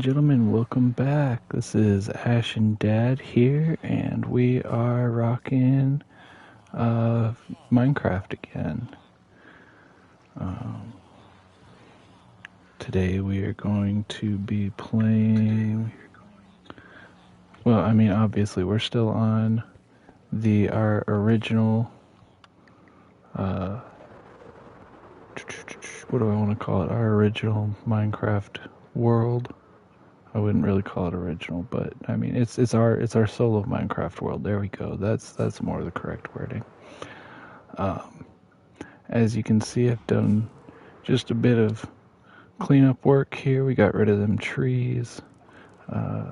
gentlemen, welcome back. This is Ashendad here, and we are rocking Minecraft again. Today we are going to be playing. Well, I mean, obviously we're still on our original. What do I want to call it? Our original Minecraft world. I wouldn't really call it original, but I mean it's our solo Minecraft world. There we go. That's more the correct wording. As you can see, I've done just a bit of cleanup work here. We got rid of them trees.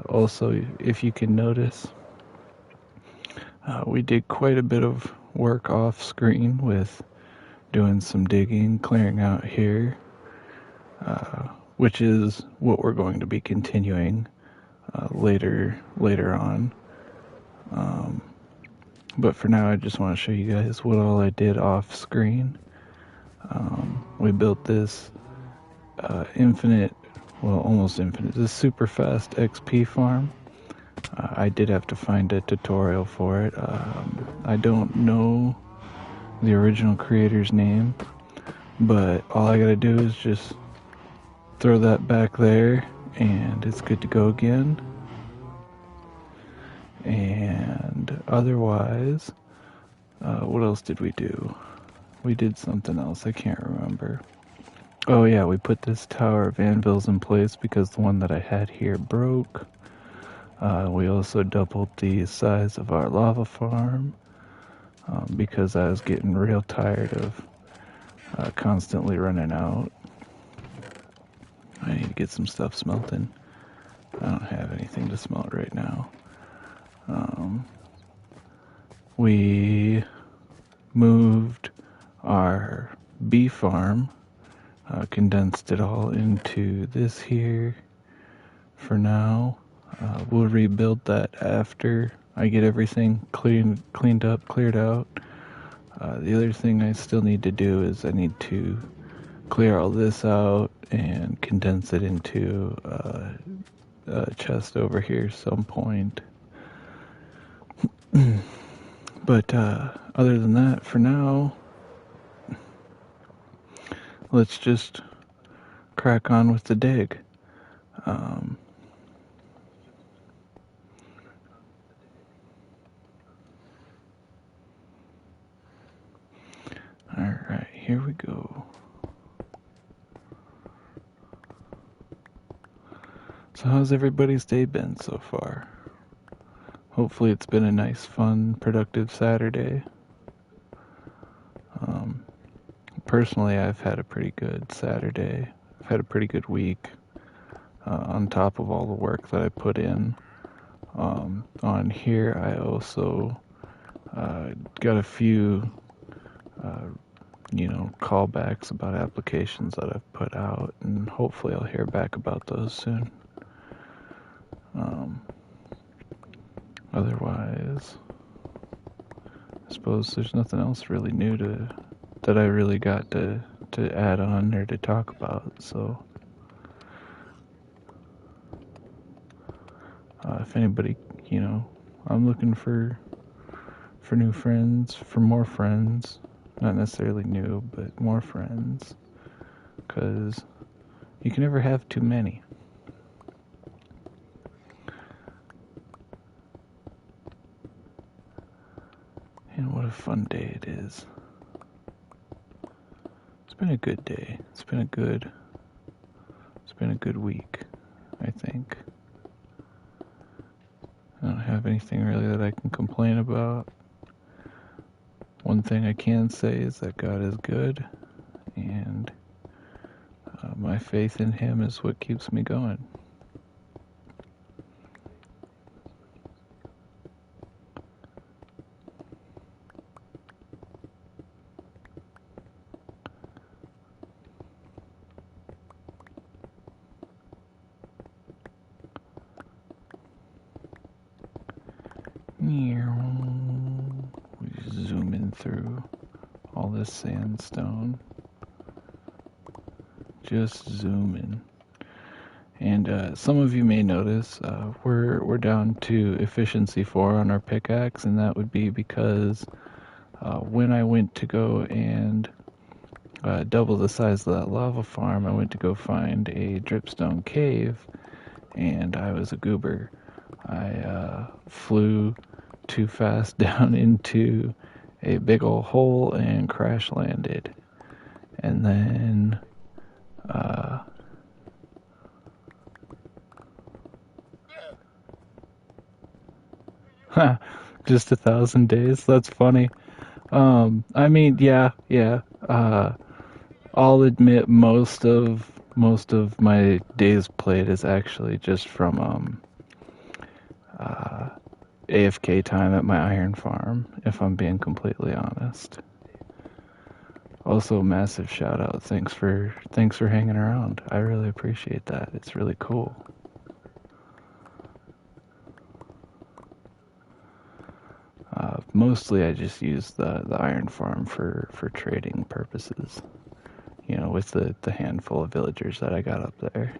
Also, if you can notice, we did quite a bit of work off screen with doing some digging, clearing out here, which is what we're going to be continuing later on. But for now, I just want to show you guys what all I did off screen. We built this almost infinite, this super fast XP farm. I did have to find a tutorial for it. I don't know the original creator's name, but all I gotta do is just throw that back there and it's good to go again. And otherwise, what else did we do? We did something else, I can't remember. Oh yeah, we put this tower of anvils in place because the one that I had here broke. We also doubled the size of our lava farm because I was getting real tired of constantly running out. I need to get some stuff smelting. I don't have anything to smelt right now. We moved our bee farm, condensed it all into this here for now. We'll rebuild that after I get everything cleaned up, cleared out. The other thing I still need to do is I need to clear all this out and condense it into a chest over here some point. But other than that, for now, let's just crack on with the dig. Alright, here we go. So how's everybody's day been so far? Hopefully it's been a nice, fun, productive Saturday. Personally, I've had a pretty good Saturday. I've had a pretty good week, on top of all the work that I put in. On here, I also got a few, callbacks about applications that I've put out, and hopefully I'll hear back about those soon. Otherwise, I suppose there's nothing else really new that I really got to add on or to talk about, so if anybody, I'm looking for new friends, for more friends, not necessarily new, but more friends, because you can never have too many. And what a fun day it is. It's been a good day. It's been a good week, I think. I don't have anything really that I can complain about. One thing I can say is that God is good, and my faith in Him is what keeps me going. We zoom in through all this sandstone. Just zoom in. And some of you may notice we're down to efficiency 4 on our pickaxe, and that would be because when I went to go and double the size of that lava farm, I went to go find a dripstone cave, and I was a goober. I flew too fast down into a big ol' hole and crash landed. And then just 1,000 days. That's funny. I mean, yeah. I'll admit most of my days played is actually just from AFK time at my iron farm, if I'm being completely honest. Also, massive shout out. Thanks for hanging around. I really appreciate that. It's really cool. Mostly I just use the iron farm for trading purposes. You know, with the handful of villagers that I got up there.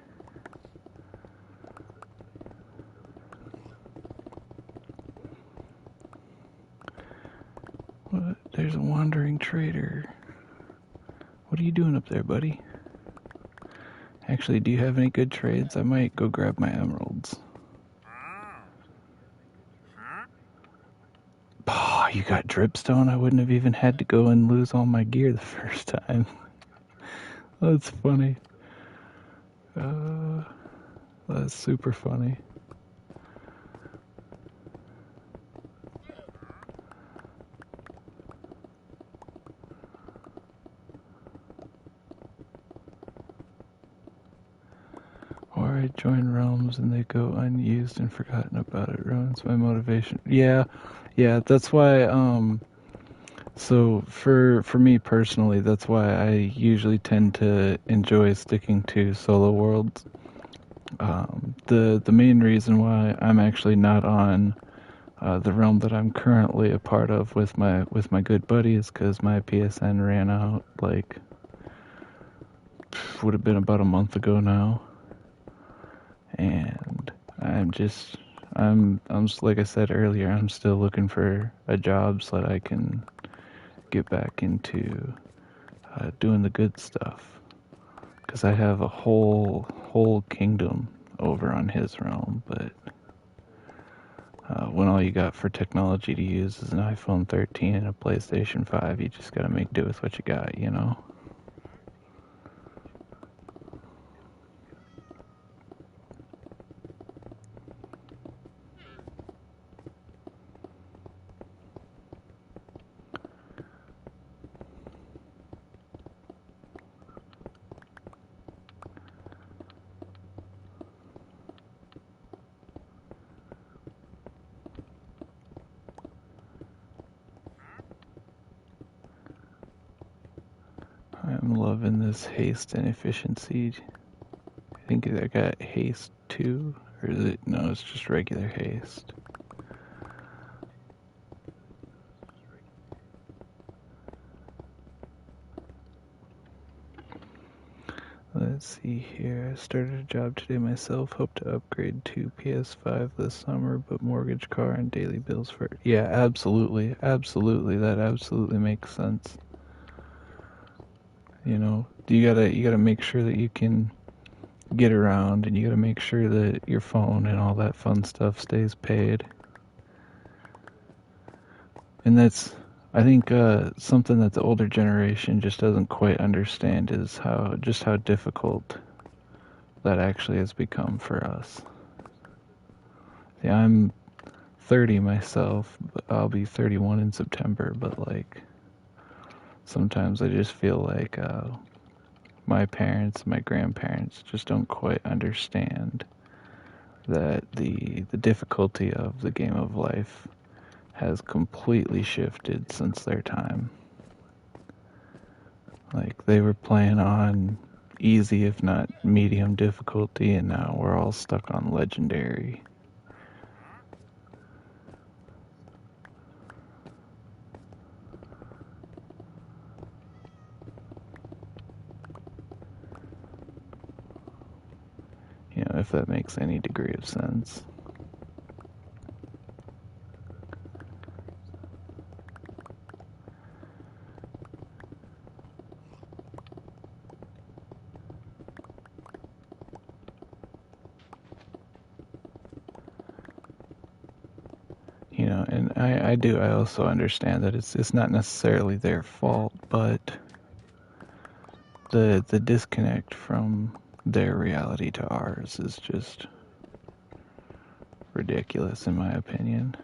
What? There's a wandering trader. What are you doing up there, buddy? Actually, do you have any good trades? I might go grab my emeralds. Oh, you got dripstone? I wouldn't have even had to go and lose all my gear the first time. That's funny. That's super funny. Or I join realms and they go unused and forgotten about. It ruins my motivation. Yeah, that's why, so for me personally, that's why I usually tend to enjoy sticking to solo worlds. The main reason why I'm actually not on the realm that I'm currently a part of with my good buddy is because my PSN ran out, like, would have been about a month ago now, and I'm just like I said earlier, I'm still looking for a job so that I can get back into doing the good stuff, because I have a whole kingdom over on his realm, but when all you got for technology to use is an iPhone 13 and a PlayStation 5, you just gotta make do with what you got, you know? I'm loving this haste and efficiency. I think I got haste 2, or is it? No, it's just regular haste. Let's see here. I started a job today myself. Hope to upgrade to PS5 this summer, but mortgage, car, and daily bills for. Yeah, absolutely. Absolutely. That absolutely makes sense. You know, you gotta make sure that you can get around, and you gotta make sure that your phone and all that fun stuff stays paid. And that's, I think, something that the older generation just doesn't quite understand is how difficult that actually has become for us. Yeah, I'm 30 myself. I'll be 31 in September, but like sometimes I just feel like my parents, my grandparents just don't quite understand that the difficulty of the game of life has completely shifted since their time. Like, they were playing on easy, if not medium difficulty, and now we're all stuck on legendary. You know, if that makes any degree of sense. You know, and I also understand that it's not necessarily their fault, but the disconnect from their reality to ours is just ridiculous, in my opinion.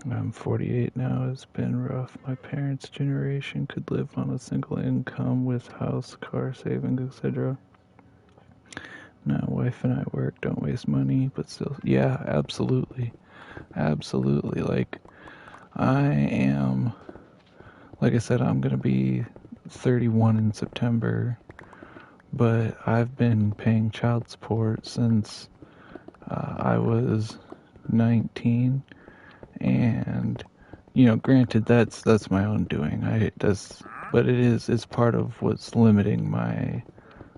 I'm 48 now. It's been rough. My parents' generation could live on a single income with house, car, savings, etc. Now, wife and I work, don't waste money, but still, yeah, absolutely. Absolutely. Like, like I said, I'm gonna be 31 in September, but I've been paying child support since I was 19, and granted, that's my own doing. But it's part of what's limiting my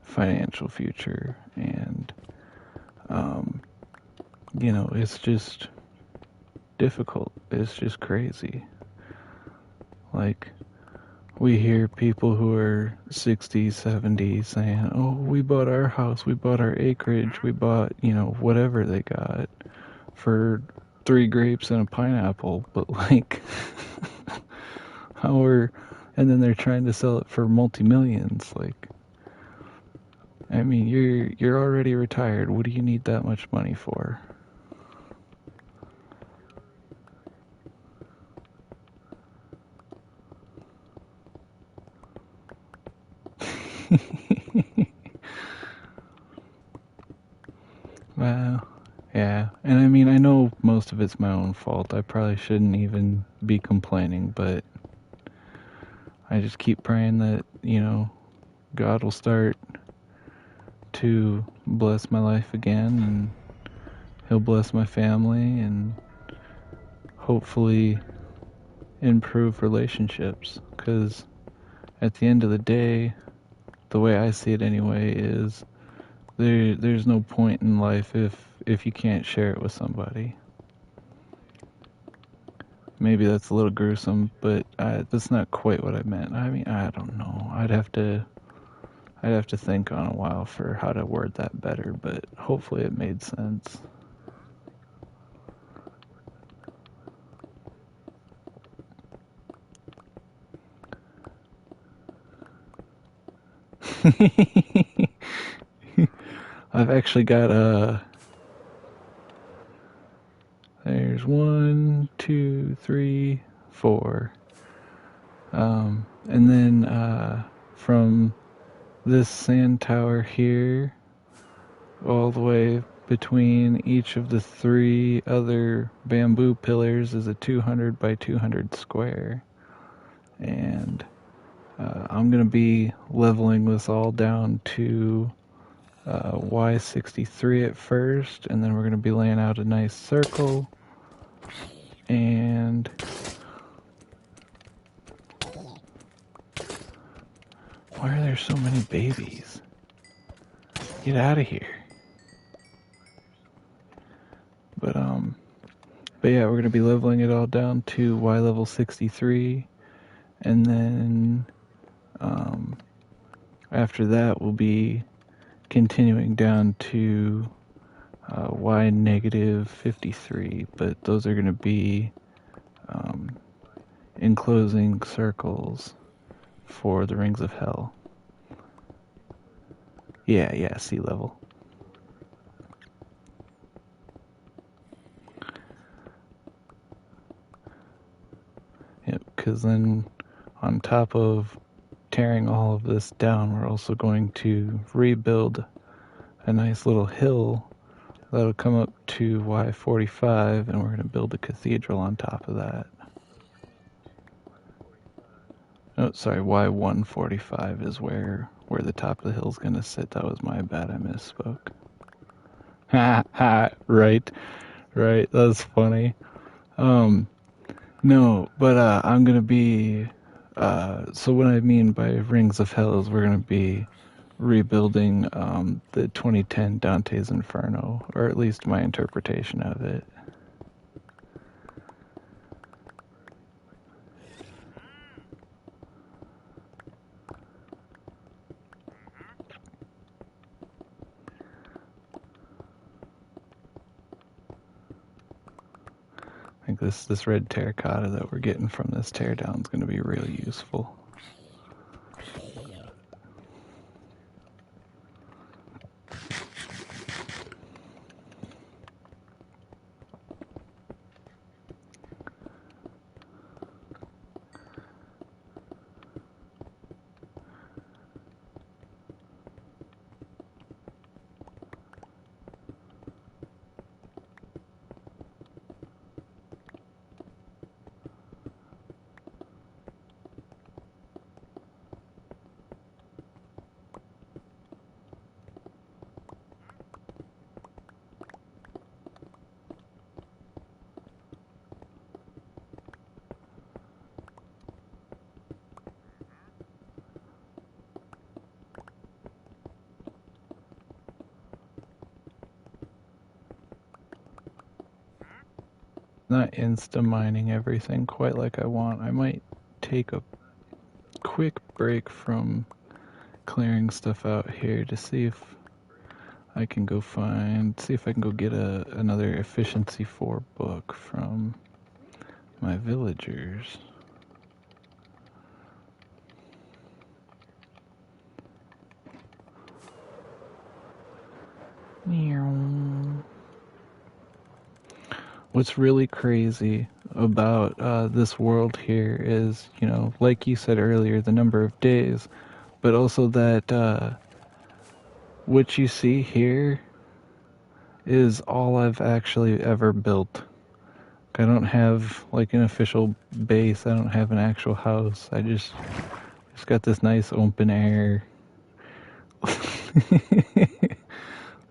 financial future, and it's just difficult. It's just crazy. Like, we hear people who are 60, 70 saying, "Oh, we bought our house, we bought our acreage, we bought, whatever they got for 3 grapes and a pineapple," but like, and then they're trying to sell it for multi-millions. Like, I mean, you're already retired. What do you need that much money for? Well, yeah. And I mean, I know most of it's my own fault. I probably shouldn't even be complaining, but I just keep praying that, God will start to bless my life again, and He'll bless my family, and hopefully improve relationships. Because at the end of the day, the way I see it anyway, is there's no point in life if you can't share it with somebody. Maybe that's a little gruesome, but that's not quite what I meant. I mean, I don't know. I'd have to think on a while for how to word that better, but hopefully it made sense. I've actually got there's 1, 2, 3, 4. And then from this sand tower here all the way between each of the 3 other bamboo pillars is a 200 by 200 square. And I'm going to be leveling this all down to Y63 at first, and then we're going to be laying out a nice circle. And why are there so many babies? Get out of here. But yeah, we're going to be leveling it all down to Y level 63, and then after that we'll be continuing down to Y negative 53, but those are going to be enclosing circles for the rings of hell. Yeah, sea level. Yep, because then on top of tearing all of this down, we're also going to rebuild a nice little hill that'll come up to Y45, and we're going to build a cathedral on top of that. Oh, sorry, Y145 is where the top of the hill's going to sit. That was my bad, I misspoke. Ha, right, that's funny. No, but I'm gonna be. So what I mean by Rings of Hell is we're gonna be rebuilding the 2010 Dante's Inferno, or at least my interpretation of it. I think this red terracotta that we're getting from this teardown is going to be really useful. Not insta-mining everything quite like I want. I might take a quick break from clearing stuff out here to see if I can go see if I can go get another Efficiency 4 book from my villagers. What's really crazy about this world here is, you know, like you said earlier, the number of days, but also that what you see here is all I've actually ever built. I don't have like an official base. I don't have an actual house. I just got this nice open air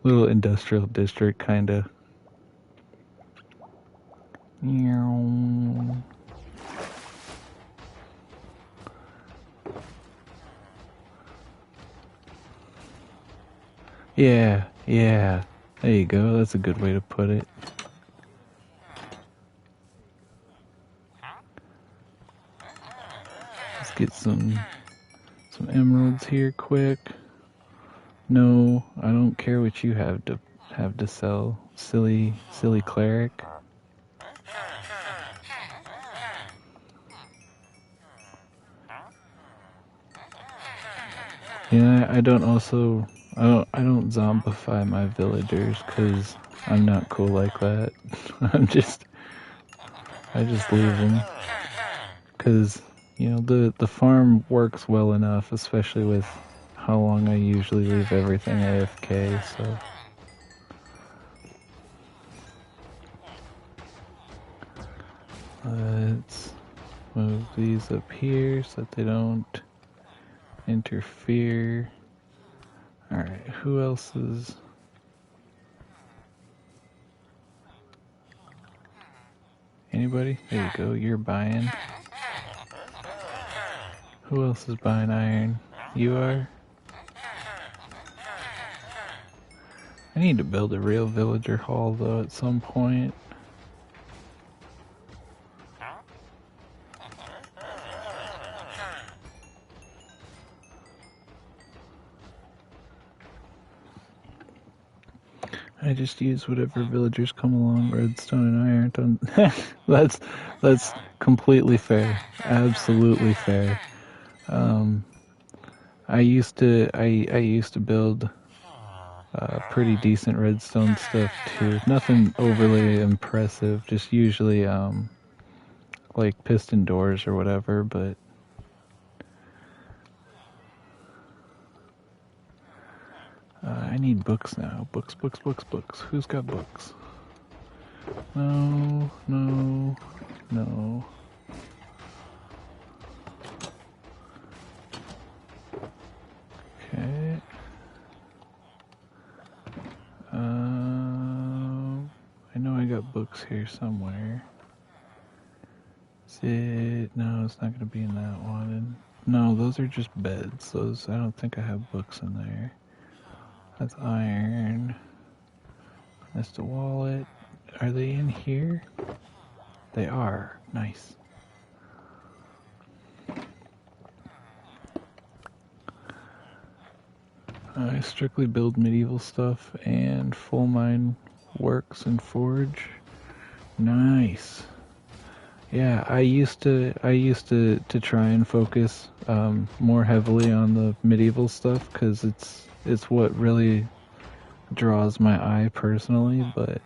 little industrial district kind of. Yeah, yeah. There you go. That's a good way to put it. Let's get some emeralds here quick. No, I don't care what you have to sell. Silly cleric. Yeah, I don't zombify my villagers because I'm not cool like that. I just leave them because, you know, the farm works well enough, especially with how long I usually leave everything AFK. So let's move these up here so that they don't interfere. Alright, who else is... Anybody? There you go, you're buying. Who else is buying iron? You are? I need to build a real villager hall though at some point. I just use whatever villagers come along, redstone and iron. That's completely fair. Absolutely fair. I used to build pretty decent redstone stuff too. Nothing overly impressive, just usually like piston doors or whatever, but I need books now. Books. Who's got books? No. Okay. I know I got books here somewhere. it? No, it's not going to be in that one. And no, those are just beds. Those, I don't think I have books in there. That's iron. That's the wallet. Are they in here? They are. Nice. I strictly build medieval stuff and full mine works and forge. Nice. Yeah, I used to try and focus more heavily on the medieval stuff because it's what really draws my eye personally, but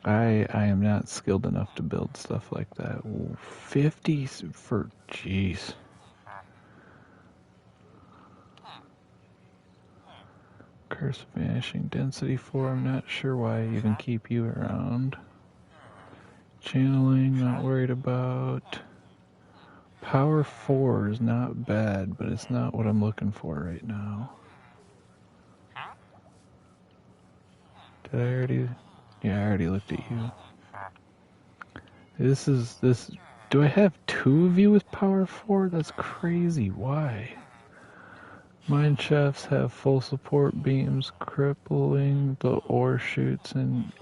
I am not skilled enough to build stuff like that. 50 for jeez. Curse of Vanishing, Density 4, I'm not sure why I even keep you around. Channeling, not worried about. Power 4 is not bad, but it's not what I'm looking for right now. Did I already? Yeah, I already looked at you. This, do I have 2 of you with Power 4? That's crazy, why? Mine shafts have full support beams, crippling the ore chutes and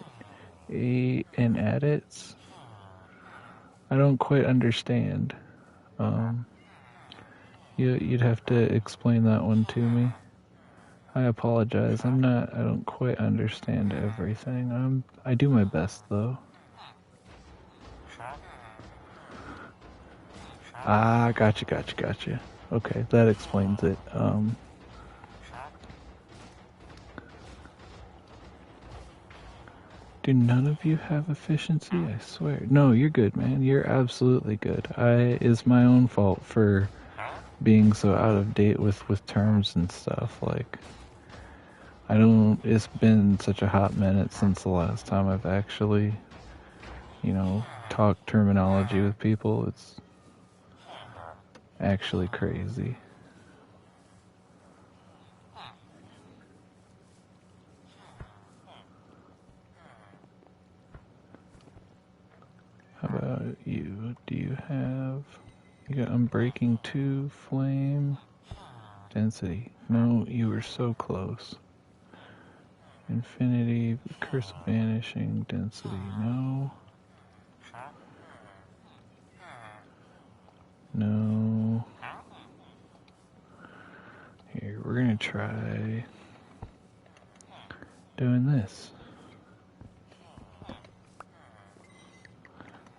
adits. I don't quite understand. You'd have to explain that one to me. I apologize. I don't quite understand everything. I do my best though. Ah, gotcha. Okay, that explains it. Do none of you have efficiency? I swear. No, you're good, man. You're absolutely good. It's my own fault for being so out of date with terms and stuff. Like, it's been such a hot minute since the last time I've actually, talked terminology with people. It's actually crazy. How about you? Do you have... You got Unbreaking 2, Flame, Density. No, you were so close. Infinity, Curse of Vanishing, Density. No. No. Here, we're gonna try doing this.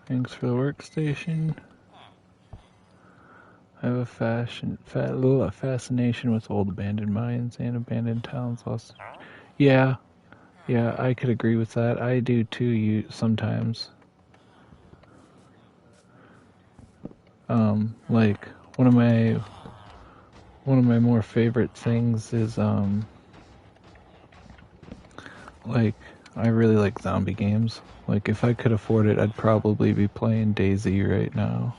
Thanks for the workstation. I have a fascination with old abandoned mines and abandoned towns. Also, yeah, I could agree with that. I do too. Sometimes, like one of my more favorite things is like I really like zombie games. Like if I could afford it, I'd probably be playing DayZ right now.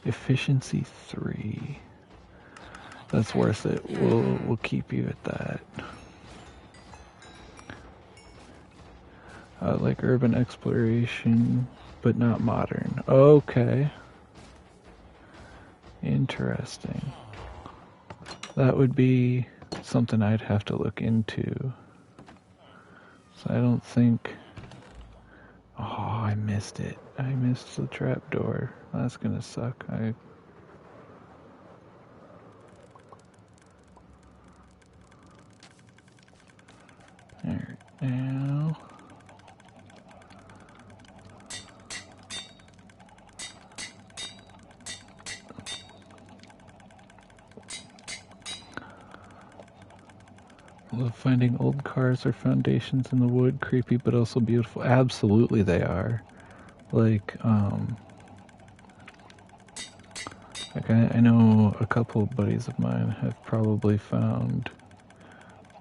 Efficiency 3. That's worth it. We'll keep you at that. Like urban exploration, but not modern. Okay. Interesting. That would be something I'd have to look into. So I don't think... Oh, I missed it. I missed the trapdoor. That's gonna suck. Alright, now... Love finding old cars or foundations in the wood. Creepy, but also beautiful. Absolutely they are. Like, I know a couple of buddies of mine have probably found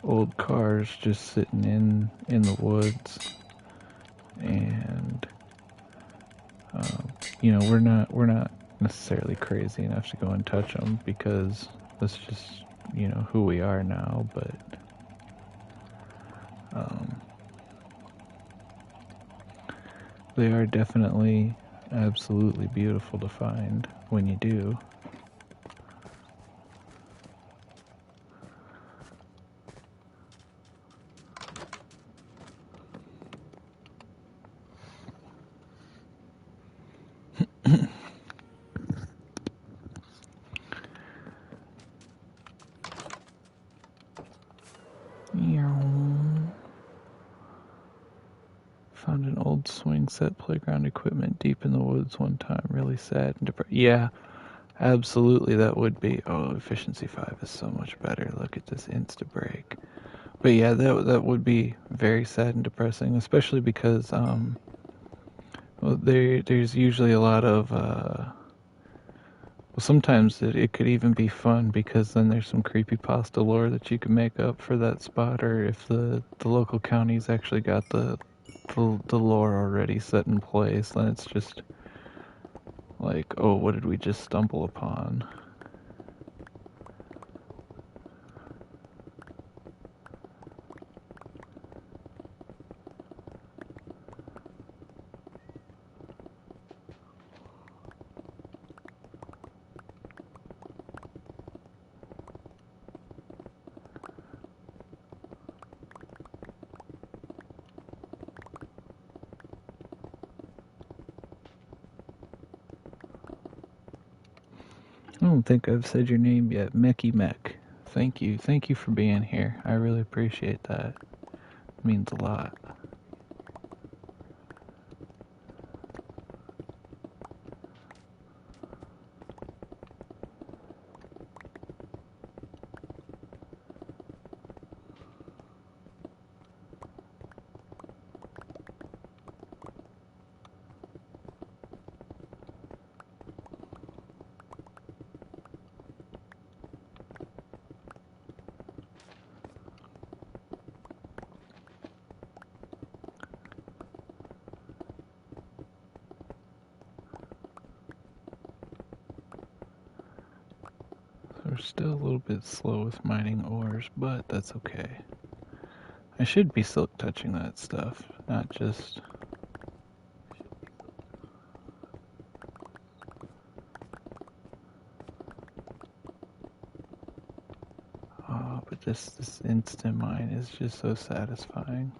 old cars just sitting in the woods. And, we're not necessarily crazy enough to go and touch them because that's just, who we are now, but... they are definitely absolutely beautiful to find when you do. Found an old swing set playground equipment deep in the woods one time. Really sad and depressed. Yeah, absolutely that would be. Oh, efficiency 5 is so much better. Look at this insta break. But yeah, that would be very sad and depressing, especially because well, there's usually a lot of well, sometimes it could even be fun because then there's some creepypasta lore that you can make up for that spot, or if the local county's actually got the lore already set in place, then it's just like, oh, what did we just stumble upon? I don't think I've said your name yet. Mecky Mech. Thank you. Thank you for being here. I really appreciate that. It means a lot. We're still a little bit slow with mining ores, but that's okay. I should be silk touching that stuff, not just... Oh, but this instant mine is just so satisfying.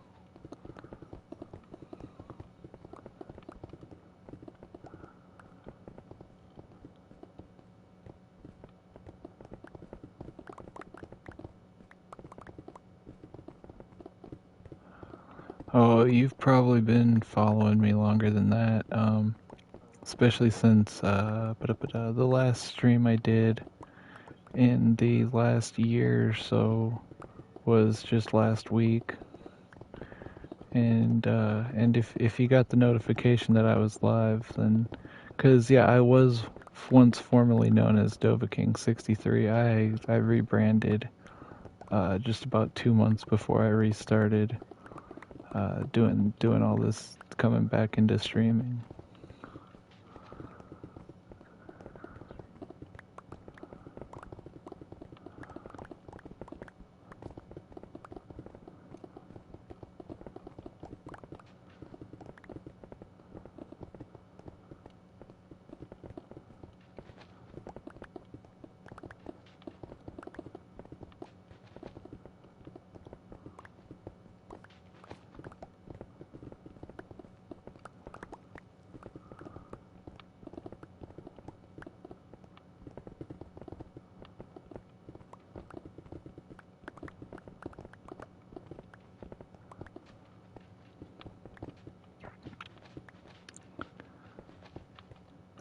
Oh, you've probably been following me longer than that, especially since the last stream I did in the last year or so was just last week. And if you got the notification that I was live, then, cause yeah, I was once formerly known as Dovahking 63. I rebranded just about 2 months before I restarted doing all this, coming back into streaming.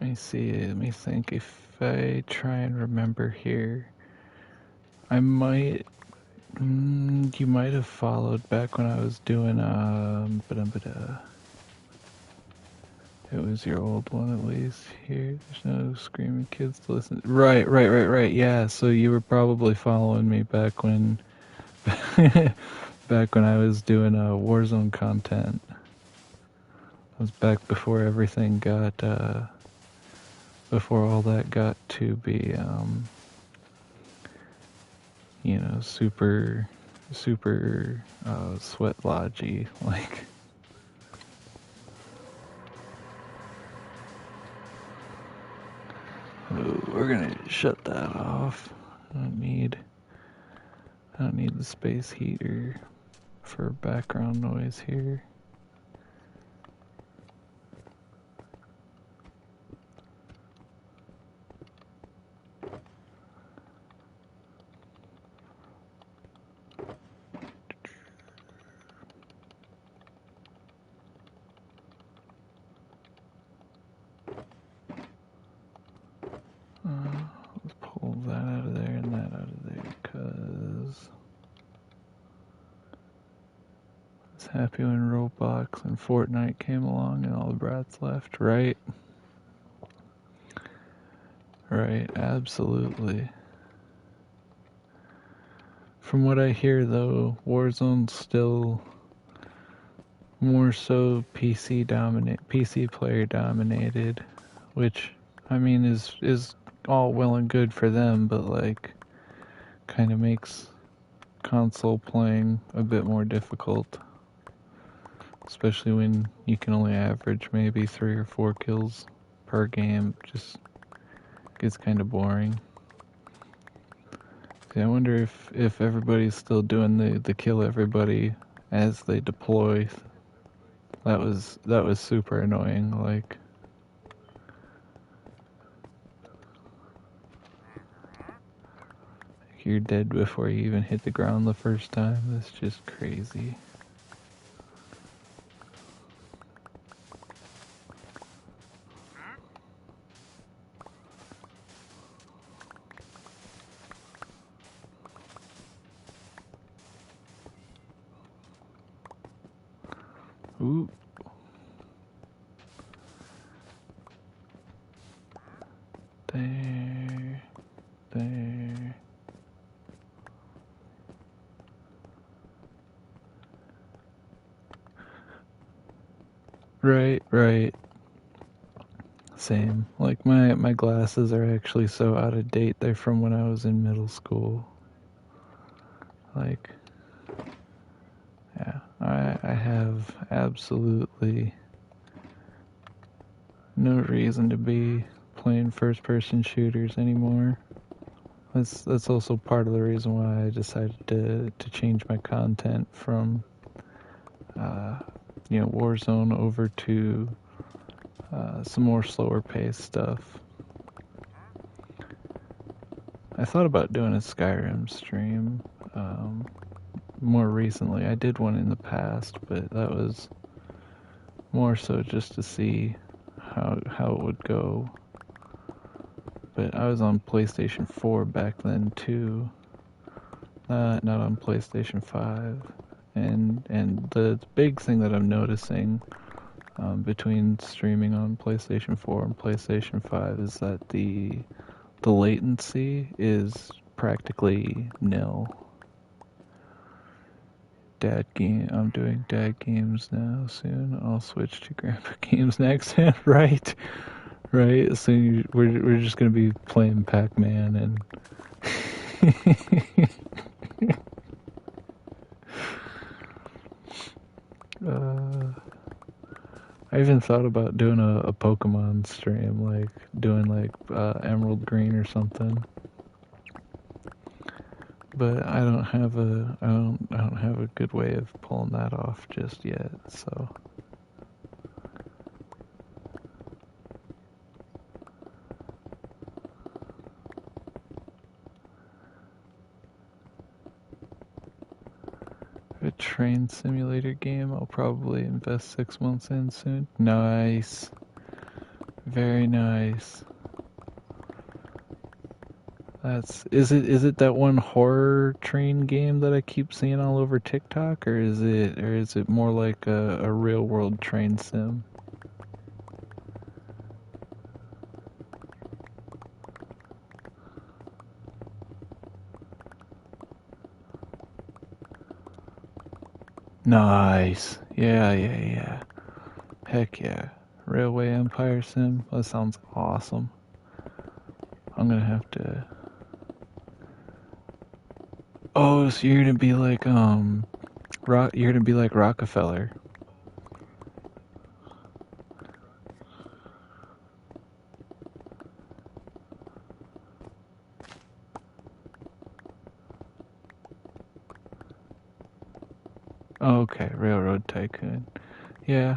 Let me see, let me think. If I try and remember here, I might, you might have followed back when I was doing, it was your old one at least. Here, there's no screaming kids to listen. Right. Yeah, so you were probably following me back when, back when I was doing Warzone content. I was back before everything got, before all that got to be, you know, super sweat lodgy, like. shut that off. I don't need the space heater for background noise here. Let's pull that out of there and that out of there, because I was happy when Roblox and Fortnite came along and all the brats left, right? Right, absolutely. From what I hear, though, Warzone's still more so PC player dominated, which I mean is all well and good for them, but like kind of makes console playing a bit more difficult, especially when you can only average maybe 3 or 4 kills per game. Just gets kind of boring. See, I wonder if everybody's still doing the kill everybody as they deploy. That was super annoying. Like, you're dead before you even hit the ground the first time. That's just crazy. Ooh. There. Right. Same. Like my glasses are actually so out of date. They're from when I was in middle school. Like, yeah, I have absolutely no reason to be playing first-person shooters anymore. That's also part of the reason why I decided to change my content from Warzone over to some more slower paced stuff. I thought about doing a Skyrim stream more recently. I did one in the past, but that was more so just to see how it would go. But I was on PlayStation 4 back then too, not on PlayStation 5. And the big thing that I'm noticing between streaming on PlayStation 4 and PlayStation 5 is that the latency is practically nil. I'm doing dad games now. Soon I'll switch to grandpa games next. Right. Soon we're just gonna be playing Pac-Man and. I even thought about doing a Pokemon stream, like doing like Emerald Green or something. But I don't have a good way of pulling that off just yet, so. A train simulator game I'll probably invest 6 months in soon. Nice. Very nice. Is it that one horror train game that I keep seeing all over TikTok, or is it more like a real world train sim? Nice. Yeah. Heck yeah. Railway Empire Sim. That sounds awesome. I'm gonna have to. Oh, so you're gonna be like you're gonna be like Rockefeller. Okay, Railroad Tycoon. Yeah.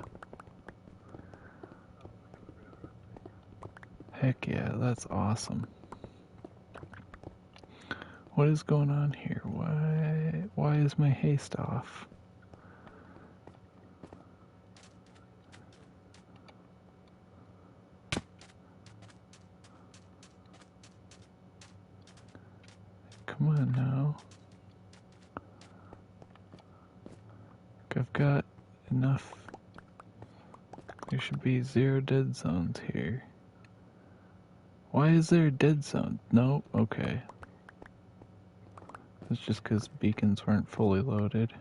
Heck yeah, that's awesome. What is going on here? Why is my haste off? Come on now. I've got enough. There should be 0 dead zones here. Why is there a dead zone? No, okay. It's just because beacons weren't fully loaded.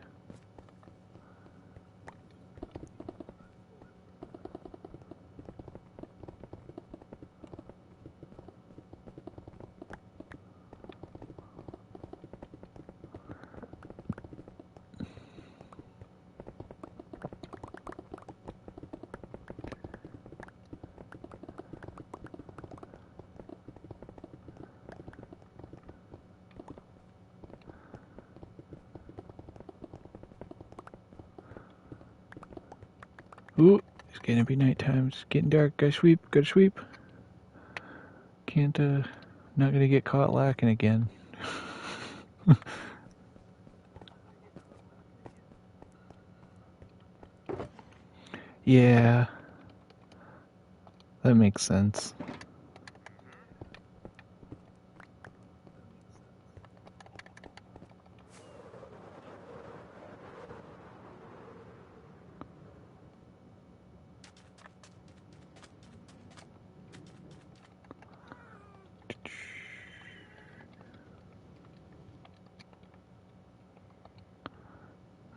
Ooh, it's gonna be nighttime. It's getting dark. Gotta sweep. Gotta sweep. Can't, not gonna get caught lacking again. Yeah, that makes sense.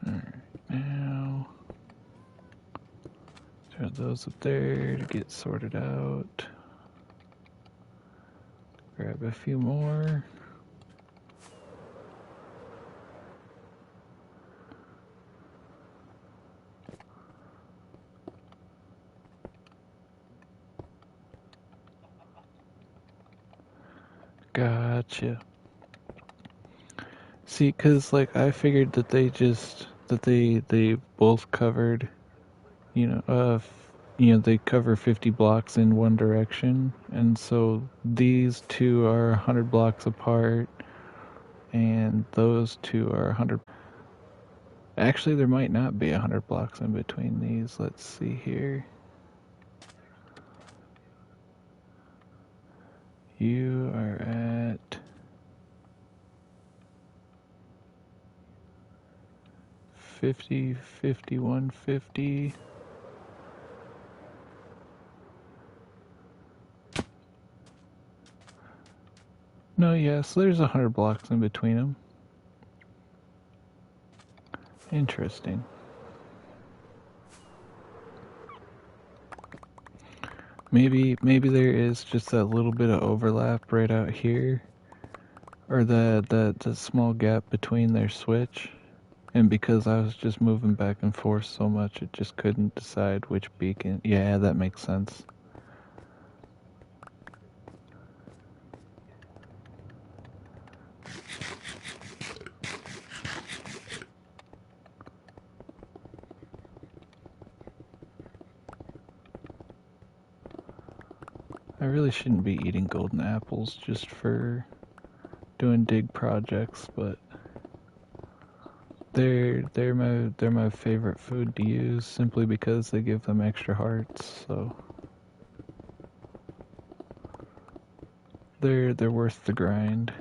Alright, now throw those up there to get sorted out. Grab a few more. Gotcha. See, cause like I figured that they both covered, they cover 50 blocks in one direction, and so these two are 100 blocks apart, and those two are 100. Actually, there might not be 100 blocks in between these. Let's see here. You are at 50, 51, 50. No, yes, there's 100 blocks in between them. Interesting. Maybe there is just that little bit of overlap right out here, or the small gap between their switch, and because I was just moving back and forth so much, it just couldn't decide which beacon. Yeah, that makes sense. I really shouldn't be eating golden apples just for doing dig projects, but they're my favorite food to use simply because they give them extra hearts, so they're worth the grind.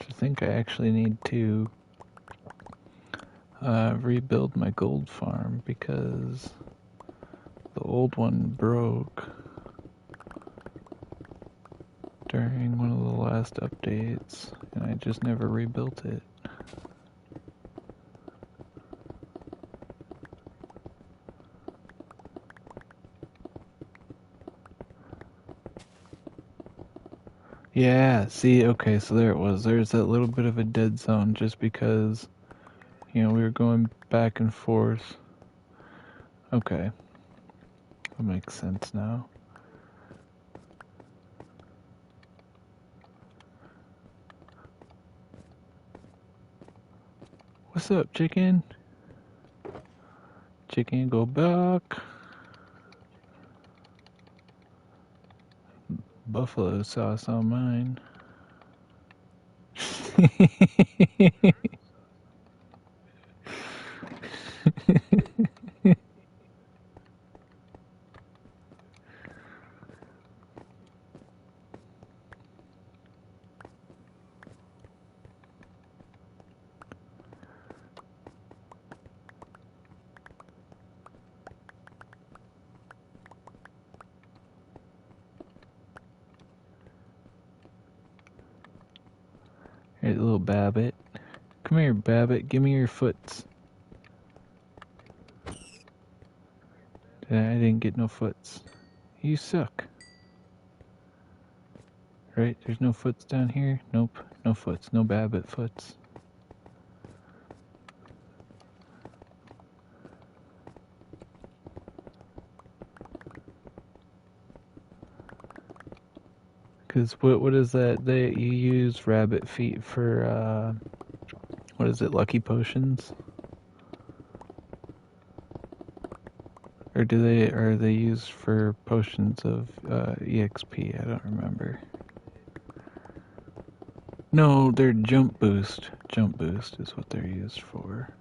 I think I actually need to rebuild my gold farm because the old one broke during one of the last updates, and I just never rebuilt it. Yeah, see, okay, so there it was. There's that little bit of a dead zone just because, we were going back and forth. Okay. That makes sense now. What's up, chicken? Chicken, go back. Buffalo sauce on mine. Here's a little Babbit. Come here, Babbit. Give me your foots. I didn't get no foots. You suck. Right? There's no foots down here? Nope. No foots. No Babbit foots. Cause what is that? You use rabbit feet for what is it? Lucky potions? Or are they used for potions of EXP? I don't remember. No, they're jump boost. Jump boost is what they're used for.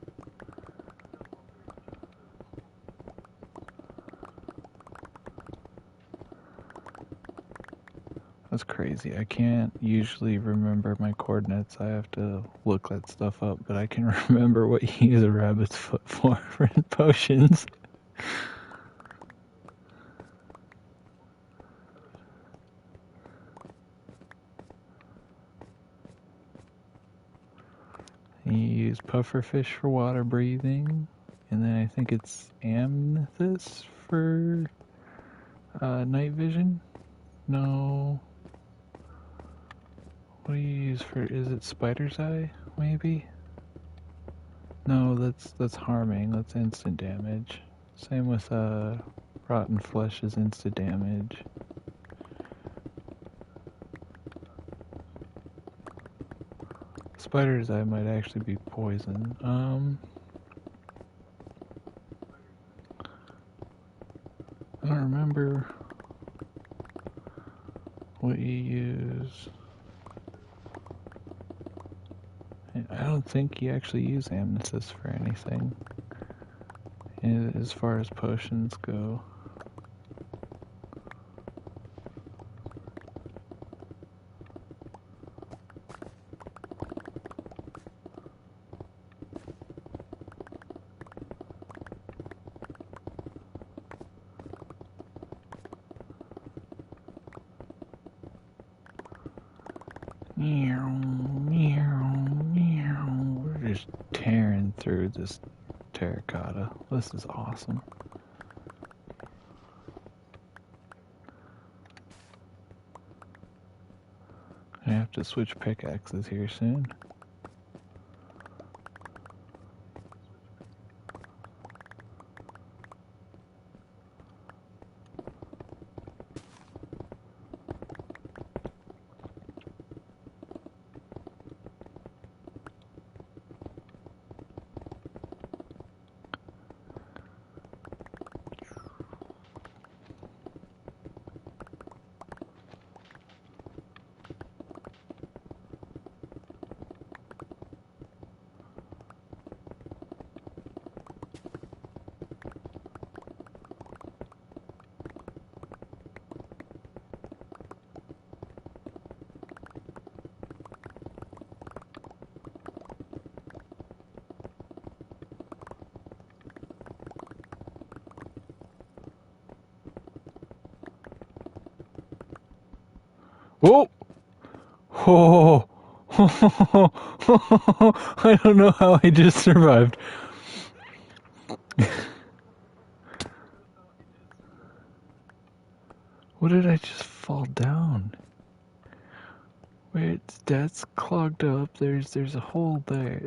That's crazy. I can't usually remember my coordinates. I have to look that stuff up, but I can remember what you use a rabbit's foot for in potions. You use pufferfish for water breathing, and then I think it's amethyst for night vision. No. What do you use for? Is it spider's eye? Maybe. No, that's harming. That's instant damage. Same with rotten flesh is instant damage. Spider's eye might actually be poison. I don't remember what you use. I don't think you actually use amethyst for anything, as far as potions go. We're just tearing through this terracotta. This is awesome. I have to switch pickaxes here soon. Whoa! Oh! I don't know how I just survived. What did I just fall down? Wait, that's clogged up. There's a hole there.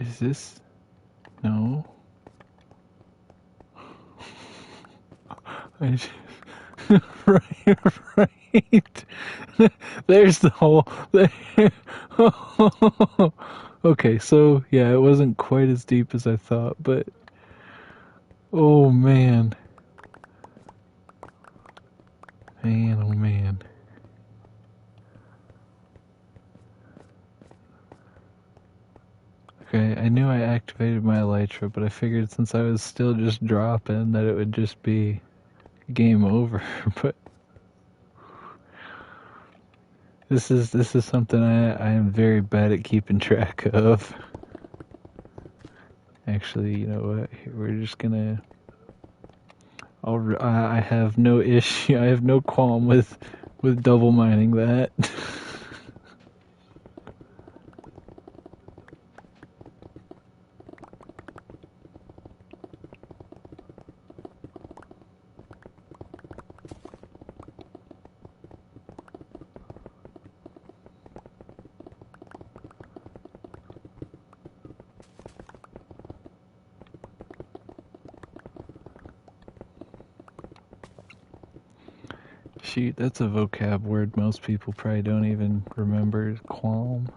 Is this? No. I just... right. There's the hole. There. Okay, so yeah, it wasn't quite as deep as I thought, but oh man. Man, oh man. Okay, I knew I activated my elytra, but I figured since I was still just dropping that it would just be game over, but this is something I am very bad at keeping track of. Actually, you know what? We're just gonna. I have no issue. I have no qualm with double mining that. Shoot, that's a vocab word most people probably don't even remember. Qualm.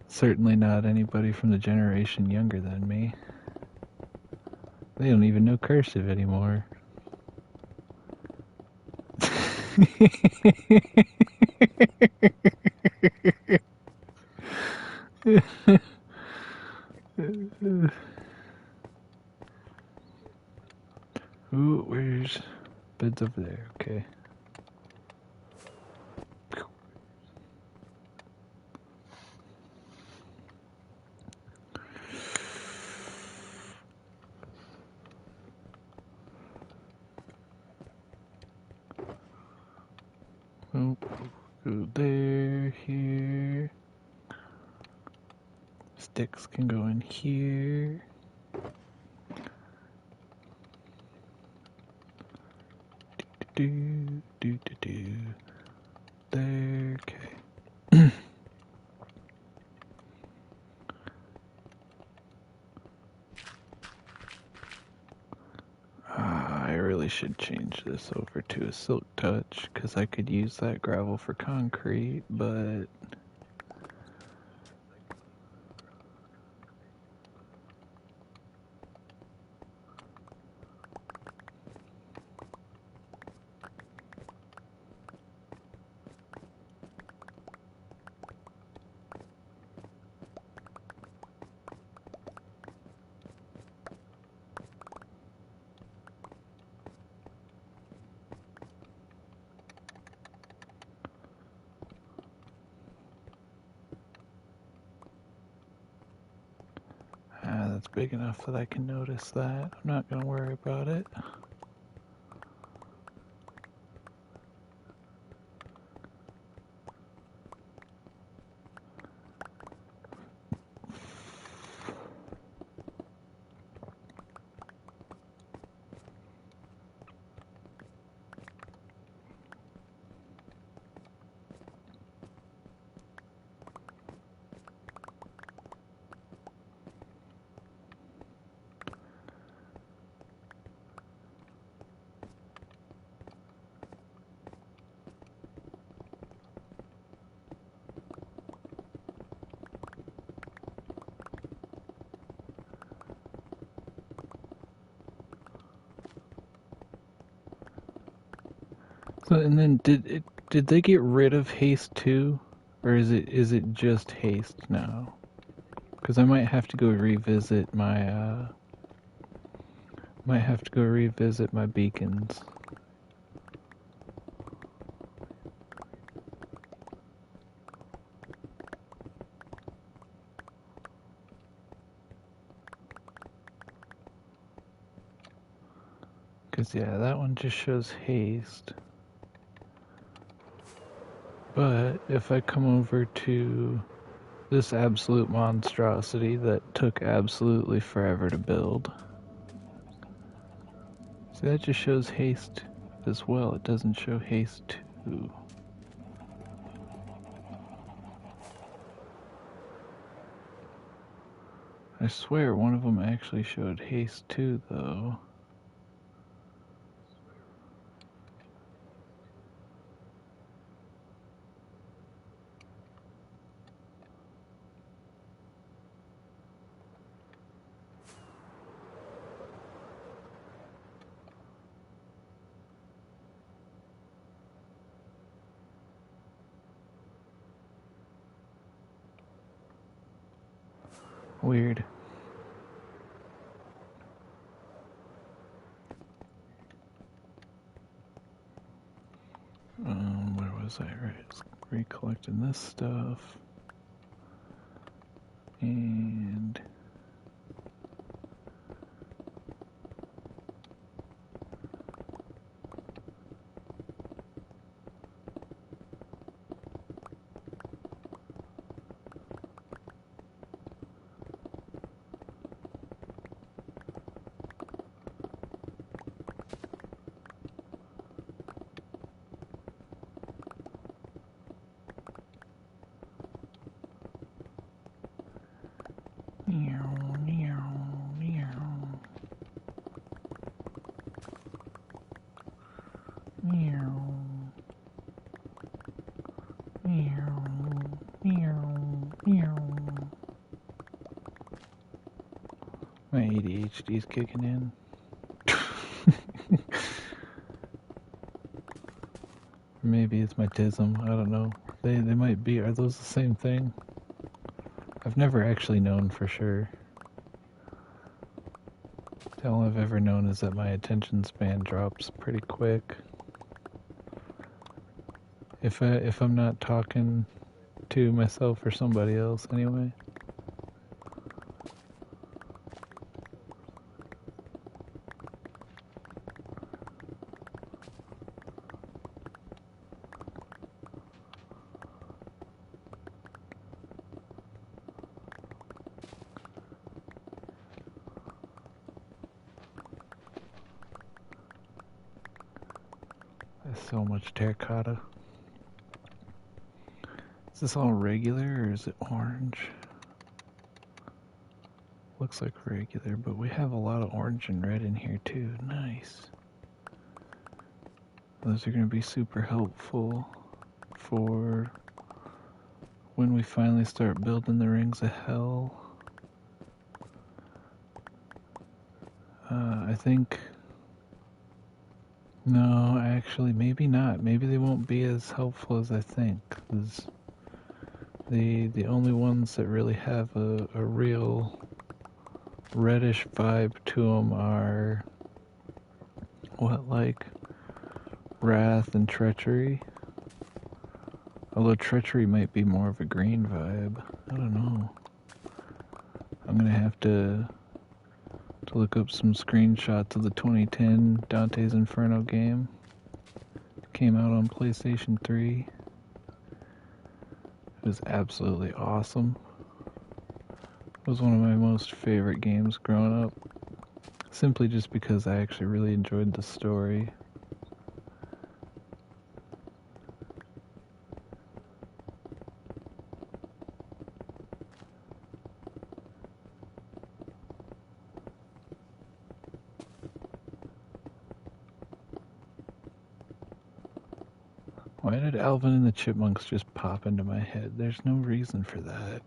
Certainly not anybody from the generation younger than me. They don't even know cursive anymore. Ooh, where's bed's over there? Okay. Oh, go there, here. Sticks can go in here. Do. There, okay. I really should change this over to a silk touch, because I could use that gravel for concrete, but... that's big enough that I can notice that. I'm not going to worry about it. So, and then did they get rid of haste too, or is it just haste now? Because I might have to go revisit my beacons. Because yeah, that one just shows haste. But if I come over to this absolute monstrosity that took absolutely forever to build, see, that just shows haste map as well. It doesn't show haste 2. I swear one of them actually showed haste 2 though. Weird. Where was I? Right, recollecting this stuff. And my ADHD's kicking in. Maybe it's my tism, I don't know. They might be. Are those the same thing? I've never actually known for sure. All I've ever known is that my attention span drops pretty quick. If I'm not talking to myself or somebody else anyway. There's so much terracotta. Is this all regular or is it orange? Looks like regular, but we have a lot of orange and red in here too. Nice. Those are going to be super helpful for when we finally start building the rings of hell. I think... No, actually, maybe not. Maybe they won't be as helpful as I think. 'Cause the only ones that really have a real reddish vibe to them are what, like Wrath and Treachery. Although Treachery might be more of a green vibe. I don't know. I'm gonna have to look up some screenshots of the 2010 Dante's Inferno game. It came out on PlayStation 3. It was absolutely awesome. It was one of my most favorite games growing up. Simply just because I actually really enjoyed the story. Why did Alvin and the Chipmunks just pop into my head? There's no reason for that.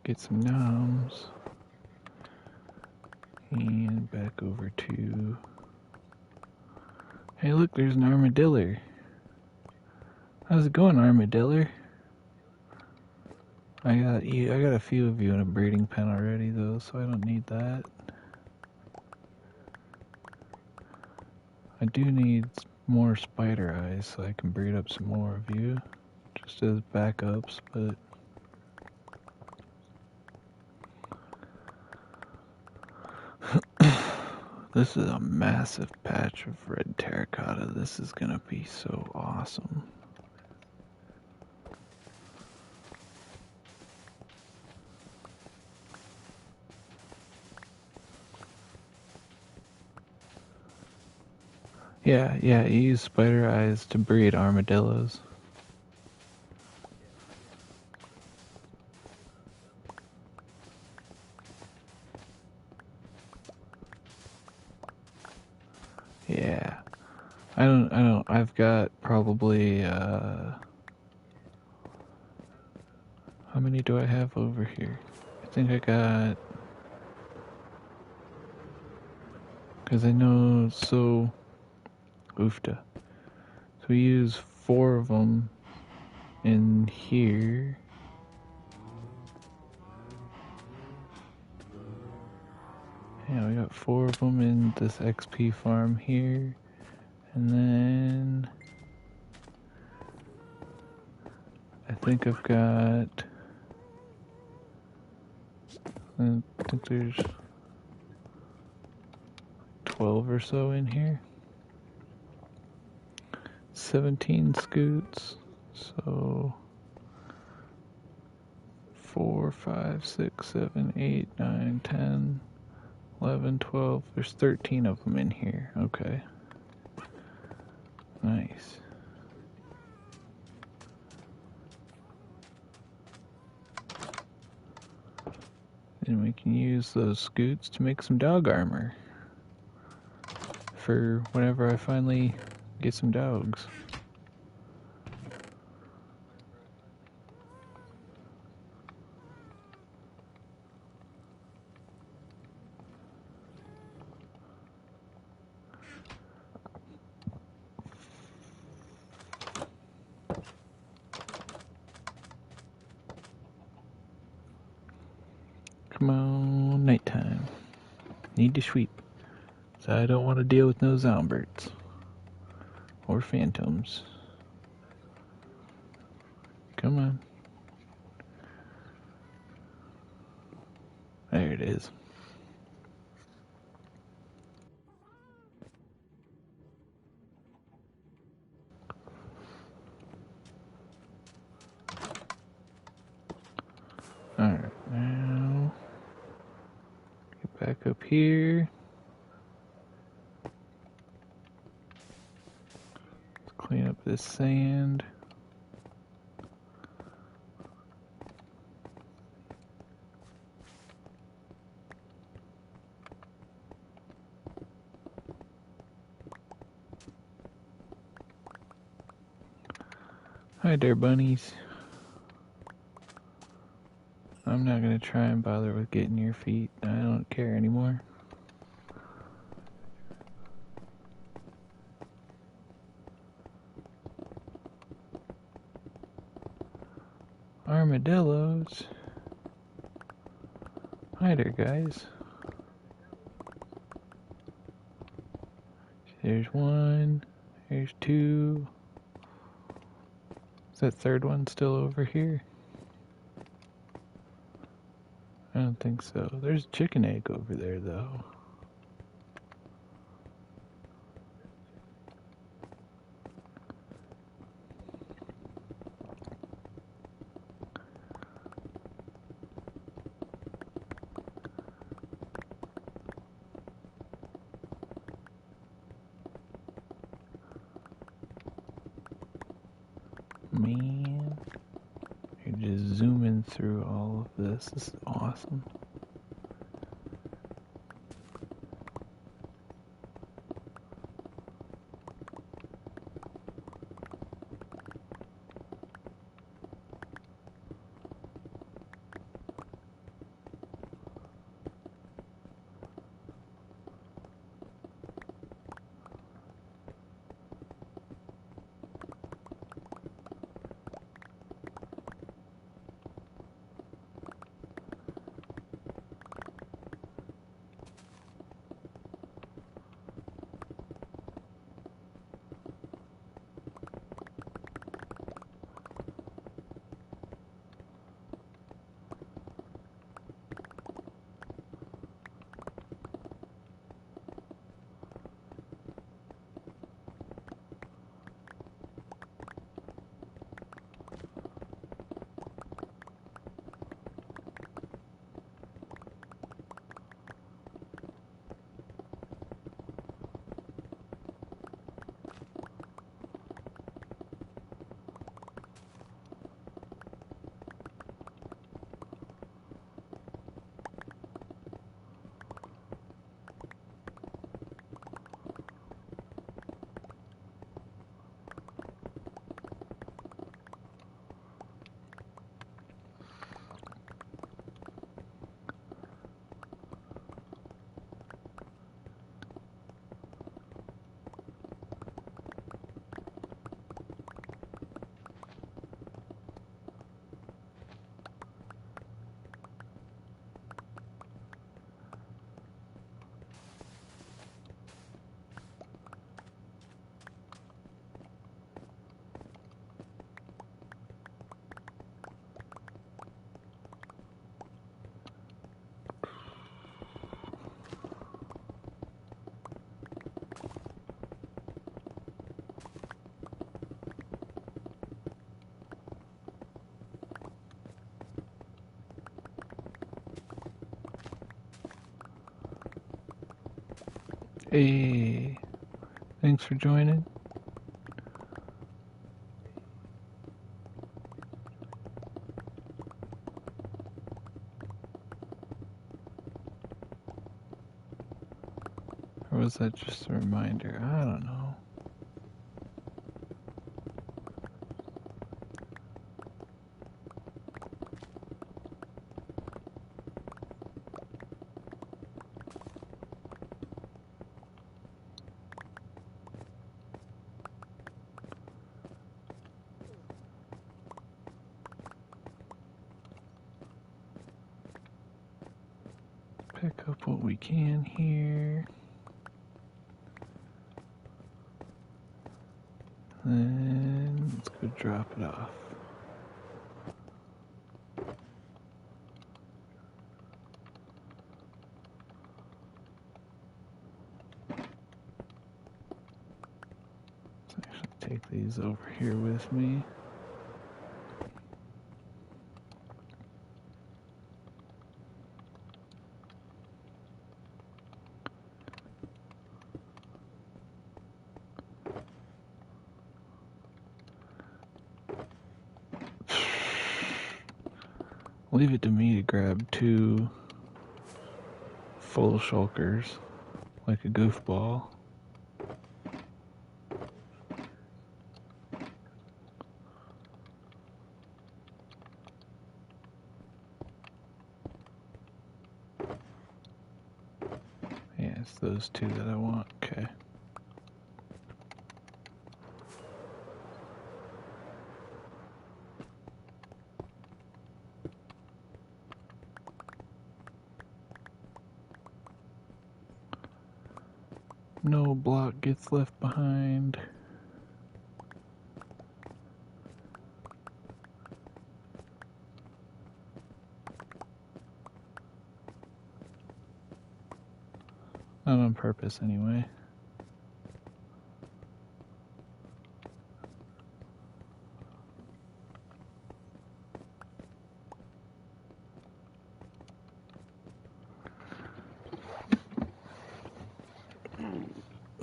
Get some noms. And back over to... Hey look, there's an armadillo. How's it going, armadillo? I got a few of you in a breeding pen already though, so I don't need that. I do need more spider eyes so I can breed up some more of you, just as backups, but this is a massive patch of red terracotta. This is gonna be so awesome. Yeah, you use spider eyes to breed armadillos. Yeah. I've got probably, how many do I have over here? I think I got, because I know, so, oofta. So we use 4 of them in here. Yeah, we got 4 of them in this XP farm here. And then I think I've got, I think there's 12 or so in here. 17 scoots. So 4, 5, 6, 7, 8, 9, 10, 11, 12. There's 13 of them in here. Okay. Nice. And we can use those scoots to make some dog armor for whenever I finally get some dogs. Come on, nighttime. Need to sweep. So I don't want to deal with no zomberts. Or phantoms. Come on. There it is. Alright, now get back up here. Let's clean up this sand. Hi there, bunnies. I'm not gonna try and bother with getting your feet. I don't care anymore. Armadillos. Hi there, guys. There's 1. There's 2. Is that third one still over here? I don't think so. There's a chicken egg over there, though. Man, you're just zooming through all of this. This is awesome. Hey, thanks for joining. Or was that just a reminder? I don't know. Pick up what we can here. And let's go drop it off. Let's actually take these over here with me. Leave it to me to grab 2 full shulkers like a goofball. Yeah, it's those 2 that I want. Okay. No block gets left behind. Not on purpose, anyway.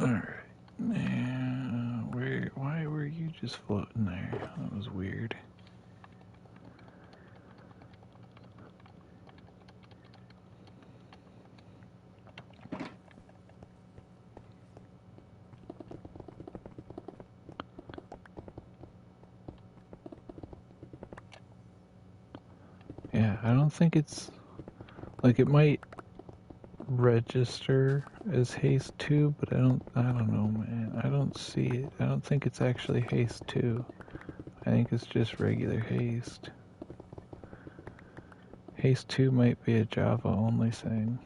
Alright. Now, why were you just floating there? That was weird. Yeah, I don't think it's like it might register as haste 2, but I don't know, man. I don't see it. I don't think it's actually haste 2. I think it's just regular haste. Haste 2 might be a Java only thing.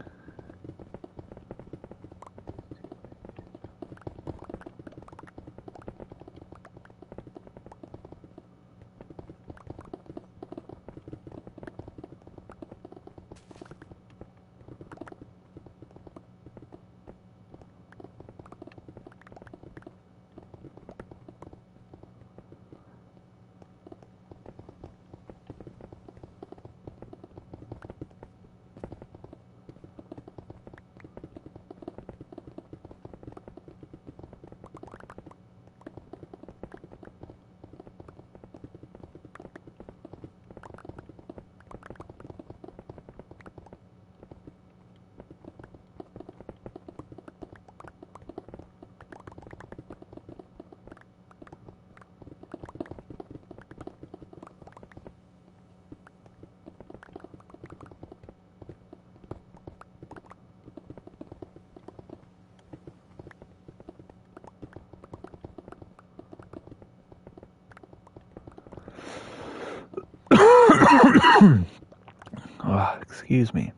Oh, excuse me.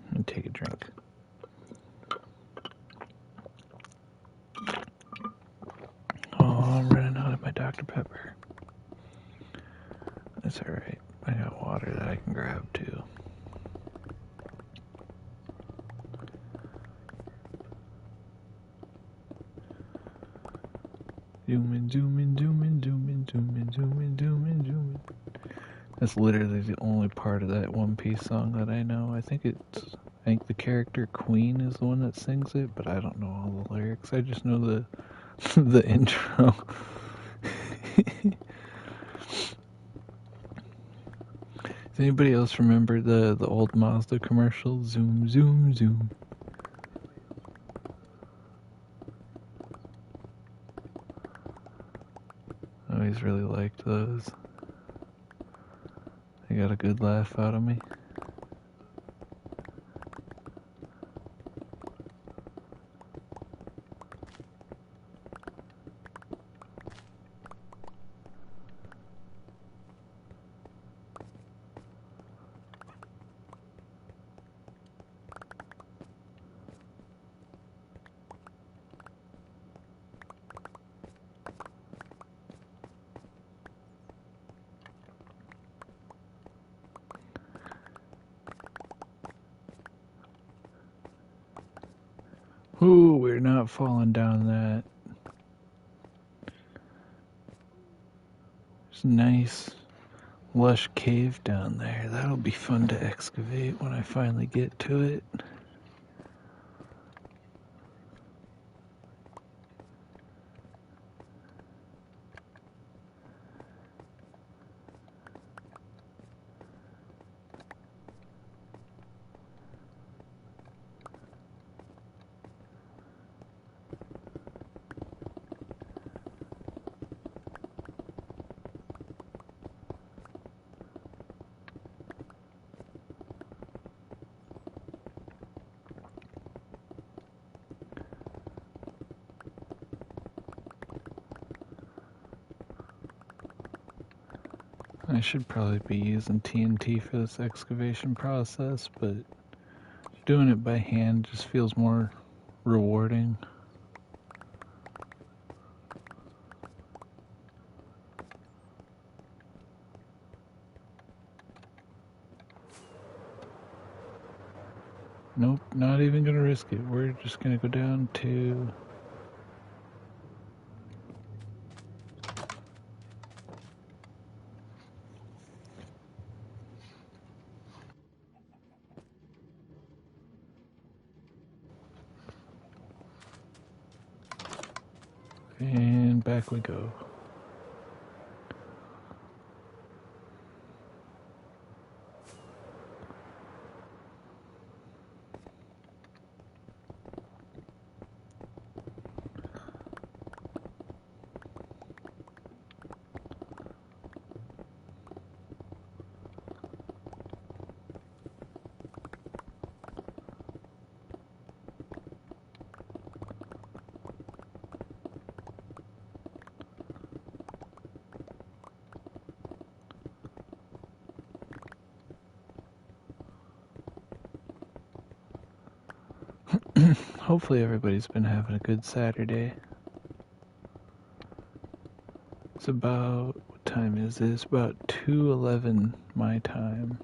Let me take a drink. Oh, I'm running out of my Dr. Pepper. That's alright. I got water that I can grab too. Zooming, zooming, zooming, zooming, zooming, zooming, zooming, zooming. That's literally the only part of that One Piece song that I know. I think the character Queen is the one that sings it, but I don't know all the lyrics. I just know the the intro. Does anybody else remember the old Mazda commercial? Zoom, zoom, zoom. I always really liked those. They got a good laugh out of me. Ooh, we're not falling down that. There's a nice, lush cave down there. That'll be fun to excavate when I finally get to it. I should probably be using TNT for this excavation process, but doing it by hand just feels more rewarding. Nope, not even gonna risk it. We're just gonna go down to... and back we go. Hopefully everybody's been having a good Saturday. It's about, what time is this? About 2:11 my time.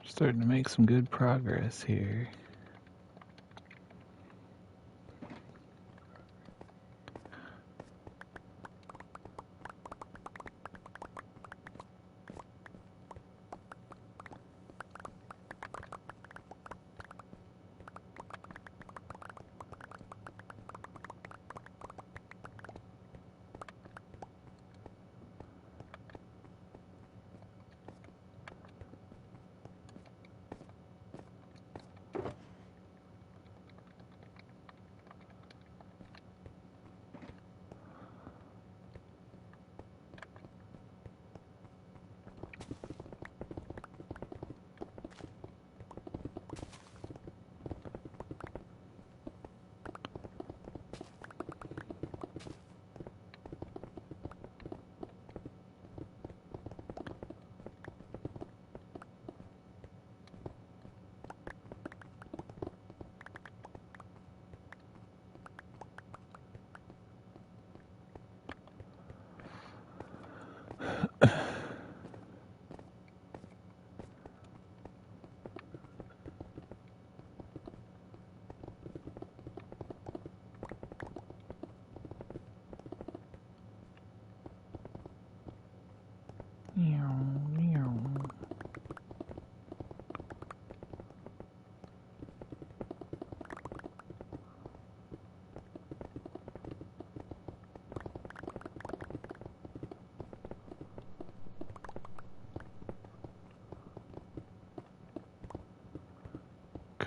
Starting to make some good progress here.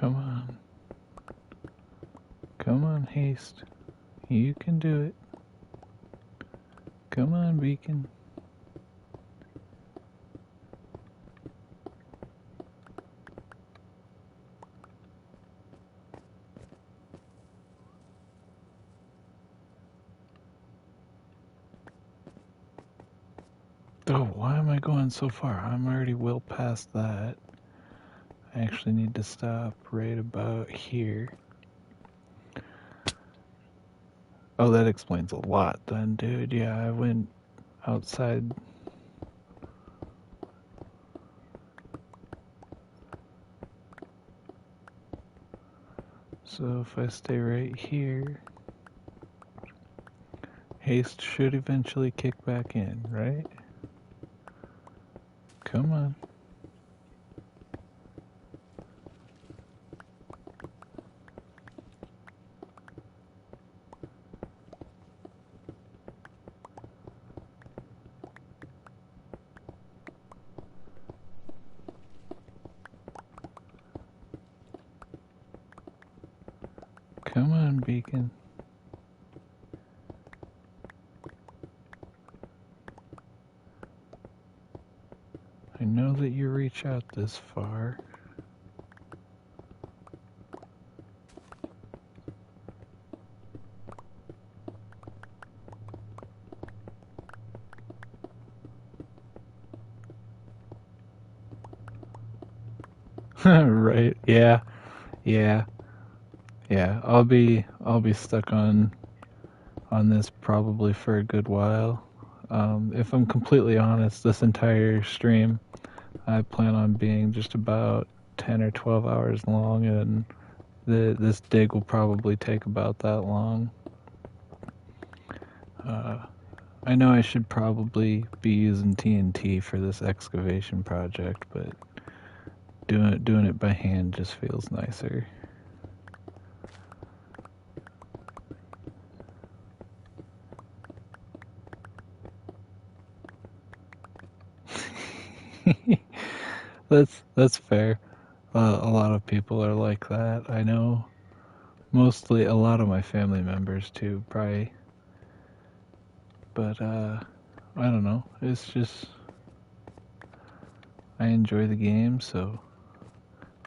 Come on. Come on, Haste. You can do it. Come on, Beacon. Oh, why am I going so far? I'm already well past that. I actually need to stop right about here. Oh, that explains a lot then, dude. Yeah, I went outside. So if I stay right here, Haste should eventually kick back in, right? Come on. Come on, Beacon. I know that you reach out this far. Right, yeah. Yeah. Yeah. I'll be stuck on this probably for a good while. If I'm completely honest, this entire stream I plan on being just about 10 or 12 hours long, and this dig will probably take about that long. I know I should probably be using TNT for this excavation project, but doing it by hand just feels nicer. That's fair. A lot of people are like that. I know mostly a lot of my family members too, probably. But I don't know. It's just I enjoy the game, so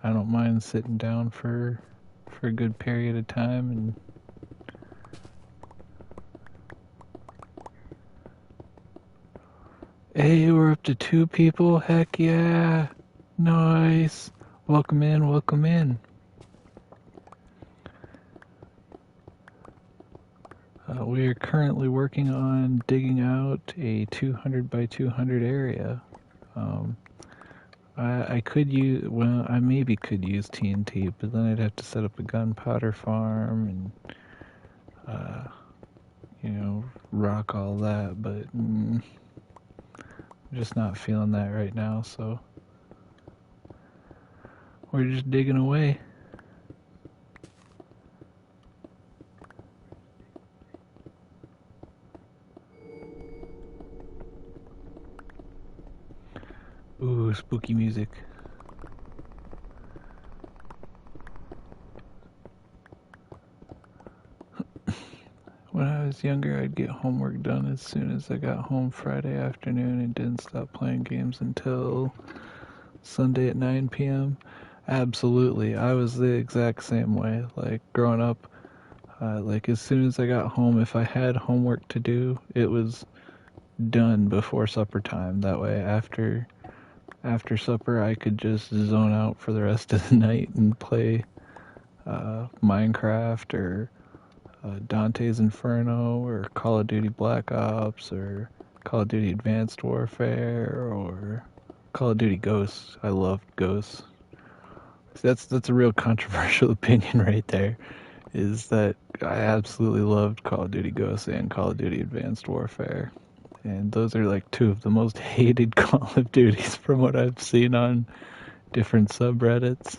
I don't mind sitting down for a good period of time. And hey, we're up to 2 people. Heck yeah. Nice. Welcome in, welcome in. We are currently working on digging out a 200 by 200 area. I could use, well, I maybe could use TNT, but then I'd have to set up a gunpowder farm and, rock all that, but I'm just not feeling that right now, so we're just digging away. Ooh, spooky music. When I was younger, I'd get homework done as soon as I got home Friday afternoon and didn't stop playing games until Sunday at 9 p.m. Absolutely. I was the exact same way. Like, growing up, like, as soon as I got home, if I had homework to do, it was done before supper time. That way, after supper, I could just zone out for the rest of the night and play Minecraft or Dante's Inferno or Call of Duty Black Ops or Call of Duty Advanced Warfare or Call of Duty Ghosts. I loved Ghosts. That's a real controversial opinion right there, is that I absolutely loved Call of Duty Ghosts and Call of Duty Advanced Warfare. And those are like 2 of the most hated Call of Duties from what I've seen on different subreddits.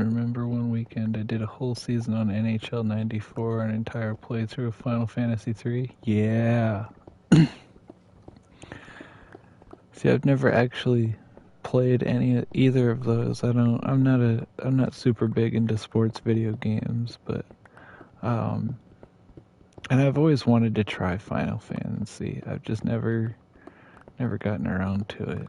remember one weekend I did a whole season on NHL 94, an entire playthrough of Final Fantasy 3. Yeah. See, I've never actually played either of those. I'm not super big into sports video games, but and I've always wanted to try Final Fantasy. I've just never gotten around to it.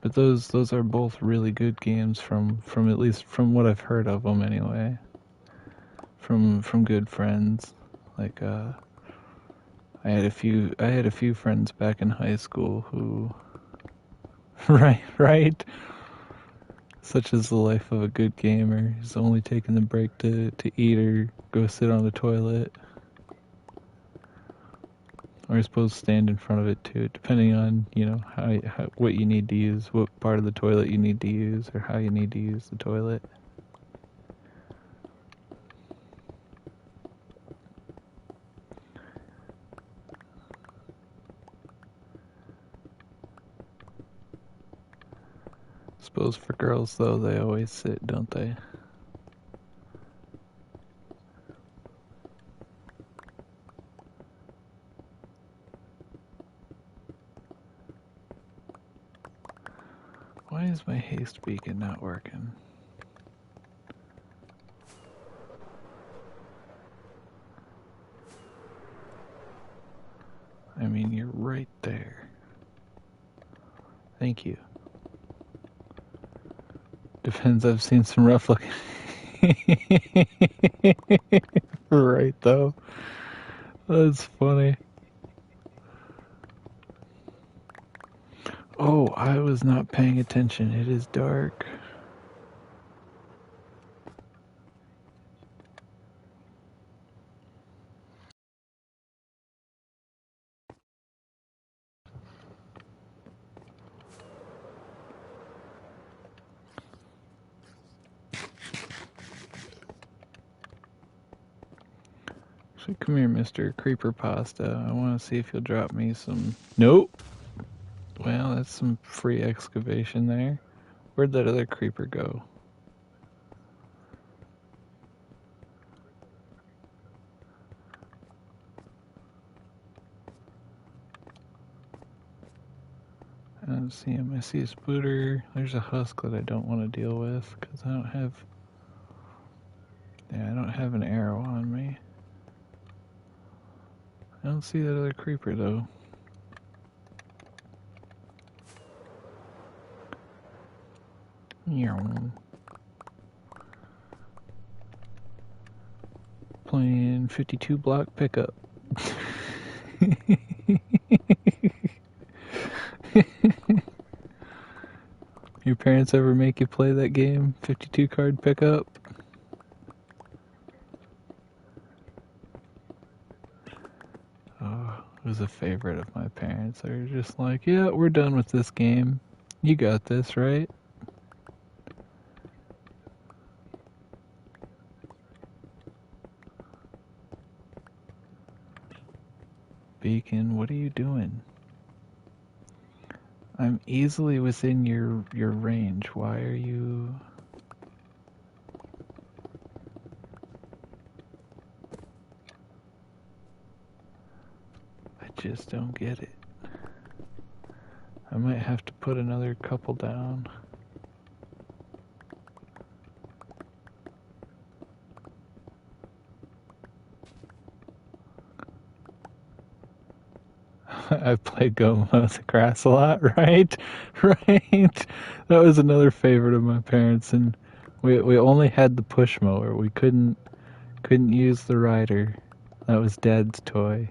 But those are both really good games from at least from what I've heard of them anyway. From good friends. Like I had a few friends back in high school who right. Such is the life of a good gamer. He's only taking the break to eat or go sit on the toilet. Or I suppose stand in front of it too, depending on, how what you need to use, what part of the toilet you need to use, or how you need to use the toilet. Suppose for girls though, they always sit, don't they? Why is my haste beacon not working? I mean, you're right there. Thank you. Depends, I've seen some rough looking. Right, though. That's funny. Oh, I was not paying attention. It is dark. So come here, Mr. Creeper Pasta. I want to see if you'll drop me some... Nope! Well, that's some free excavation there. Where'd that other creeper go? I don't see him. I see a spooter. There's a husk that I don't want to deal with because I don't have... Yeah, I don't have an arrow on me. I don't see that other creeper, though. Playing 52 block pickup. Your parents ever make you play that game, 52 card pickup? Oh, it was a favorite of my parents. They were just like, yeah, we're done with this game. You got this, right? Beacon, what are you doing? I'm easily within your range. Why are you... I just don't get it. I might have to put another couple down. I've played Go Mow the Grass a lot, right? Right. That was another favorite of my parents, and we only had the push mower. We couldn't use the rider. That was Dad's toy.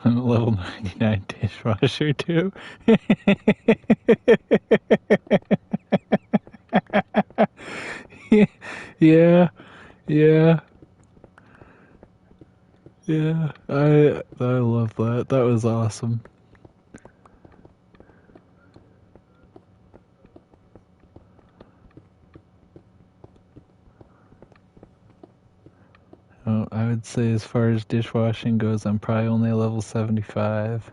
I'm a level 99 dishwasher too. Yeah, yeah, yeah. I love that. That was awesome. Oh, I would say as far as dishwashing goes, I'm probably only a level 75.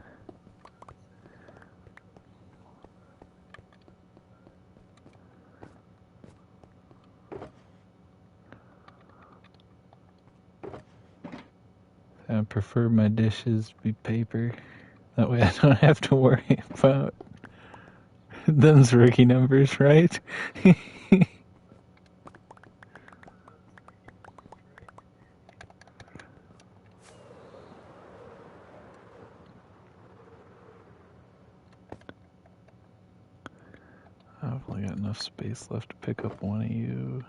I prefer my dishes to be paper. That way I don't have to worry about them's rookie numbers, right? I've only got enough space left to pick up one of you.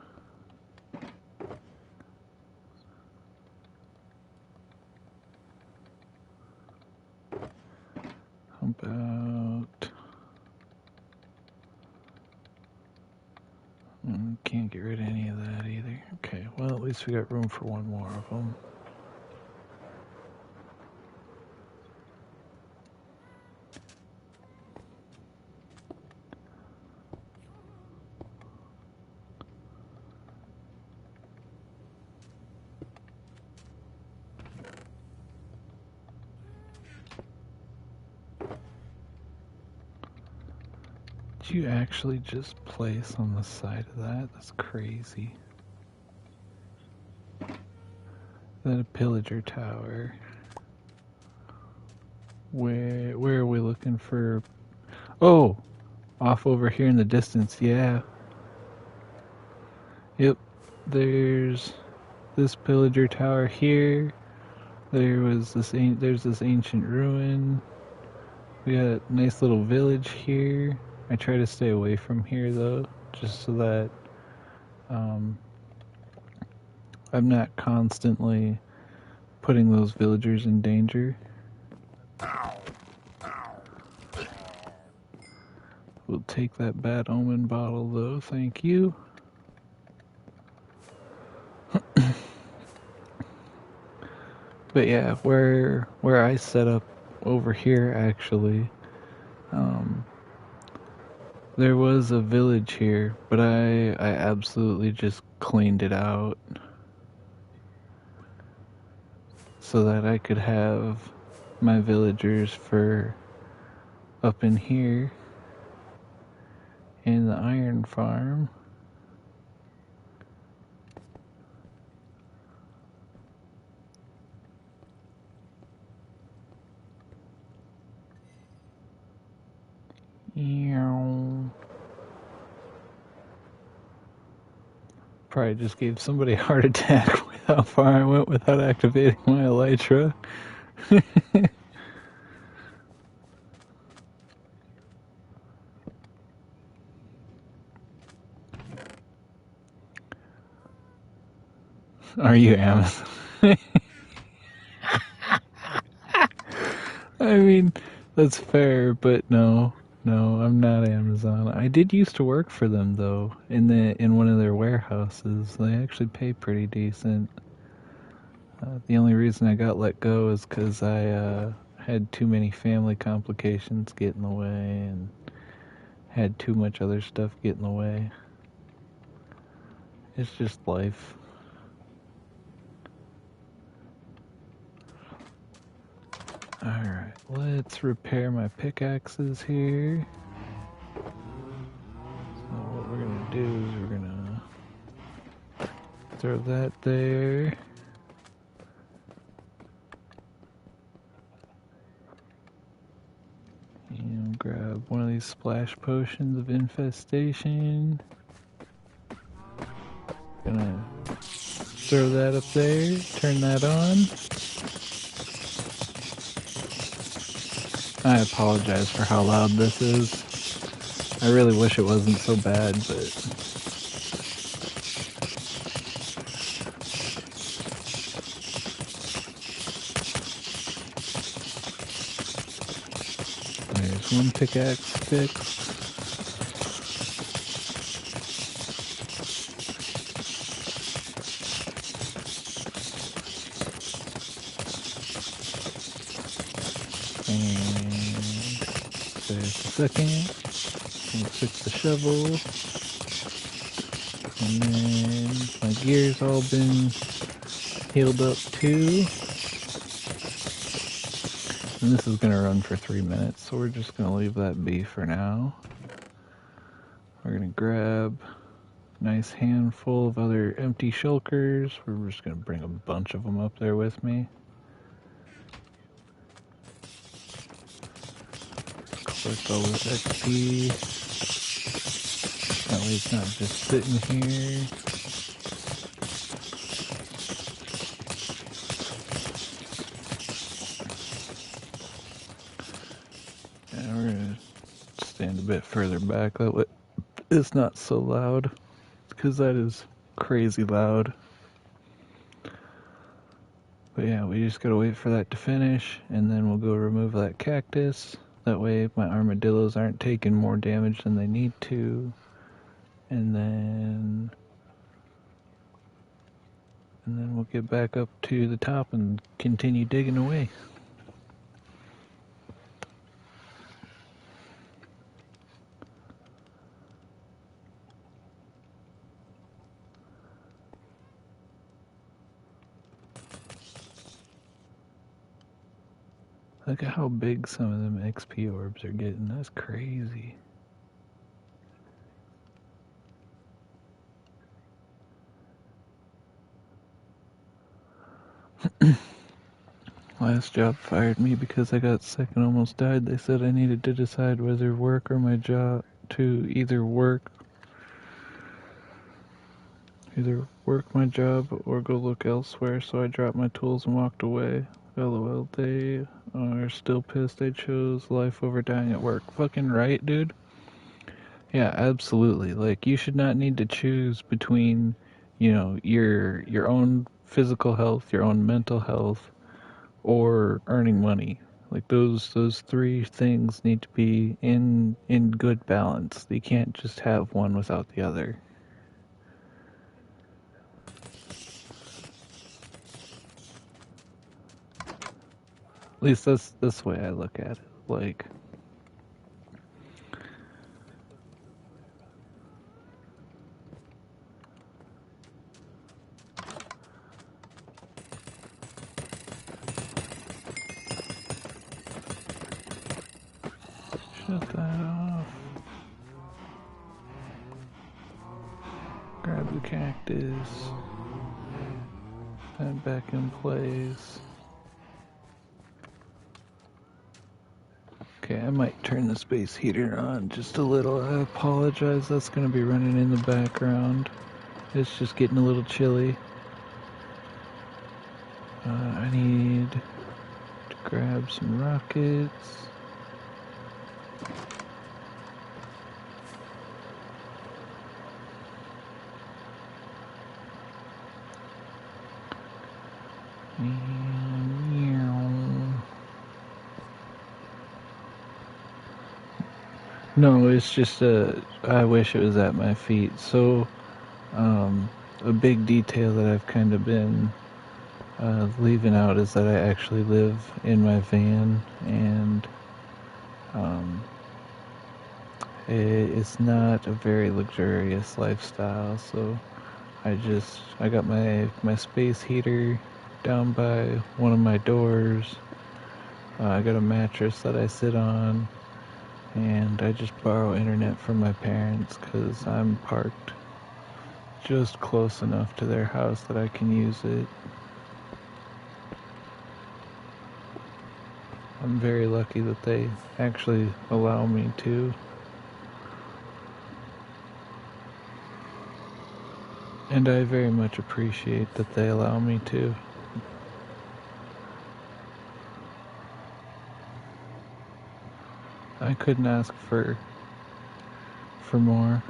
How about... Can't get rid of any of that either. Okay, well at least we got room for one more of them. Did you actually just place on the side of that? That's crazy. Is that a pillager tower? Where are we looking for? Oh, off over here in the distance. Yeah. Yep. There's this pillager tower here. There's this ancient ruin. We got a nice little village here. I try to stay away from here though, just so that I'm not constantly putting those villagers in danger. We'll take that bad omen bottle though, thank you. But yeah, where I set up over here actually, there was a village here, but I absolutely just cleaned it out so that I could have my villagers for up in here in the iron farm. Probably just gave somebody a heart attack with how far I went without activating my elytra. Are you Amazon? I mean, that's fair, but no, I'm not Amazon. I did used to work for them though, in one of their warehouses. They actually pay pretty decent. The only reason I got let go is because I had too many family complications get in the way and had too much other stuff get in the way. It's just life. Alright, let's repair my pickaxes here. So what we're gonna do is we're gonna throw that there. And grab one of these splash potions of infestation. Gonna throw that up there, turn that on. I apologize for how loud this is. I really wish it wasn't so bad, but... There's one pickaxe fixed. And there's the second. We'll fix the shovel. And then my gear's all been healed up too. And this is gonna run for 3 minutes, so we're just gonna leave that be for now. We're gonna grab a nice handful of other empty shulkers. We're just gonna bring a bunch of them up there with me. Collect all this XP. That way it's not just sitting here. And we're gonna stand a bit further back, that way it's not so loud, because that is crazy loud. But yeah, we just gotta wait for that to finish, and then we'll go remove that cactus. That way my armadillos aren't taking more damage than they need to. And then we'll get back up to the top and continue digging away. Look at how big some of them XP orbs are getting. That's crazy. Last job fired me because I got sick and almost died. They said I needed to decide whether work or my job, to either work my job or go look elsewhere, so I dropped my tools and walked away. LOL, they are still pissed I chose life over dying at work. Fucking right, dude. Yeah, absolutely. Like, you should not need to choose between, you know, your own physical health, your own mental health, or earning money. Like, those three things need to be in good balance. You can't just have one without the other. At least that's the way I look at it. Like, shut that off. Grab the cactus. Put it back in place. Okay, I might turn the space heater on just a little. I apologize, that's going to be running in the background. It's just getting a little chilly. I need to grab some rockets. No, it's just I wish it was at my feet. So, a big detail that I've kind of been leaving out is that I actually live in my van, and it's not a very luxurious lifestyle. So, I got my space heater down by one of my doors. I got a mattress that I sit on. And I just borrow internet from my parents because I'm parked just close enough to their house that I can use it. I'm very lucky that they actually allow me to. And I very much appreciate that they allow me to. I couldn't ask for more.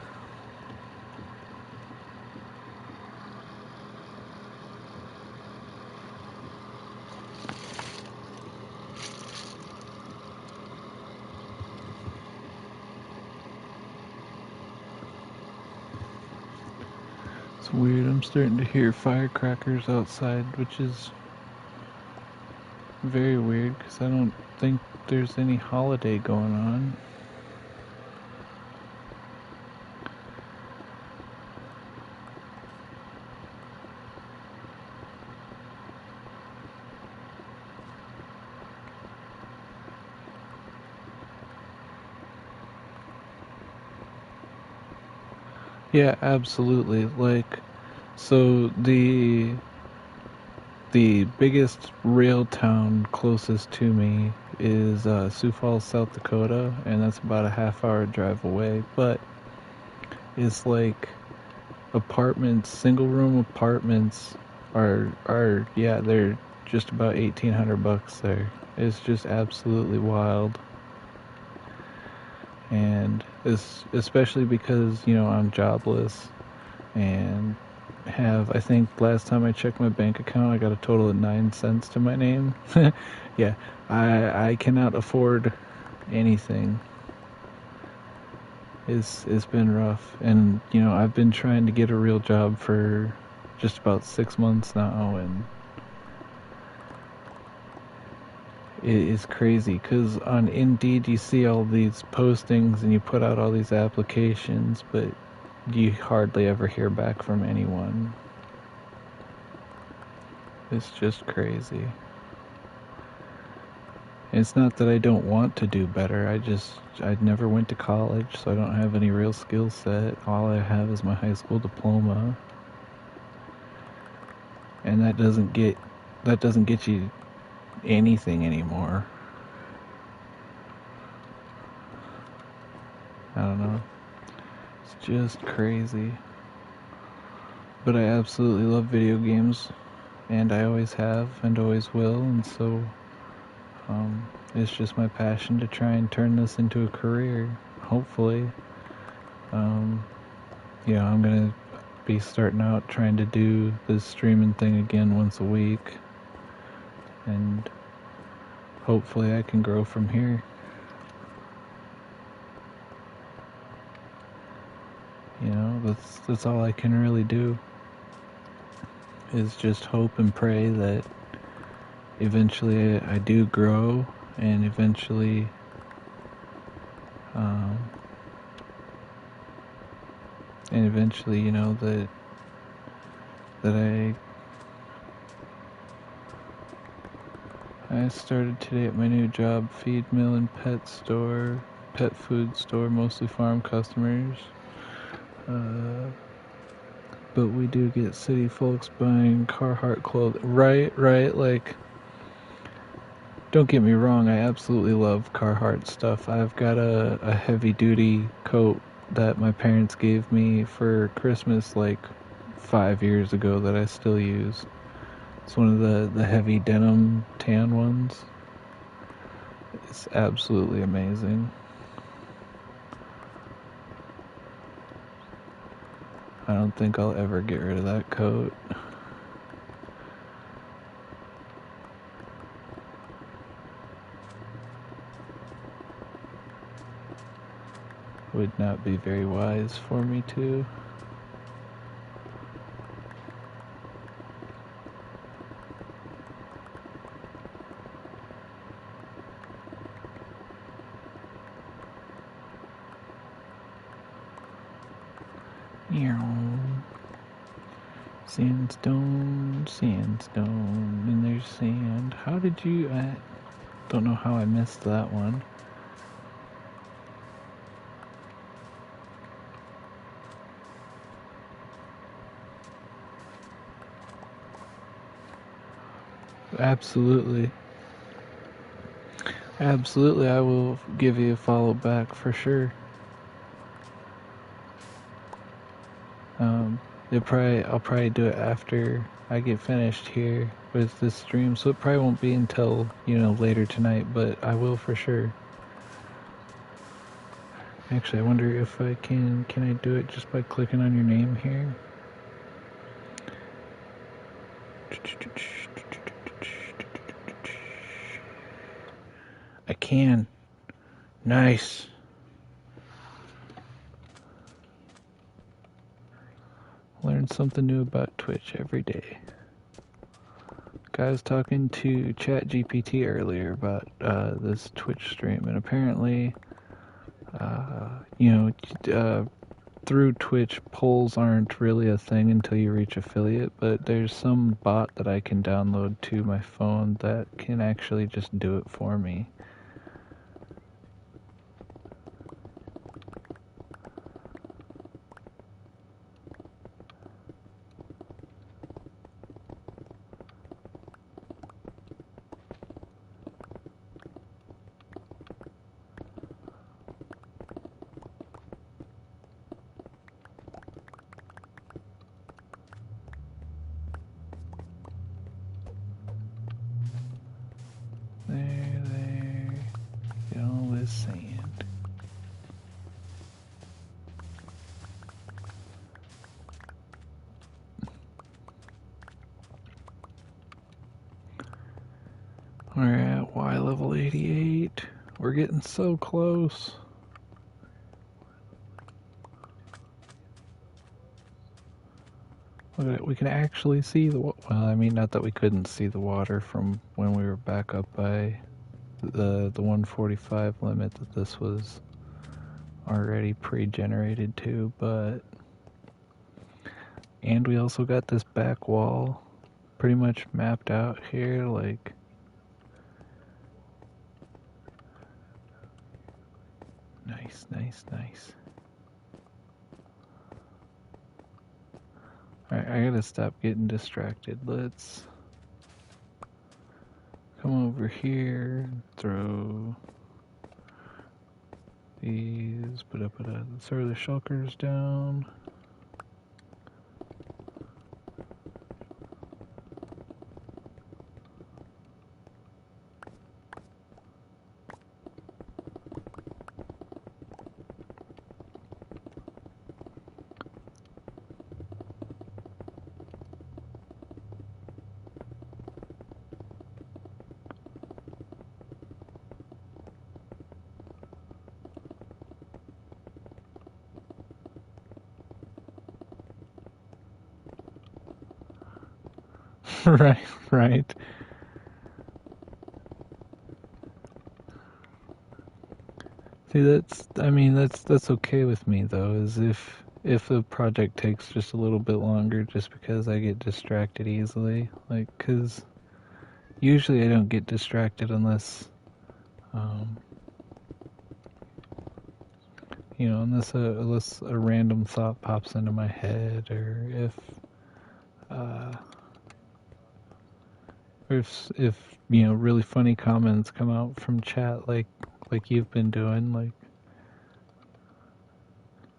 It's weird, I'm starting to hear firecrackers outside, which is very weird because I don't think there's any holiday going on. Yeah, absolutely. Like, so the biggest rail town closest to me is Sioux Falls, South Dakota, and that's about a half-hour drive away. But it's like apartments, single-room apartments are yeah, they're just about $1,800 there. It's just absolutely wild, and it's especially because I'm jobless and I think last time I checked my bank account, I got a total of 9 cents to my name. Yeah, I cannot afford anything. It's been rough, and I've been trying to get a real job for just about 6 months now, and it's crazy because on Indeed you see all these postings and you put out all these applications, but you hardly ever hear back from anyone. It's just crazy. It's not that I don't want to do better. I never went to college, so I don't have any real skill set. All I have is my high school diploma. And that doesn't get you anything anymore. I don't know. It's just crazy. But I absolutely love video games, and I always have and always will, and so it's just my passion to try and turn this into a career, hopefully. I'm gonna be starting out trying to do this streaming thing again once a week, and hopefully I can grow from here. That's all I can really do, is just hope and pray that eventually I do grow, and eventually that I started today at my new job, feed mill and pet food store, mostly farm customers. But we do get city folks buying Carhartt clothes. Right, like, don't get me wrong, I absolutely love Carhartt stuff. I've got a heavy-duty coat that my parents gave me for Christmas like 5 years ago that I still use. It's one of the heavy denim tan ones. It's absolutely amazing. I don't think I'll ever get rid of that coat. Would not be very wise for me to. Sandstone, and there's sand. How did you... I don't know how I missed that one. Absolutely. Absolutely, I will give you a follow back for sure. I'll probably do it after I get finished here with this stream, so it probably won't be until, later tonight, but I will for sure. Actually, I wonder if I can I do it just by clicking on your name here? I can. Nice. Learn something new about Twitch every day. I was talking to ChatGPT earlier about this Twitch stream, and apparently, you know, through Twitch, polls aren't really a thing until you reach affiliate, but there's some bot that I can download to my phone that can actually just do it for me. There, get all this sand. We're at Y level 88. We're getting so close. Look at it, we can actually see the well, I mean, not that we couldn't see the water from when we were back up by the 145 limit that this was already pre-generated to, but and we also got this back wall pretty much mapped out here, like nice, nice, nice. Alright, I gotta stop getting distracted. Let's come over here, throw these, throw the shulkers down. Right, right. See, that's okay with me though, is if the project takes just a little bit longer just because I get distracted easily, like, 'cause usually I don't get distracted unless, you know, unless a random thought pops into my head, or if you know, really funny comments come out from chat, like you've been doing, like,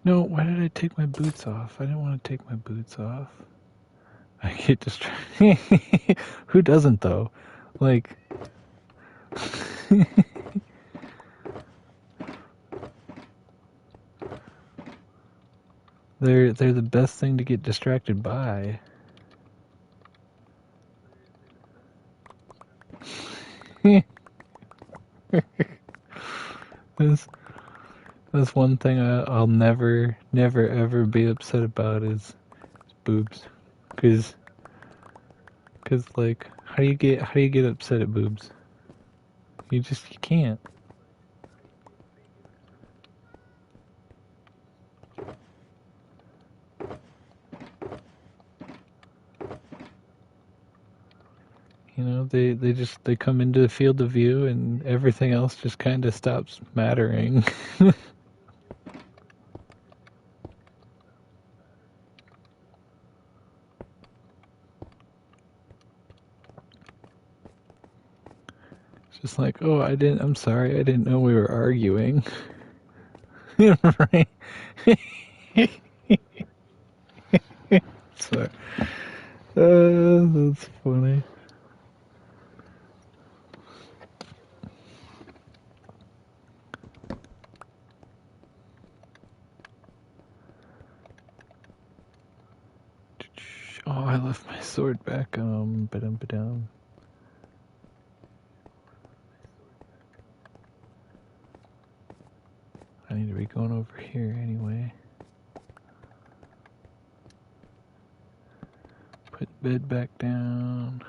no, why did I take my boots off? I didn't want to take my boots off. I get distracted. Who doesn't though? Like, they're the best thing to get distracted by. That's one thing I'll never ever be upset about is boobs, cause like how do you get upset at boobs? You can't. You know, they come into the field of view and everything else just kind of stops mattering. It's just like, oh, I'm sorry, I didn't know we were arguing. Right? So, that's funny. Oh, I left my sword back. Ba-dum. I need to be going over here anyway. Put bed back down.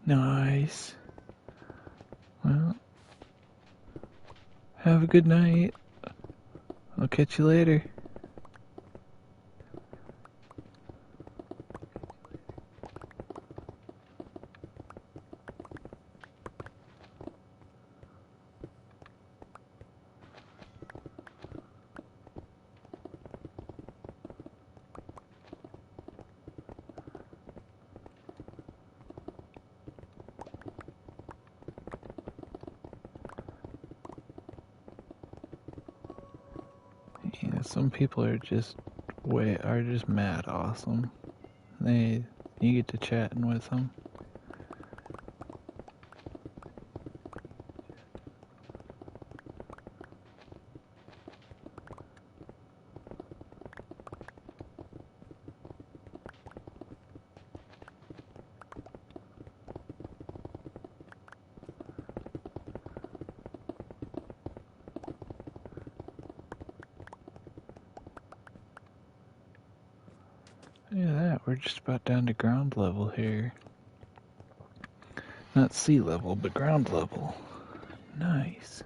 Nice. Well, have a good night. I'll catch you later. Yeah, some people are just mad awesome. You get to chatting with them. Look at that, we're just about down to ground level here. Not sea level, but ground level. Nice.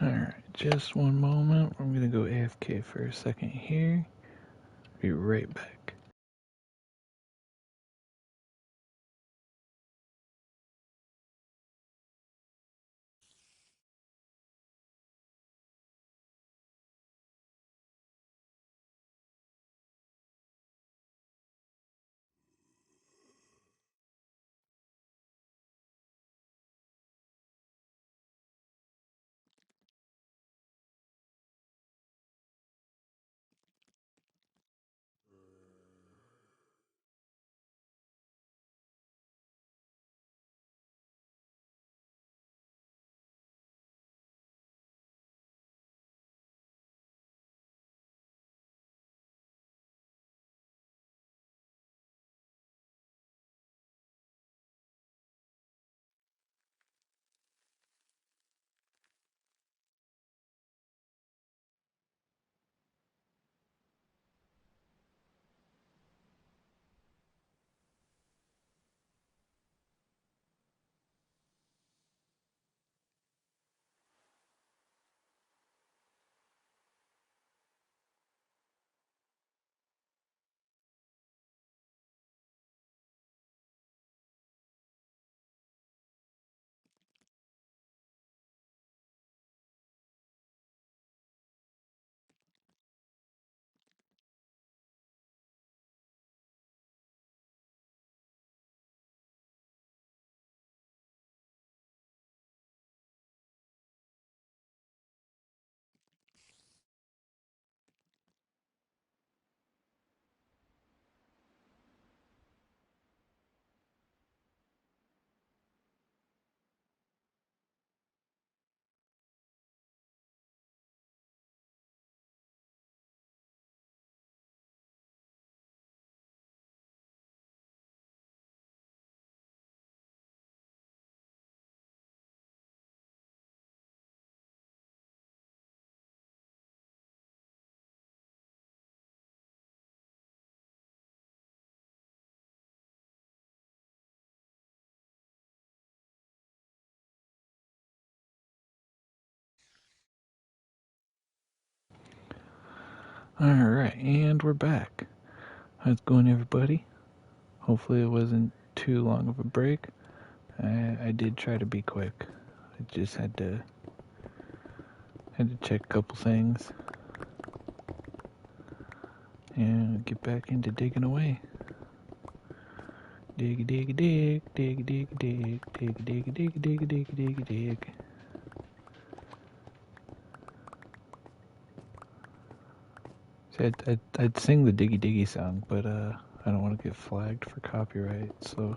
Alright, just one moment. I'm gonna go AFK for a second here. Be right back. Alright, and we're back. How's it going, everybody? Hopefully it wasn't too long of a break. I did try to be quick. I just had to check a couple things and get back into digging away. Dig, dig, dig, dig, dig, dig, dig, dig, dig, dig, dig, dig, dig. See, I'd sing the Diggy Diggy song, but I don't want to get flagged for copyright, so.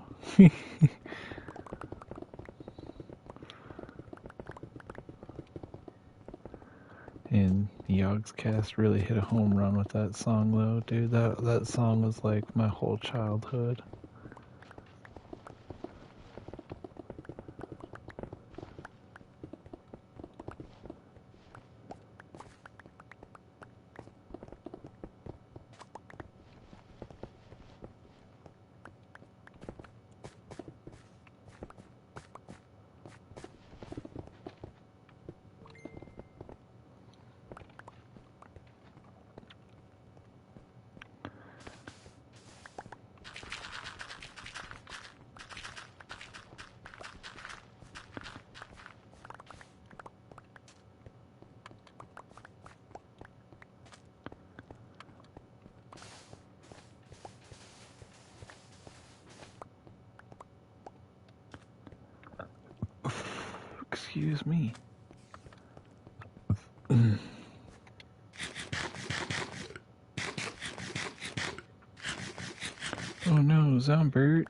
And Yogscast really hit a home run with that song, though, dude. That song was like my whole childhood. Excuse me. Oh no, Zombert.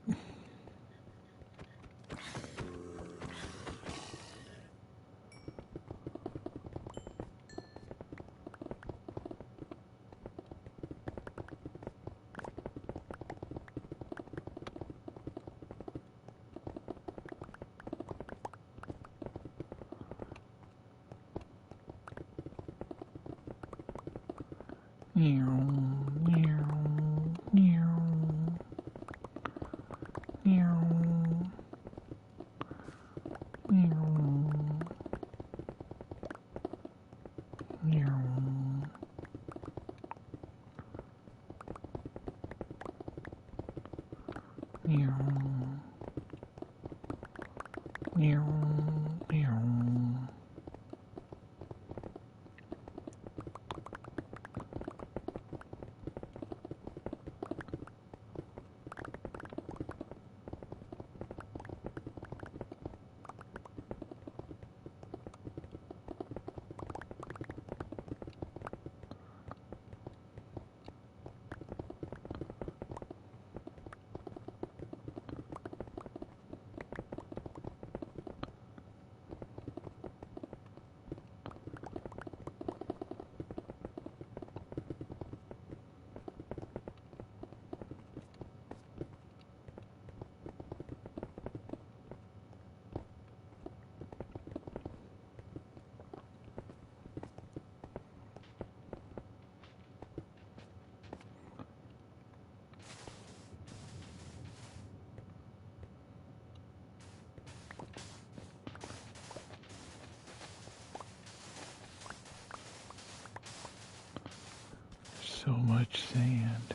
So much sand.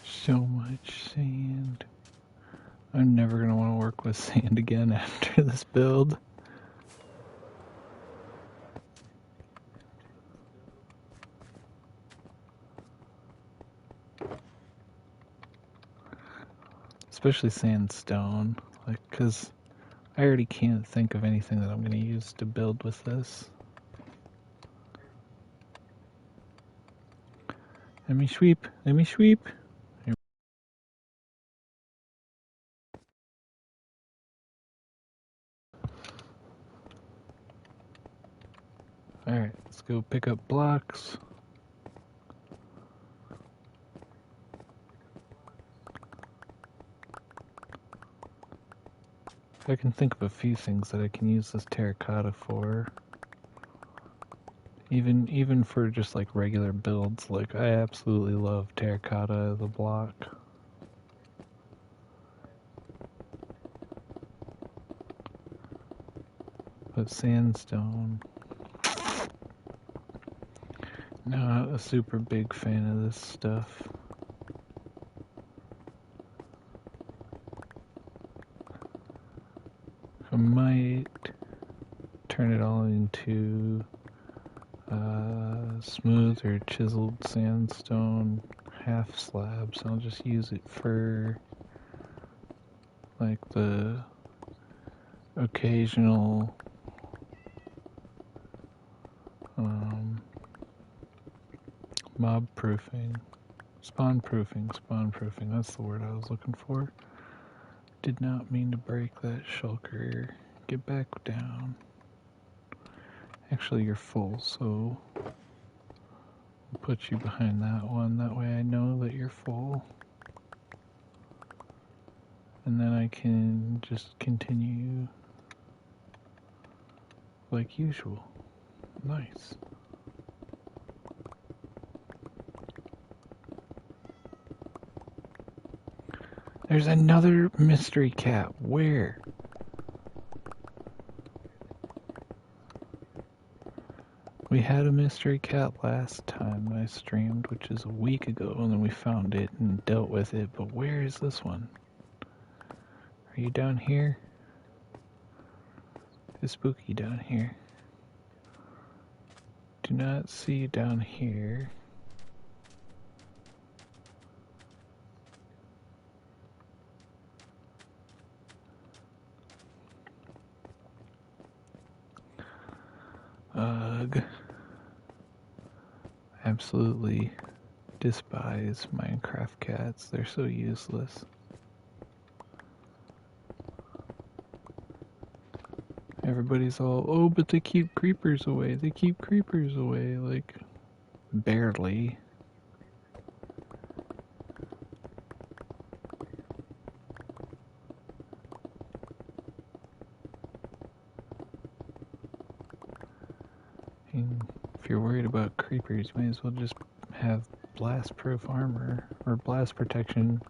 So much sand. I'm never gonna want to work with sand again after this build. Especially sandstone. Like, cause I already can't think of anything that I'm gonna use to build with this. Let me sweep. Let me sweep. Alright, let's go pick up blocks. I can think of a few things that I can use this terracotta for. Even for just like regular builds, like I absolutely love terracotta as a block. But sandstone. Not a super big fan of this stuff. I might turn it all into smooth or chiseled sandstone half slabs. I'll just use it for like the occasional mob proofing, spawn proofing, that's the word I was looking for. Did not mean to break that shulker. Get back down. Actually, you're full, so I'll put you behind that one. That way I know that you're full. And then I can just continue like usual. Nice. There's another mystery cat. Where? We had a mystery cat last time I streamed, which is a week ago, and then we found it and dealt with it, but where is this one? Are you down here? It's spooky down here. Do not see you down here. Ugh. Absolutely despise Minecraft cats. They're so useless. Everybody's all, oh, but they keep creepers away. They keep creepers away. Like, barely. And if you're worried about creepers, you might as well just have blast-proof armor or blast protection.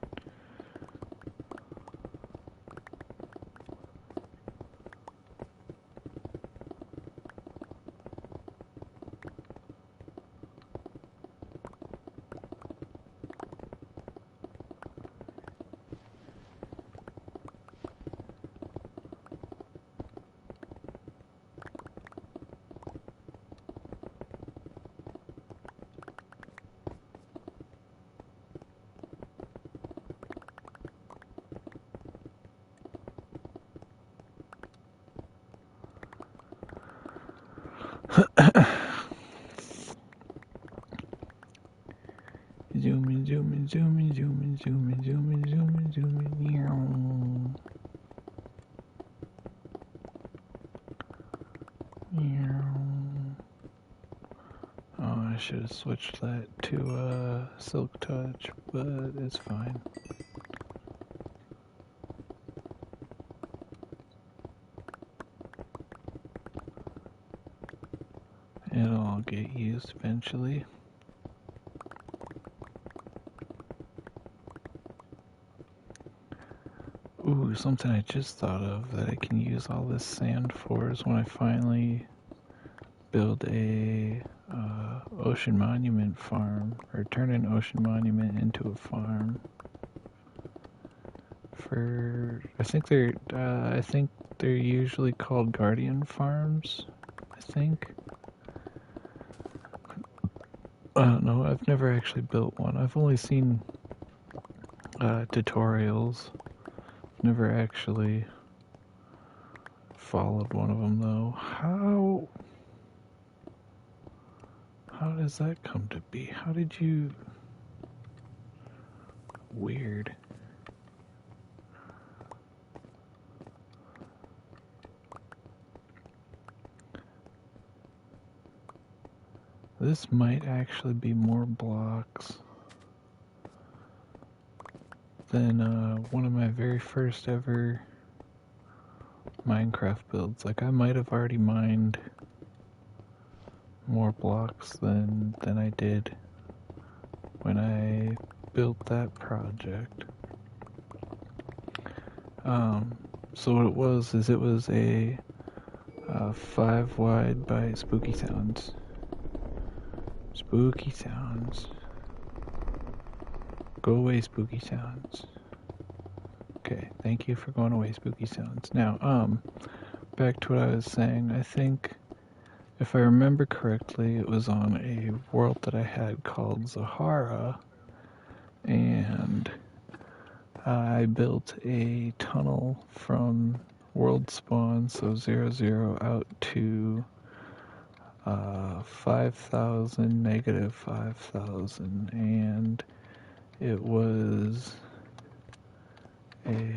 Zooming, zooming, zooming, zooming, zooming, zooming, zooming, zooming. Oh, I should have switched that to Silk Touch, but it's fine. It'll all get used eventually. Ooh, something I just thought of that I can use all this sand for is when I finally build a ocean monument farm, or turn an ocean monument into a farm. I think they're usually called guardian farms. I think. I don't know. I've never actually built one. I've only seen tutorials. Never actually followed one of them though. How does that come to be? How did you... Weird. This might actually be more blocks than one of my very first ever Minecraft builds. Like, I might have already mined more blocks than I did when I built that project. So what it was is it was a 5 wide by Spooky Sounds Spooky sounds. Go away, spooky sounds. Okay, thank you for going away, spooky sounds. Now, back to what I was saying. I think, if I remember correctly, it was on a world that I had called Zahara, and I built a tunnel from world spawn, so 00 out to 5,000, negative 5,000, and it was a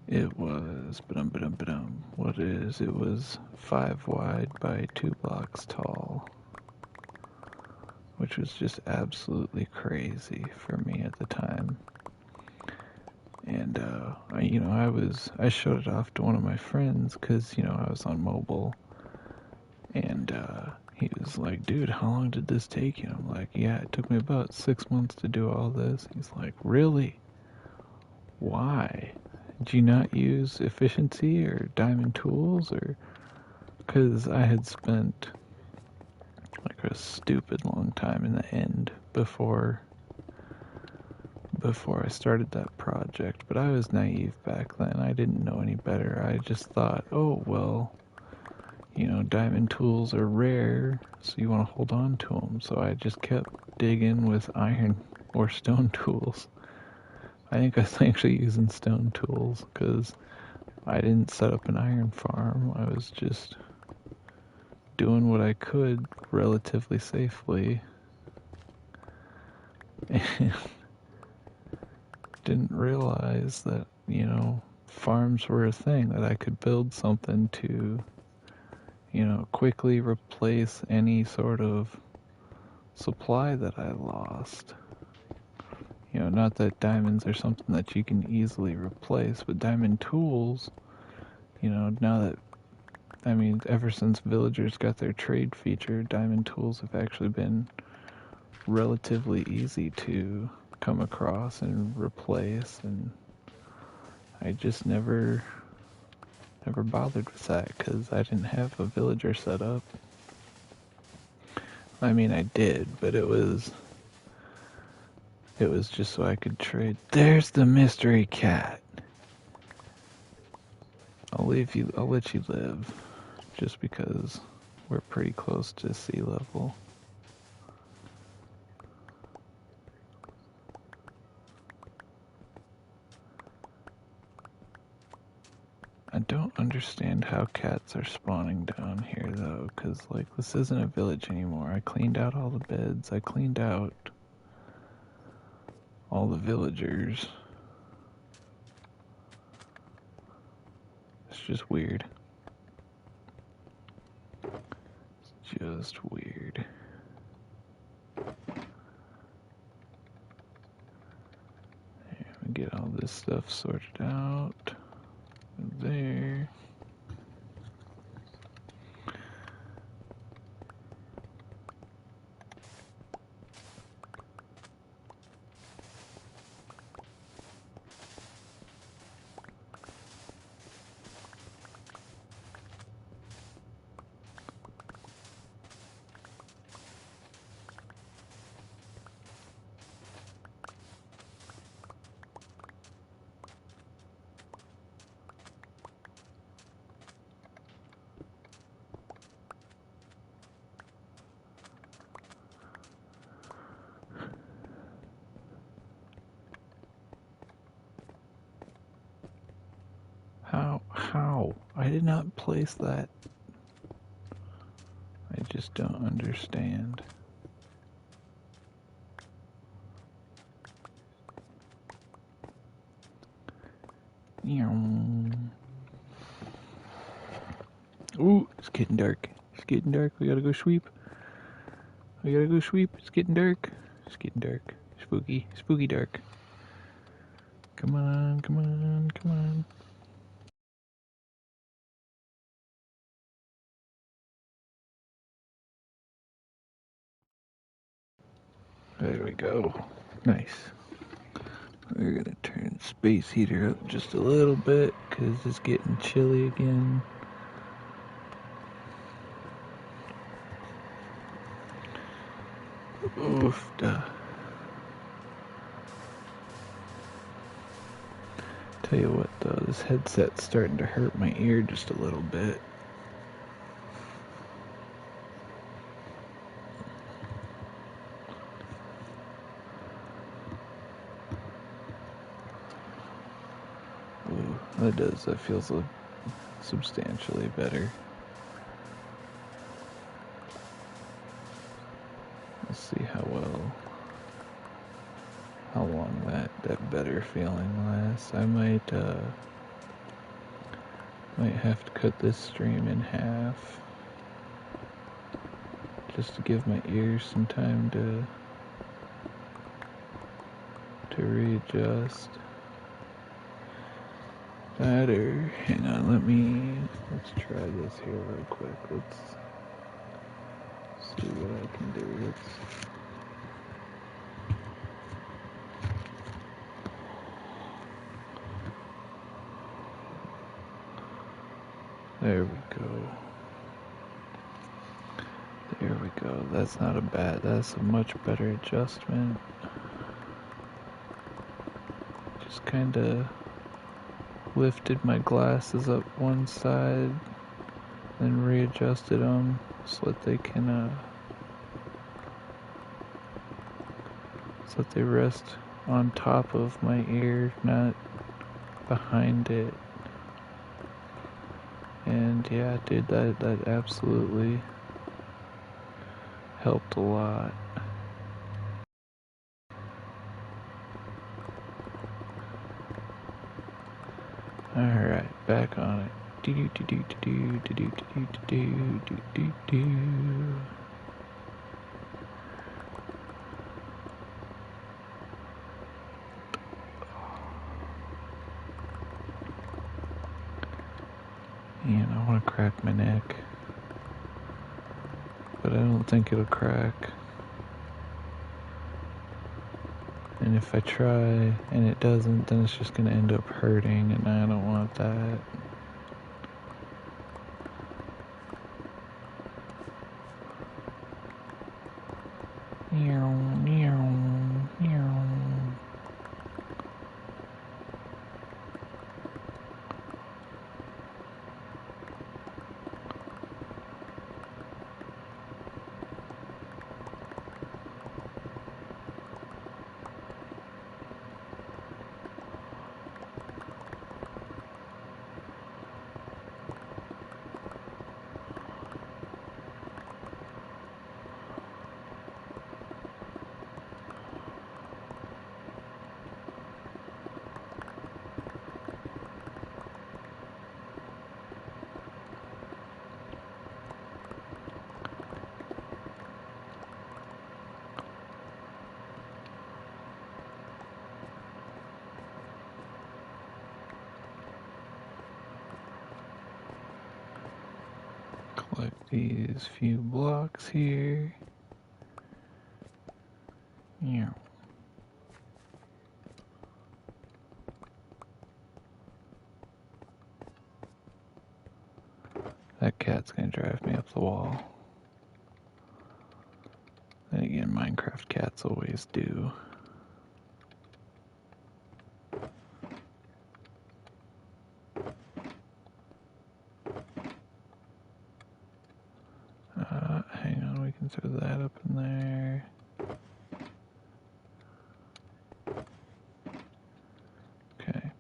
it was what is it was 5 wide by 2 blocks tall, which was just absolutely crazy for me at the time. And I showed it off to one of my friends because I was on mobile, and he was like, "Dude, how long did this take you?" I'm like, "Yeah, it took me about 6 months to do all this." He's like, "Really? Why? Did you not use efficiency or diamond tools, or?" Because I had spent like a stupid long time in the end before I started that project, but I was naive back then. I didn't know any better. I just thought, oh, well, diamond tools are rare, so you want to hold on to them. So I just kept digging with iron or stone tools. I think I was actually using stone tools because I didn't set up an iron farm. I was just doing what I could relatively safely. And didn't realize that, farms were a thing, that I could build something to, quickly replace any sort of supply that I lost. Not that diamonds are something that you can easily replace, but diamond tools, now that, ever since villagers got their trade feature, diamond tools have actually been relatively easy to come across and replace, and I just never bothered with that because I didn't have a villager set up. I did, but it was just so I could trade. There's the mystery cat. I'll let you live, just because we're pretty close to sea level. I don't understand how cats are spawning down here, though, because, this isn't a village anymore. I cleaned out all the beds. I cleaned out all the villagers. It's just weird. It's just weird. Here, we get all this stuff sorted out. There. How? I did not place that. I just don't understand. Ooh, it's getting dark. It's getting dark. We gotta go sweep. It's getting dark. It's getting dark. Spooky. Spooky dark. Come on, come on, come on. There we go. Nice. We're gonna turn the space heater up just a little bit because it's getting chilly again. Oof, duh. Tell you what though, this headset's starting to hurt my ear just a little bit. Ooh, that feels substantially better. Let's see how long that better feeling lasts. I might have to cut this stream in half just to give my ears some time to readjust. Better. Hang on, let's try this here real quick. Let's see what I can do. There we go. There we go. That's a much better adjustment. Just kinda lifted my glasses up one side, then readjusted them so that they rest on top of my ear, not behind it. And yeah, dude, that absolutely helped a lot. Alright, back on it. Man, I want to crack my neck, but I don't think it'll crack. And if I try and it doesn't, then it's just gonna end up hurting, and I don't want that. Collect these few blocks here. Yeah. That cat's gonna drive me up the wall. Then again, Minecraft cats always do. Hang on, we can throw that up in there. Okay.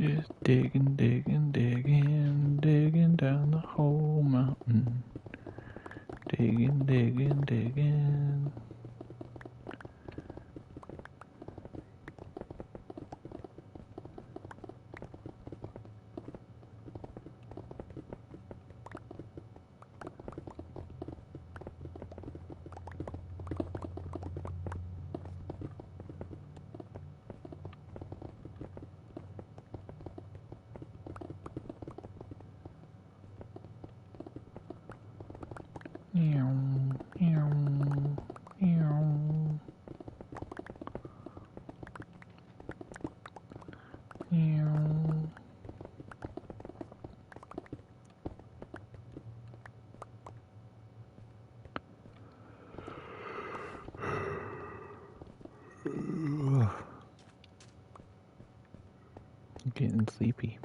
Just digging, digging, digging, digging down the whole mountain. Digging, digging, digging. I'm getting sleepy.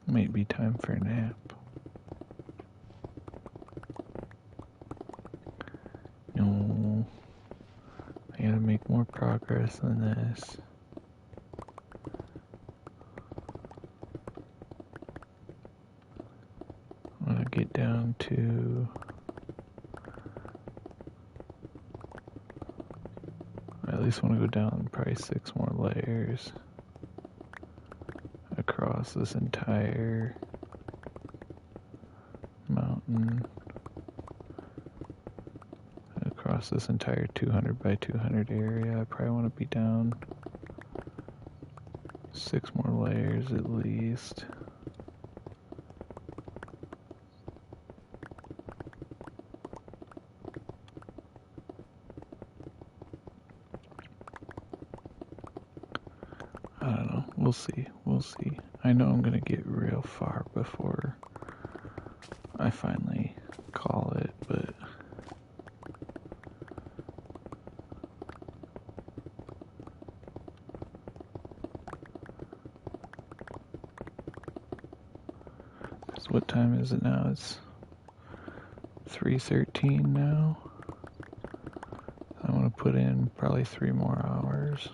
Might be time for a nap. No, I gotta make more progress on this. I wanna get down to I at least want to go down probably 6 more layers across this entire mountain, across this entire 200 by 200 area. I probably want to be down 6 more layers at least. I don't know. We'll see. We'll see. I know I'm gonna get real far before I finally call it, but what time is it now? It's 3:13 now. I want to put in probably 3 more hours.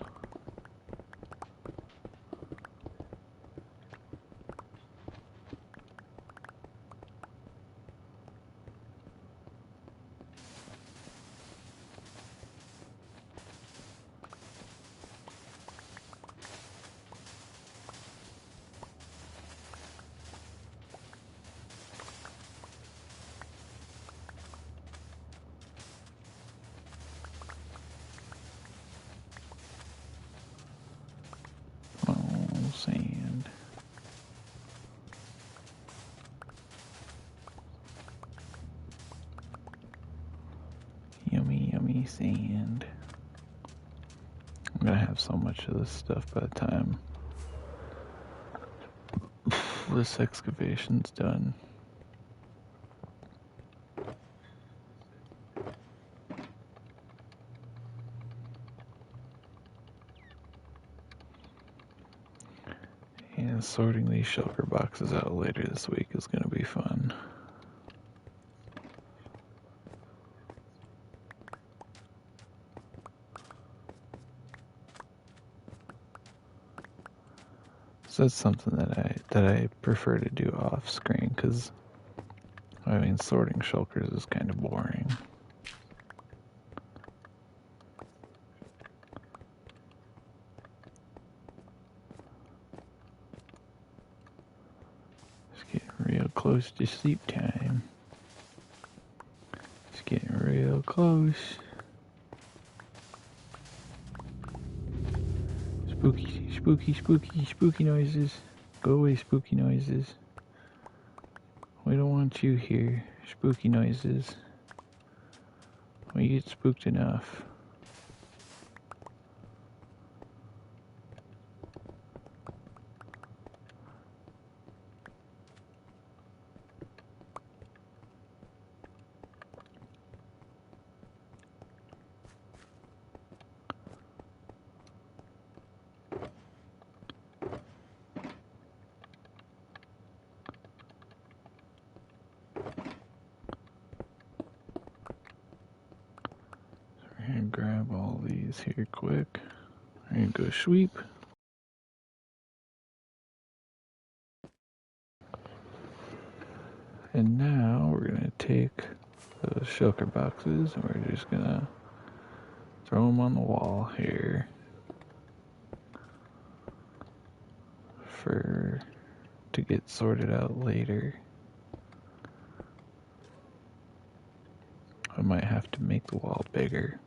Sand. Yummy, yummy sand. I'm gonna have so much of this stuff by the time this excavation's done. And sorting these shulker boxes out later this week is going to be fun. So that's something that I prefer to do off screen, because I mean sorting shulkers is kind of boring. It's getting real close to sleep time. It's getting real close. Spooky, spooky, spooky, spooky noises. Go away, spooky noises. We don't want you here. Spooky noises. We get spooked enough. grab all these here quick. There you go, sweep. And now we're gonna take those shulker boxes and we're just gonna throw them on the wall here to get sorted out later. I might have to make the wall bigger.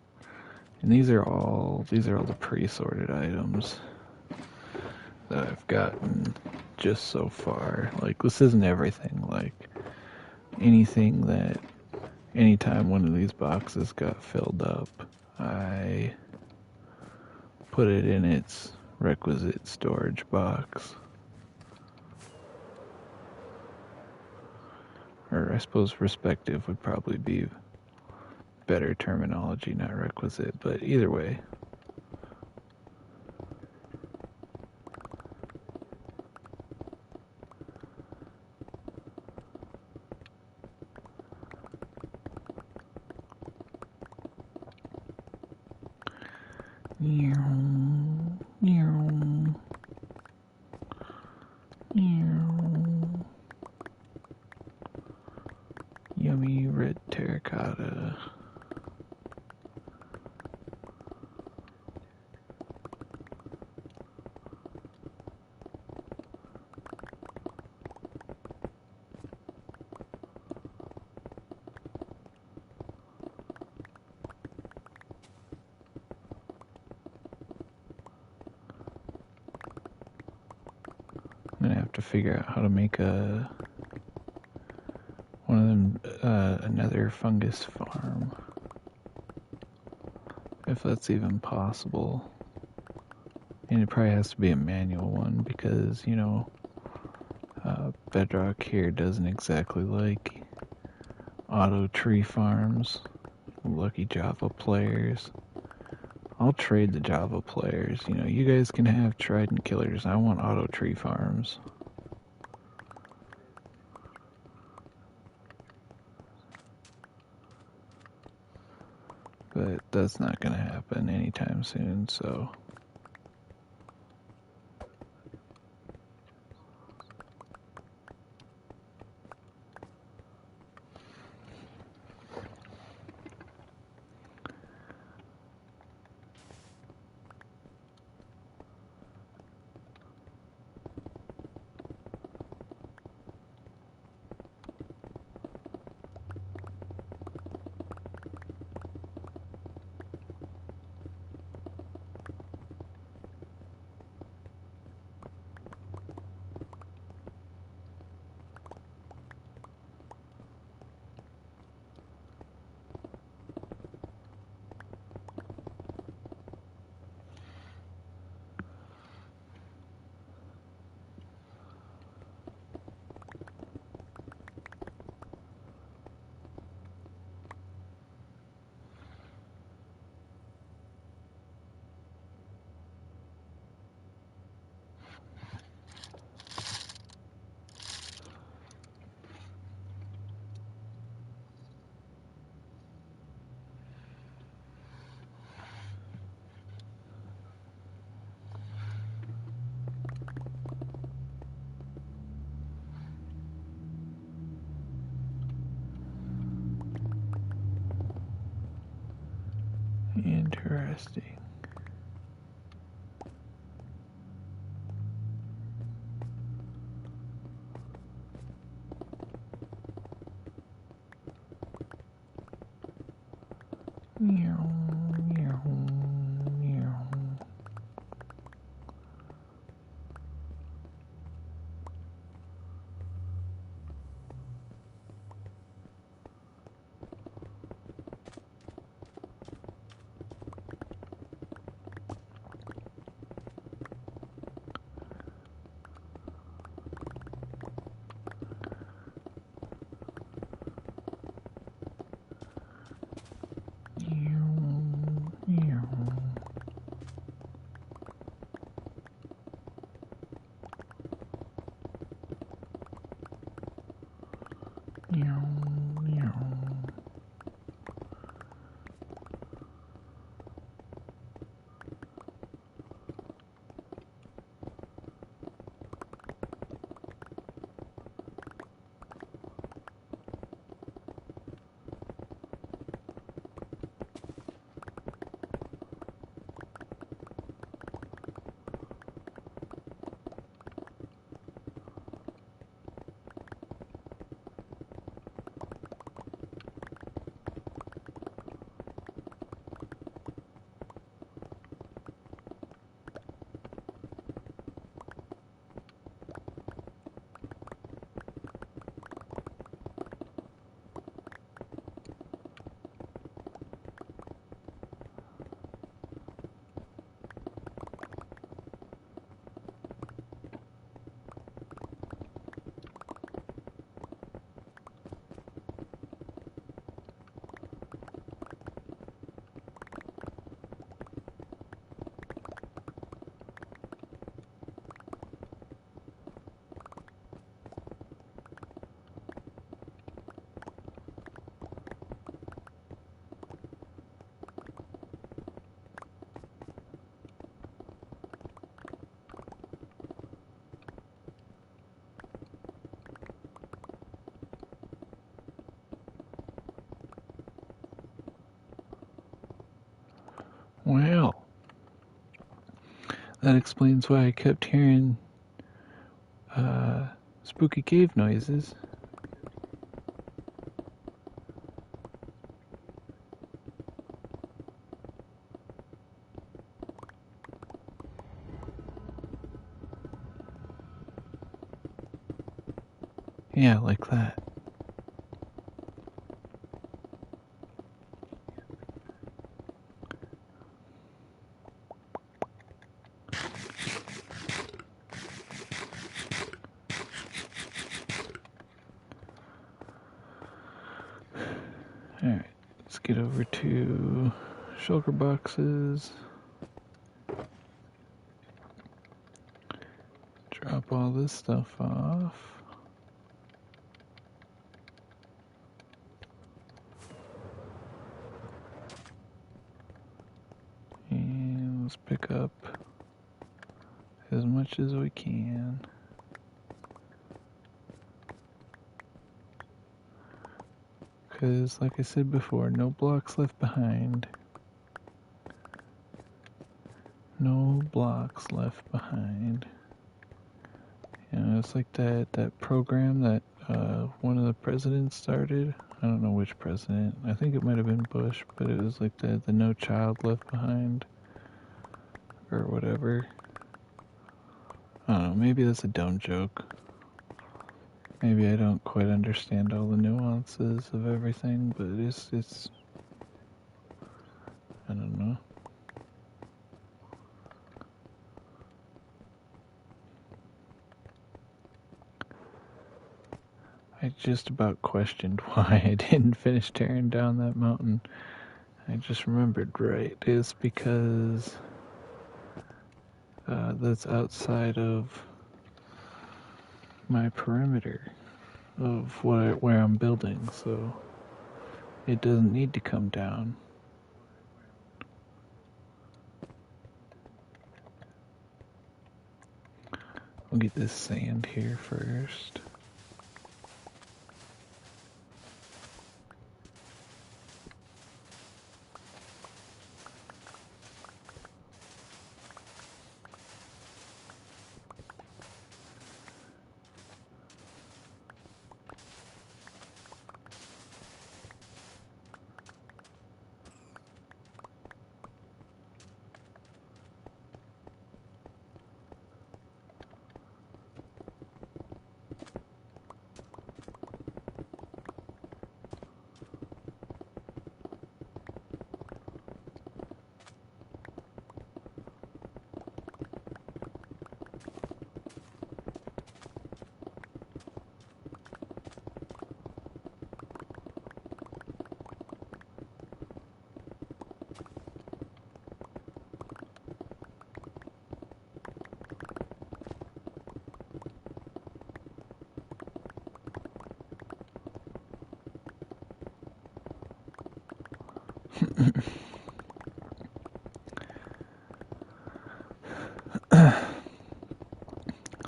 And these are all the pre-sorted items that I've gotten just so far. Like, this isn't everything. Like, anytime one of these boxes got filled up, I put it in its requisite storage box. Or I suppose respective would probably be better terminology, not requisite, but either way. Yummy red terracotta. I'm gonna have to figure out how to make one of them another fungus farm, if that's even possible. And it probably has to be a manual one because, you know, Bedrock here doesn't exactly like auto tree farms. Lucky Java players. I'll trade the Java players. You know, you guys can have trident killers. I want auto tree farms. But that's not gonna happen anytime soon, so... Interesting. Meow, meow, meow. That explains why I kept hearing spooky cave noises. Yeah, like that. Alright, let's get over to shulker boxes. Drop all this stuff off. And let's pick up as much as we can. Because, like I said before, no blocks left behind. No blocks left behind. You know, it's like that program that one of the presidents started. I don't know which president. I think it might have been Bush, but it was like the No Child Left Behind or whatever. I don't know, maybe that's a dumb joke. Maybe I don't quite understand all the nuances of everything, but it's I don't know. I just about questioned why I didn't finish tearing down that mountain. I just remembered, right, it's because that's outside of my perimeter of where I'm building, so it doesn't need to come down. I'll get this sand here first.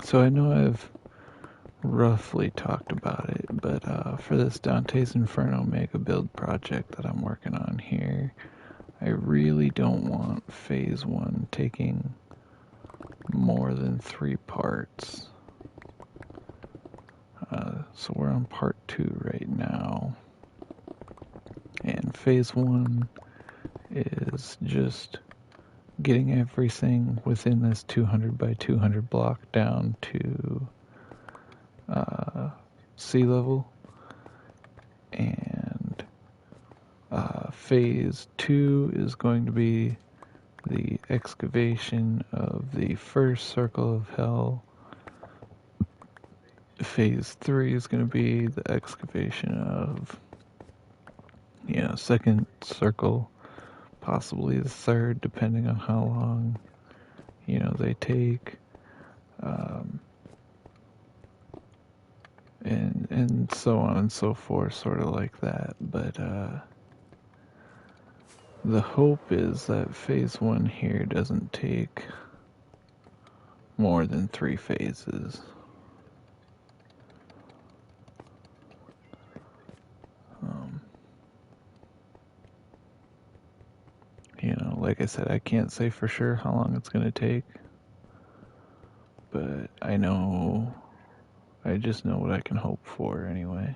So I know I've roughly talked about it, but for this Dante's Inferno mega build project that I'm working on here, I really don't want phase 1 taking more than 3 parts. So we're on part 2 right now, and phase 1 is just getting everything within this 200 by 200 block down to sea level, and phase 2 is going to be the excavation of the first circle of hell. Phase 3 is going to be the excavation of, second circle, possibly the third, depending on how long, they take. And so on and so forth, sort of like that. But the hope is that phase 1 here doesn't take more than 3 phases. Like I said, I can't say for sure how long it's going to take, I know. I just know what I can hope for anyway.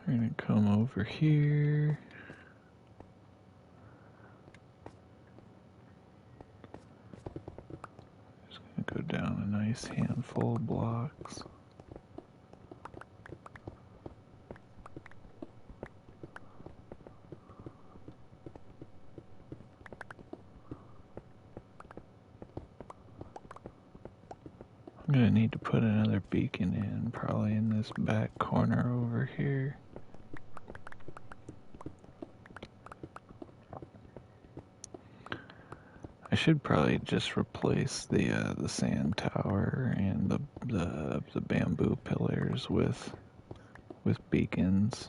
We're gonna come over here. Just gonna go down a nice handful of blocks. I'm gonna need to put another beacon in, probably in this back corner over here. I should probably just replace the sand tower and the bamboo pillars with beacons.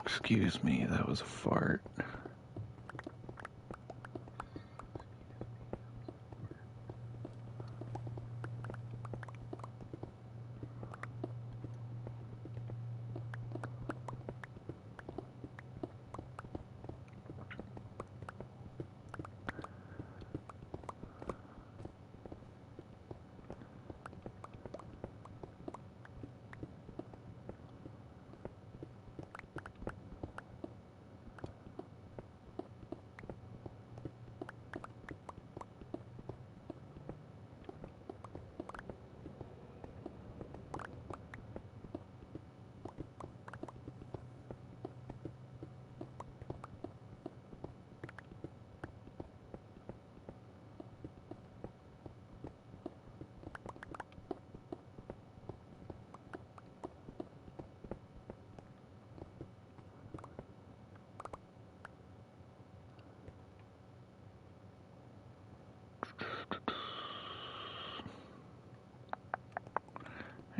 Excuse me, that was a fart.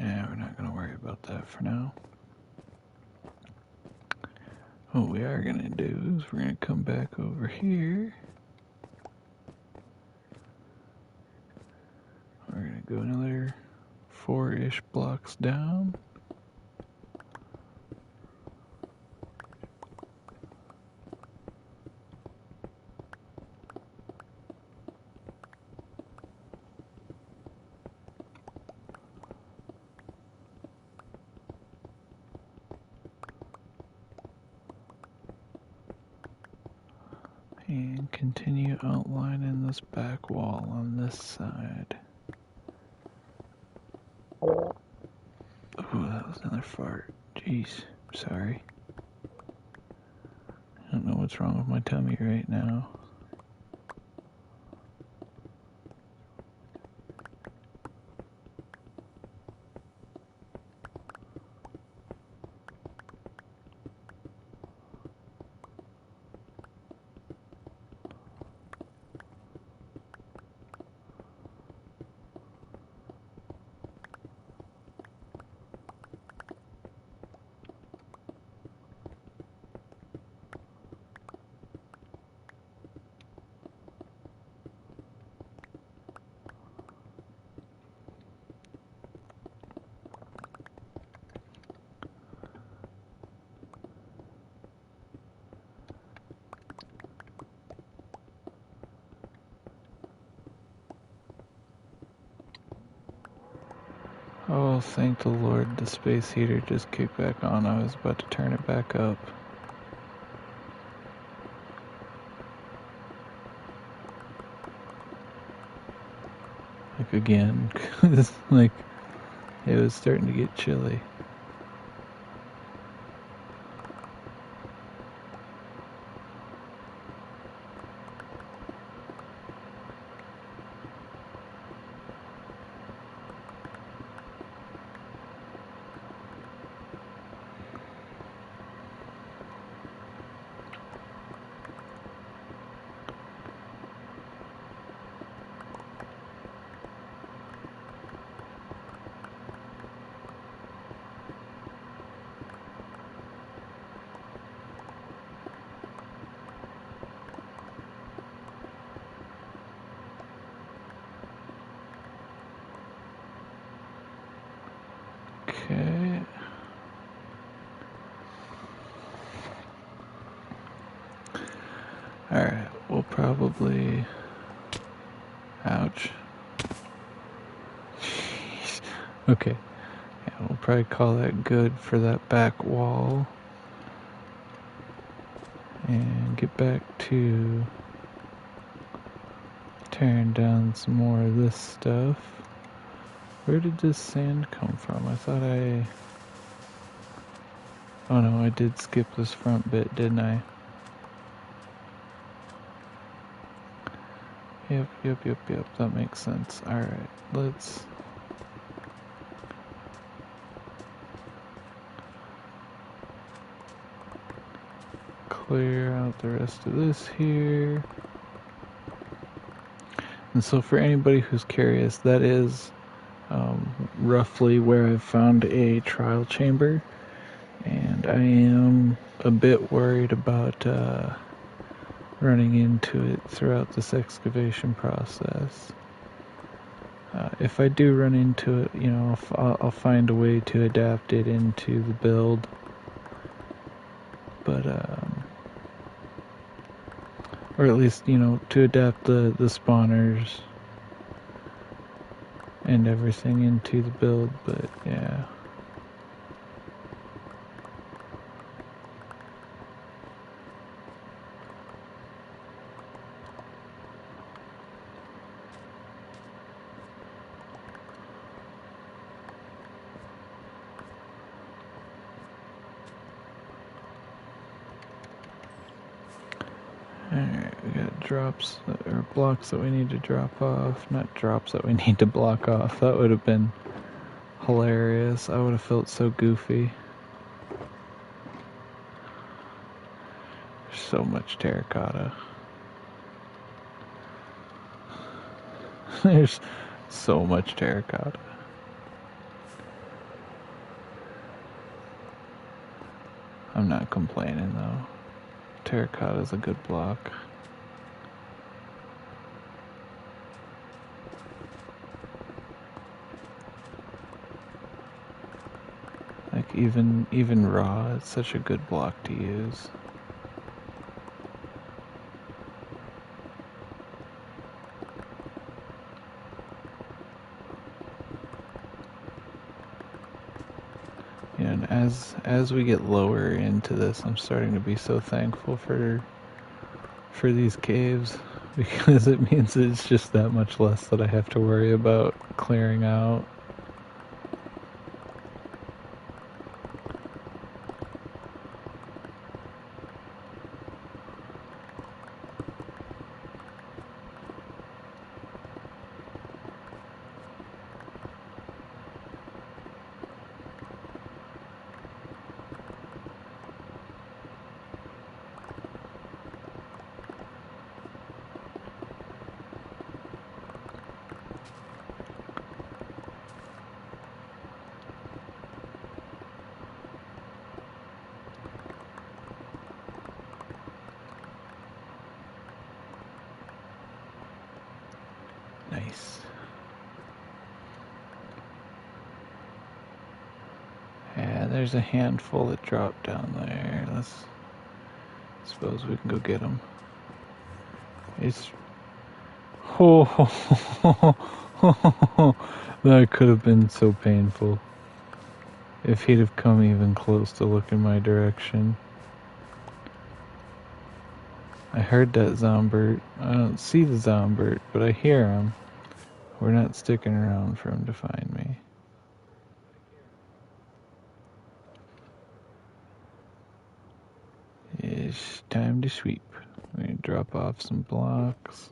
Yeah, we're not going to worry about that for now. What we are going to do is we're going to come back over here. We're going to go another 4-ish blocks down. And continue outlining this back wall on this side. Ooh, that was another fart. Jeez, sorry. I don't know what's wrong with my tummy right now. Oh, thank the Lord, the space heater just kicked back on. I was about to turn it back up. Like again, 'cause like it was starting to get chilly. Okay. Alright, we'll probably... Ouch. Jeez. Okay. Yeah, we'll probably call that good for that back wall. And get back to tearing down some more of this stuff. Where did this sand come from? I thought I... Oh no, I did skip this front bit, didn't I? Yep, that makes sense. Alright, let's... clear out the rest of this here. And so for anybody who's curious, that is roughly where I've found a trial chamber. And I am a bit worried about running into it throughout this excavation process. If I do run into it, you know, I'll find a way to adapt it into the build. But, or at least, you know, to adapt the spawners and everything into the build, but yeah. Alright, we got drops, or blocks that we need to drop off, not drops that we need to block off. That would have been hilarious. I would have felt so goofy. There's so much terracotta. There's so much terracotta. I'm not complaining though. Terracotta is a good block. Like even raw, it's such a good block to use. Yeah, and as we get lower into this, I'm starting to be so thankful for these caves, because it means it's just that much less that I have to worry about clearing out. Nice. Yeah, there's a handful that dropped down there. Let's suppose we can go get them. It's that could have been so painful if he'd have come even close to looking my direction. I heard that Zombert. I don't see the Zombert, but I hear him. We're not sticking around for him to find me. It's time to sweep. We're gonna drop off some blocks.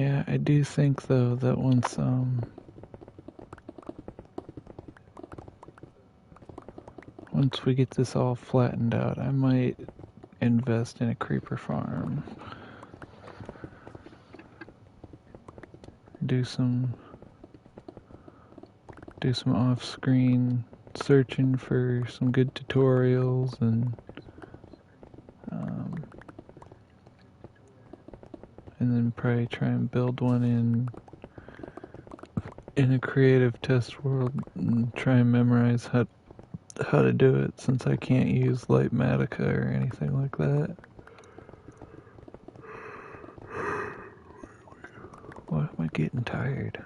Yeah, I do think though that once we get this all flattened out, I might invest in a creeper farm. Do some off-screen searching for some good tutorials and then probably try and build one in a creative test world and try and memorize how to do it, since I can't use Lightmatica or anything like that. Why am I getting tired?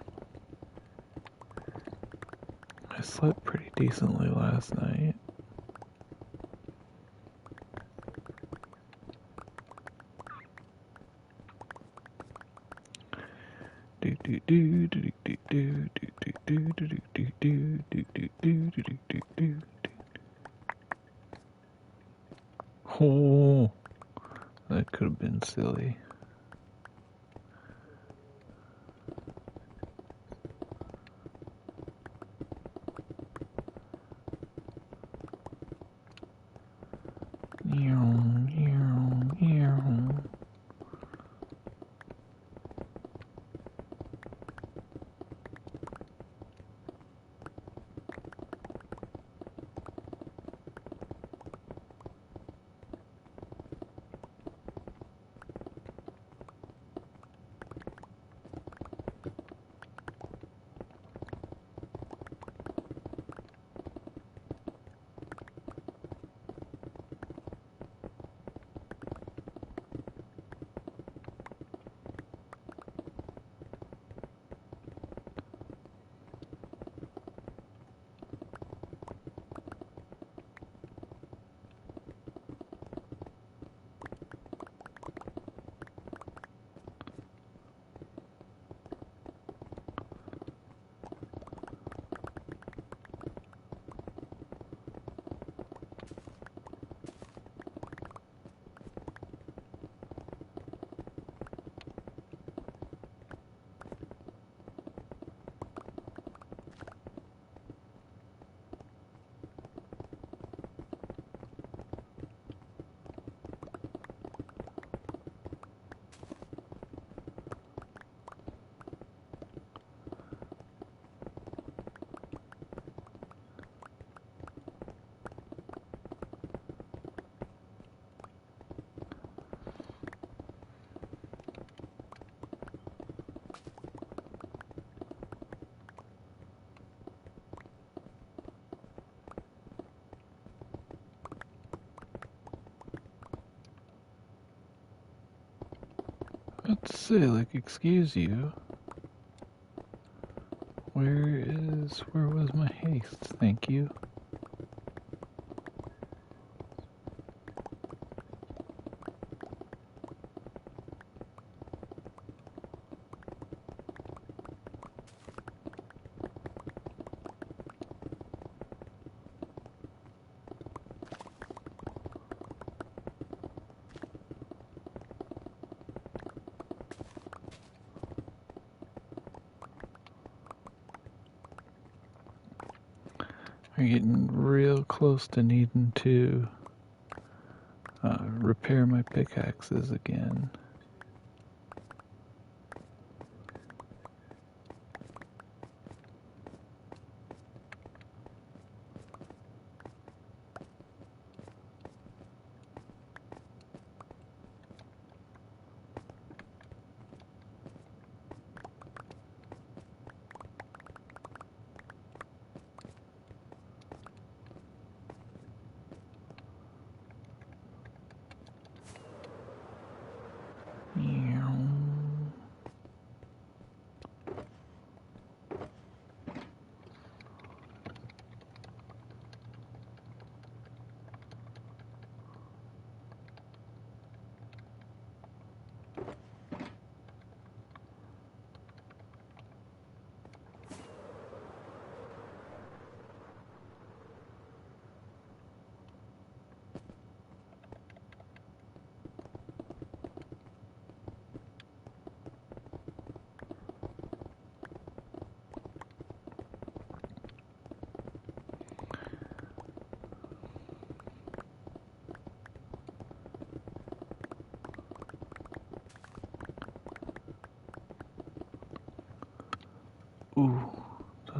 I slept pretty decently last night. Oh, that could have been silly. Let's say, like, excuse you. Where was my haste? Thank you. We're getting real close to needing to repair my pickaxes again.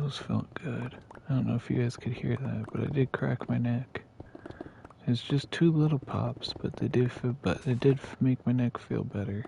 those felt good. I don't know if you guys could hear that, but I did crack my neck. It's just two little pops, but they did make my neck feel better.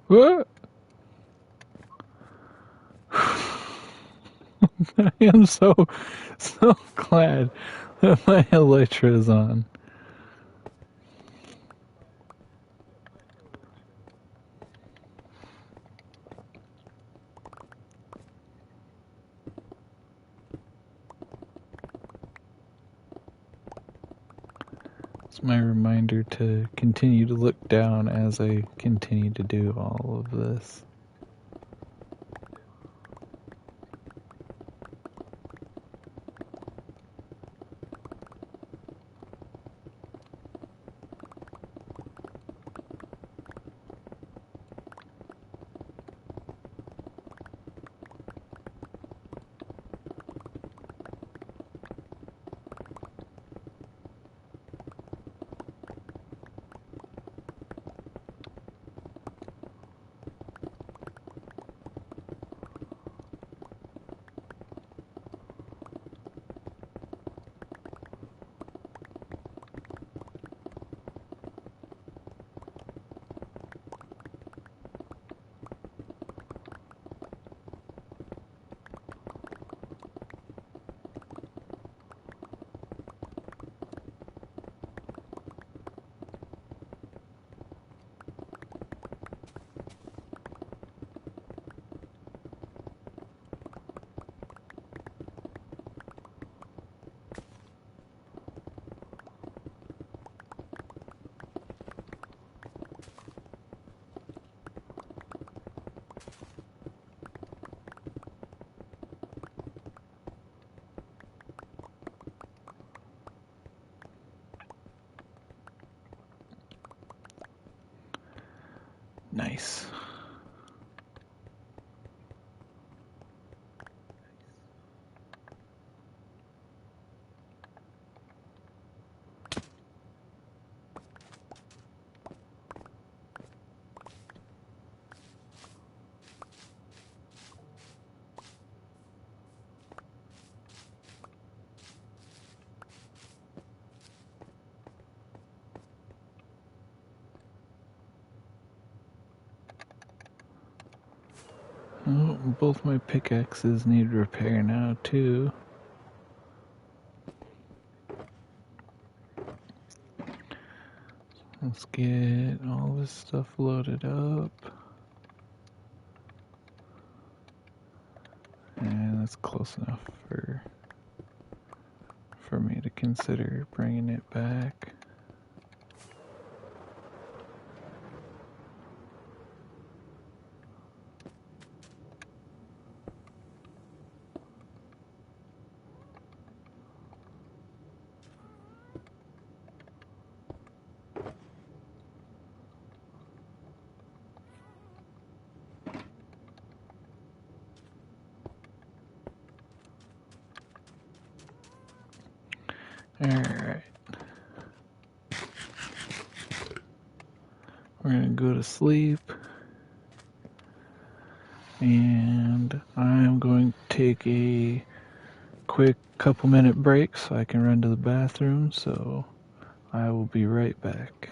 What? I am so glad that my elytra is on. It's my reminder to continue to look down as I continue to do all of this. Nice. Oh, both my pickaxes need repair now, too. Let's get all this stuff loaded up. And that's close enough for me to consider bringing it back. Alright. We're gonna go to sleep. And I'm going to take a quick couple-minute break so I can run to the bathroom, so I will be right back.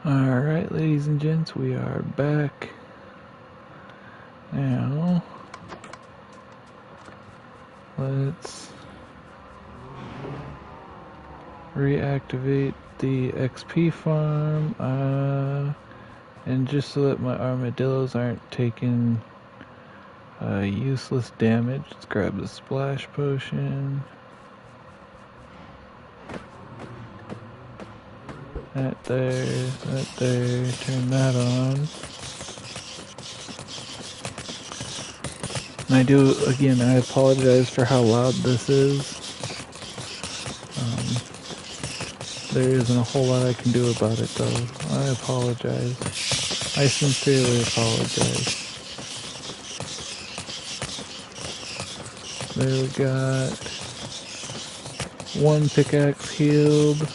Alright, ladies and gents, we are back. Now, let's reactivate the XP farm, and just so that my armadillos aren't taking useless damage, let's grab the splash potion. That there, turn that on. And I apologize for how loud this is. There isn't a whole lot I can do about it though. I apologize. I sincerely apologize. There we got one pickaxe healed.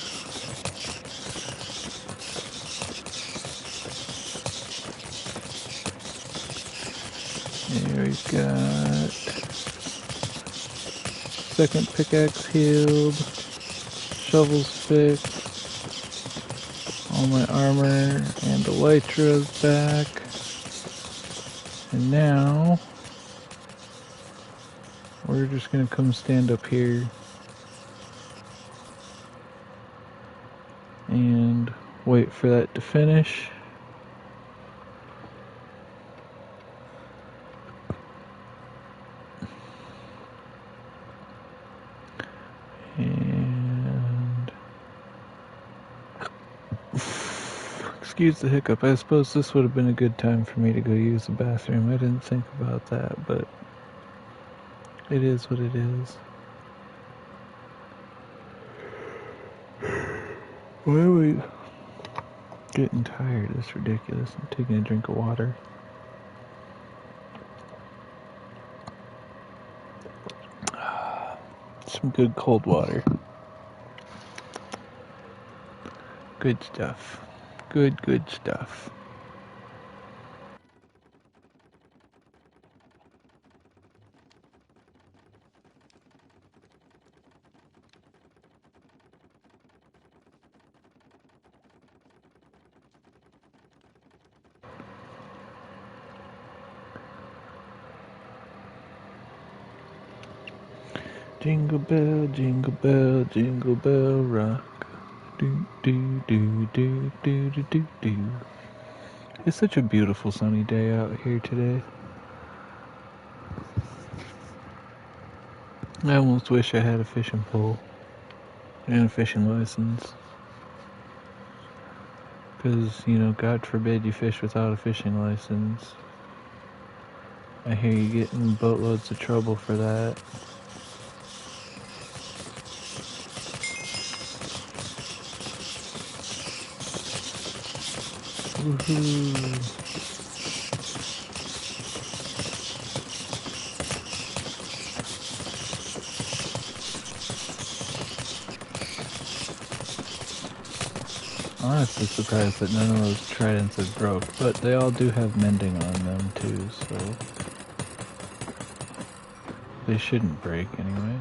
There we got second pickaxe healed. Shovel's fixed. All my armor and elytra's back. And now we're just gonna come stand up here and wait for that to finish. And excuse the hiccup. I suppose this would have been a good time for me to go use the bathroom. I didn't think about that, but it is what it is. Why are we getting tired? It's ridiculous. I'm taking a drink of water. Some good cold water. Good stuff. Good stuff. Jingle bell, jingle bell rock. Do do do do do do do do. It's such a beautiful sunny day out here today. I almost wish I had a fishing pole and a fishing license. Because, you know, God forbid you fish without a fishing license. I hear you get in boatloads of trouble for that. Woohoo! Honestly surprised that none of those tridents have broke, but they all do have mending on them too, so they shouldn't break anyway.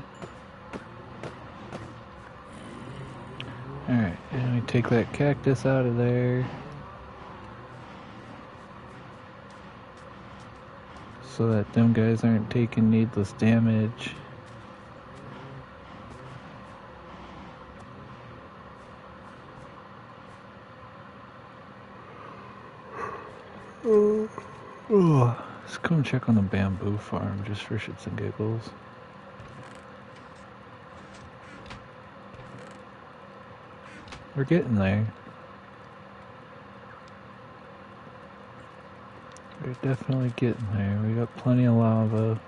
Alright, and we take that cactus out of there. So that them guys aren't taking needless damage. Let's come check on the bamboo farm just for shits and giggles. We're getting there. We're definitely getting there. We got plenty of lava.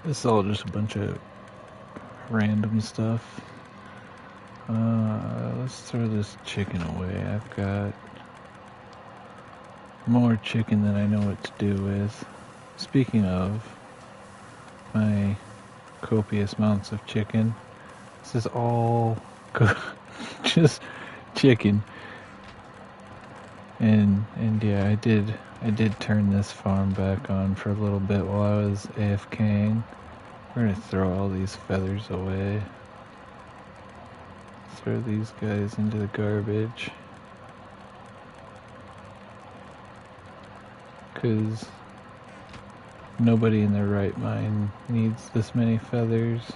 This is all just a bunch of random stuff. Let's throw this chicken away. I've got more chicken than I know what to do with. Speaking of my copious amounts of chicken, this is all just chicken. And yeah, I did turn this farm back on for a little bit while I was AFKing. We're gonna throw all these feathers away. throw these guys into the garbage. Because nobody in their right mind needs this many feathers.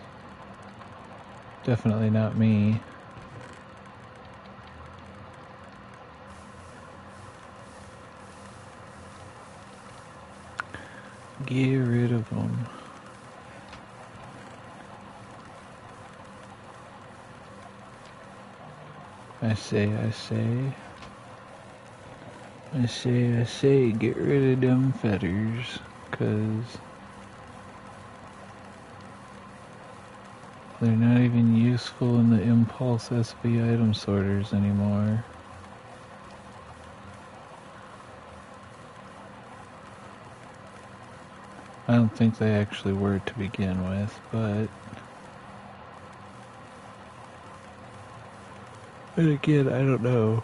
Definitely not me. Get rid of them. I say, get rid of them feathers, 'cause they're not even useful in the impulse SV item sorters anymore. I don't think they actually were to begin with, but again, I don't know.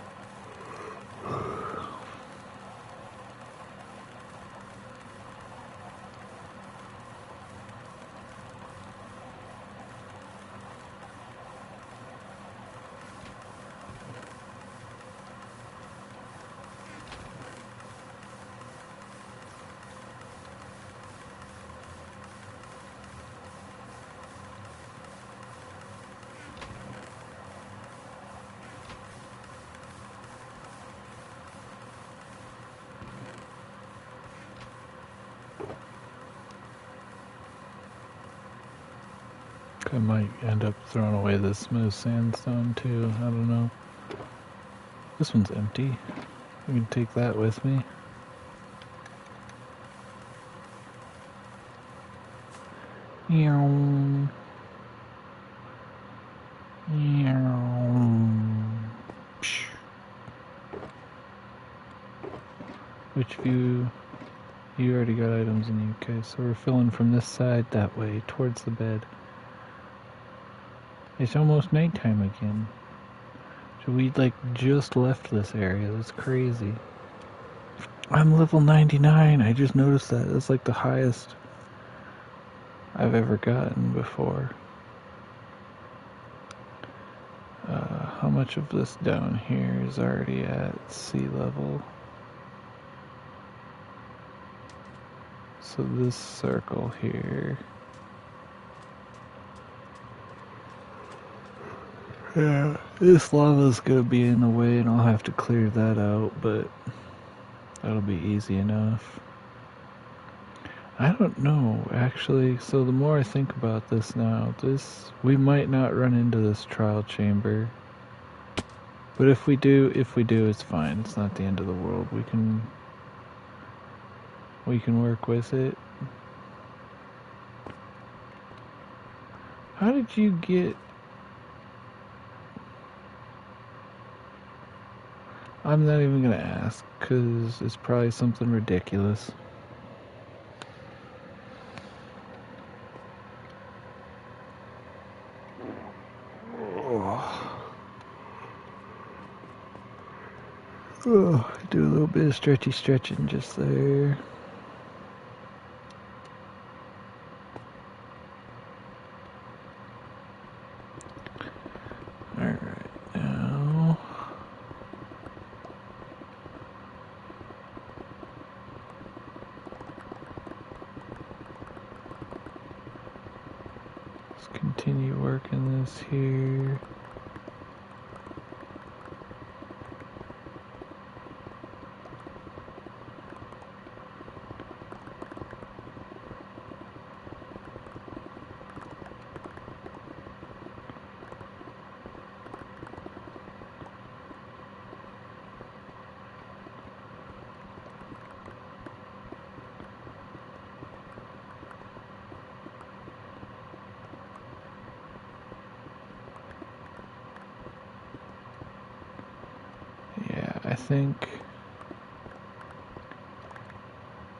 I might end up throwing away this smooth sandstone too, I don't know. This one's empty. I can take that with me. Which view? You already got items in the UK, so we're filling from this side that way, towards the bed. It's almost nighttime again. So we like just left this area. That's crazy. I'm level 99. I just noticed that. That's like the highest I've ever gotten before. How much of this down here is already at sea level? So this circle here. Yeah, this lava's gonna be in the way and I'll have to clear that out, but that'll be easy enough. I don't know, actually, so the more I think about this now, we might not run into this trial chamber. But if we do, it's fine. It's not the end of the world. We can work with it. How did you get... I'm not even gonna ask, because it's probably something ridiculous. Oh, do a little bit of stretching just there. Alright, now... let's continue working this here.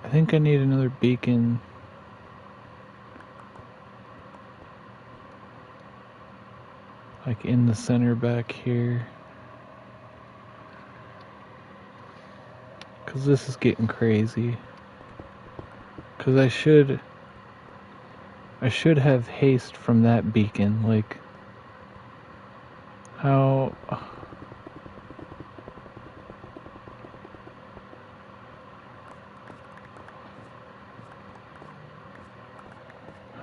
I think I need another beacon. Like in the center back here. 'Cause this is getting crazy. 'Cause I should have haste from that beacon, like How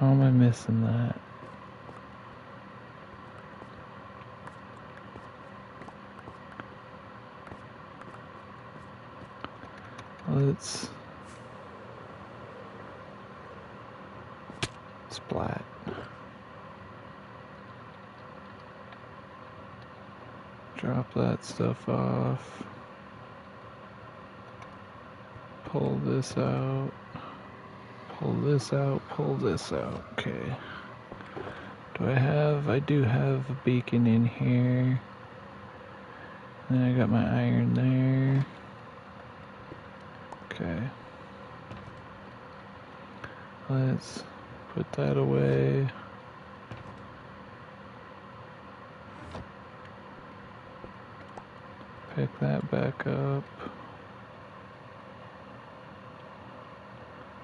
am I missing that? Let's splat. Drop that stuff off. Pull this out. Pull this out. Pull this out. Okay. I do have a beacon in here. Then I got my iron there. Okay. Let's put that away. Pick that back up.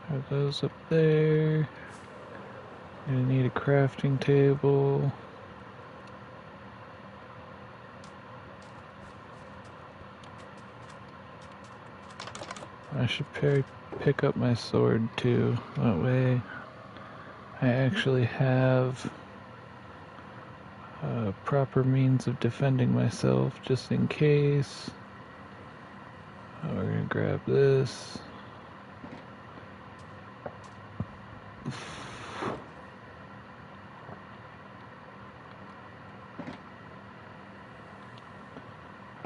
Are those up there? Gonna need a crafting table. I should pick up my sword too. That way I actually have proper means of defending myself just in case. We're gonna grab this.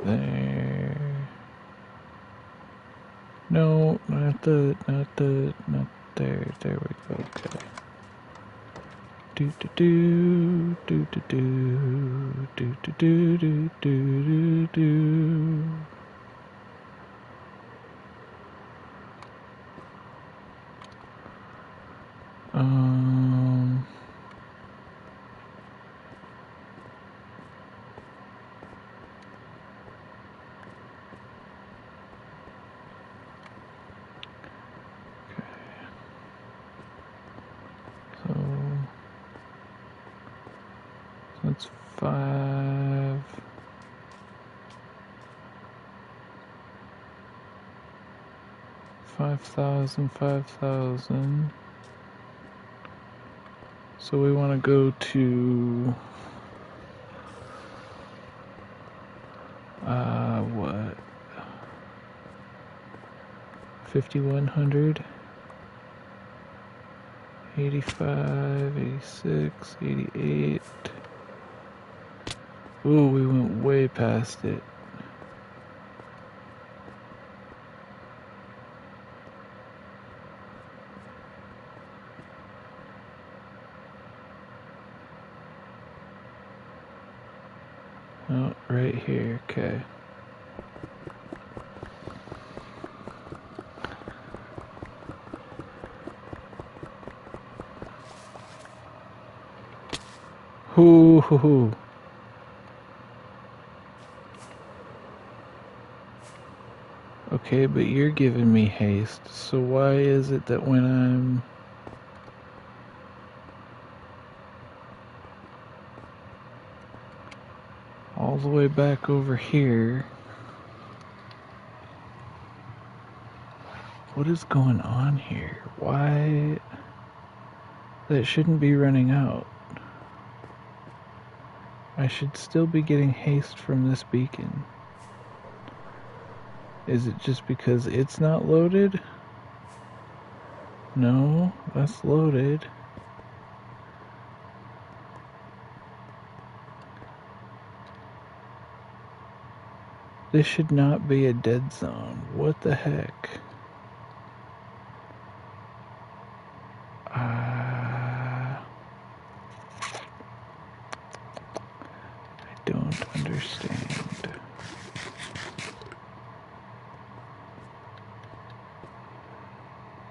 There. No, not there. There we go. Okay. Do do do do do do do do do do do. That's 5,000. So we want to go to what? 5,100, 85, 86, 88. Ooh, we went way past it. Oh, right here, okay. Hoo hoo hoo. Okay, but you're giving me haste, so why is it that when I'm all the way back over here, what is going on here? Why? That shouldn't be running out. I should still be getting haste from this beacon. Is it just because it's not loaded? No, that's loaded. This should not be a dead zone. What the heck? I don't understand.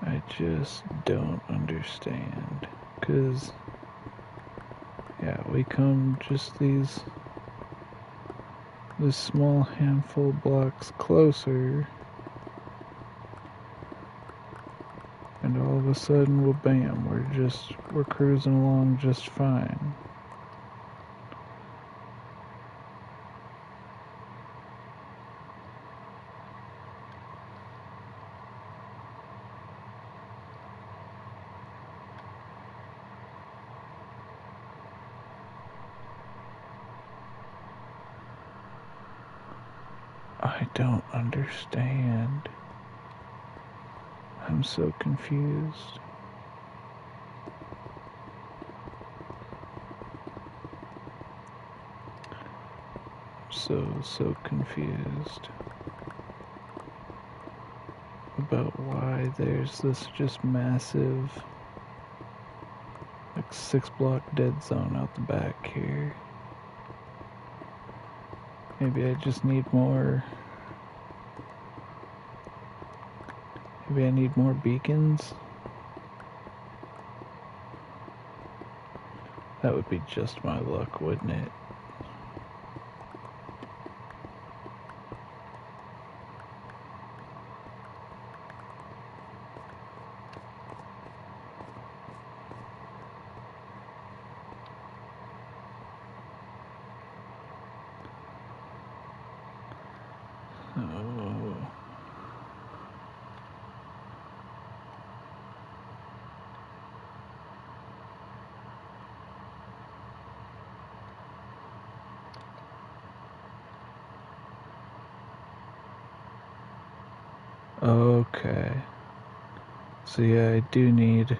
I just don't understand. 'Cause, yeah, we come just this small handful of blocks closer, and all of a sudden, well, bam, we're cruising along just fine. I don't understand. I'm so confused. So confused about why there's this just massive, like 6-block dead zone out the back here. Maybe I just need more. Maybe I need more beacons. That would be just my luck, wouldn't it? Oh. Okay. So yeah, I do need...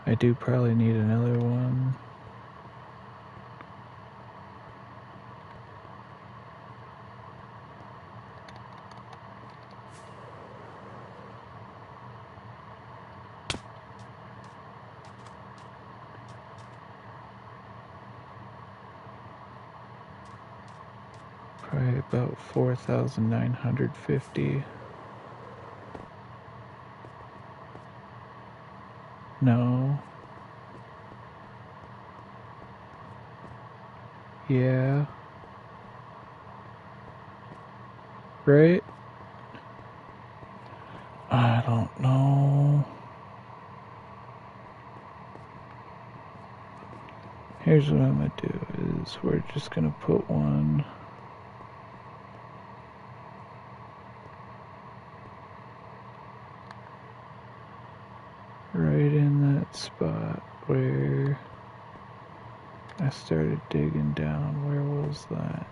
I do probably need another one. Probably about 4,950. No. Yeah. Right? I don't know. Here's what I'm gonna do is we're just gonna put one right in that spot where I started digging down. Where was that?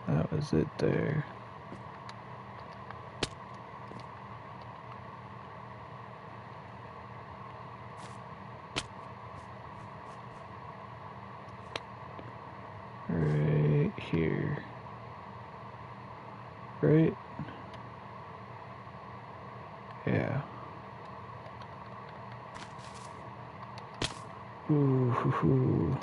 That was it there. Right here. Right? Yeah. Ooh, hoo, hoo.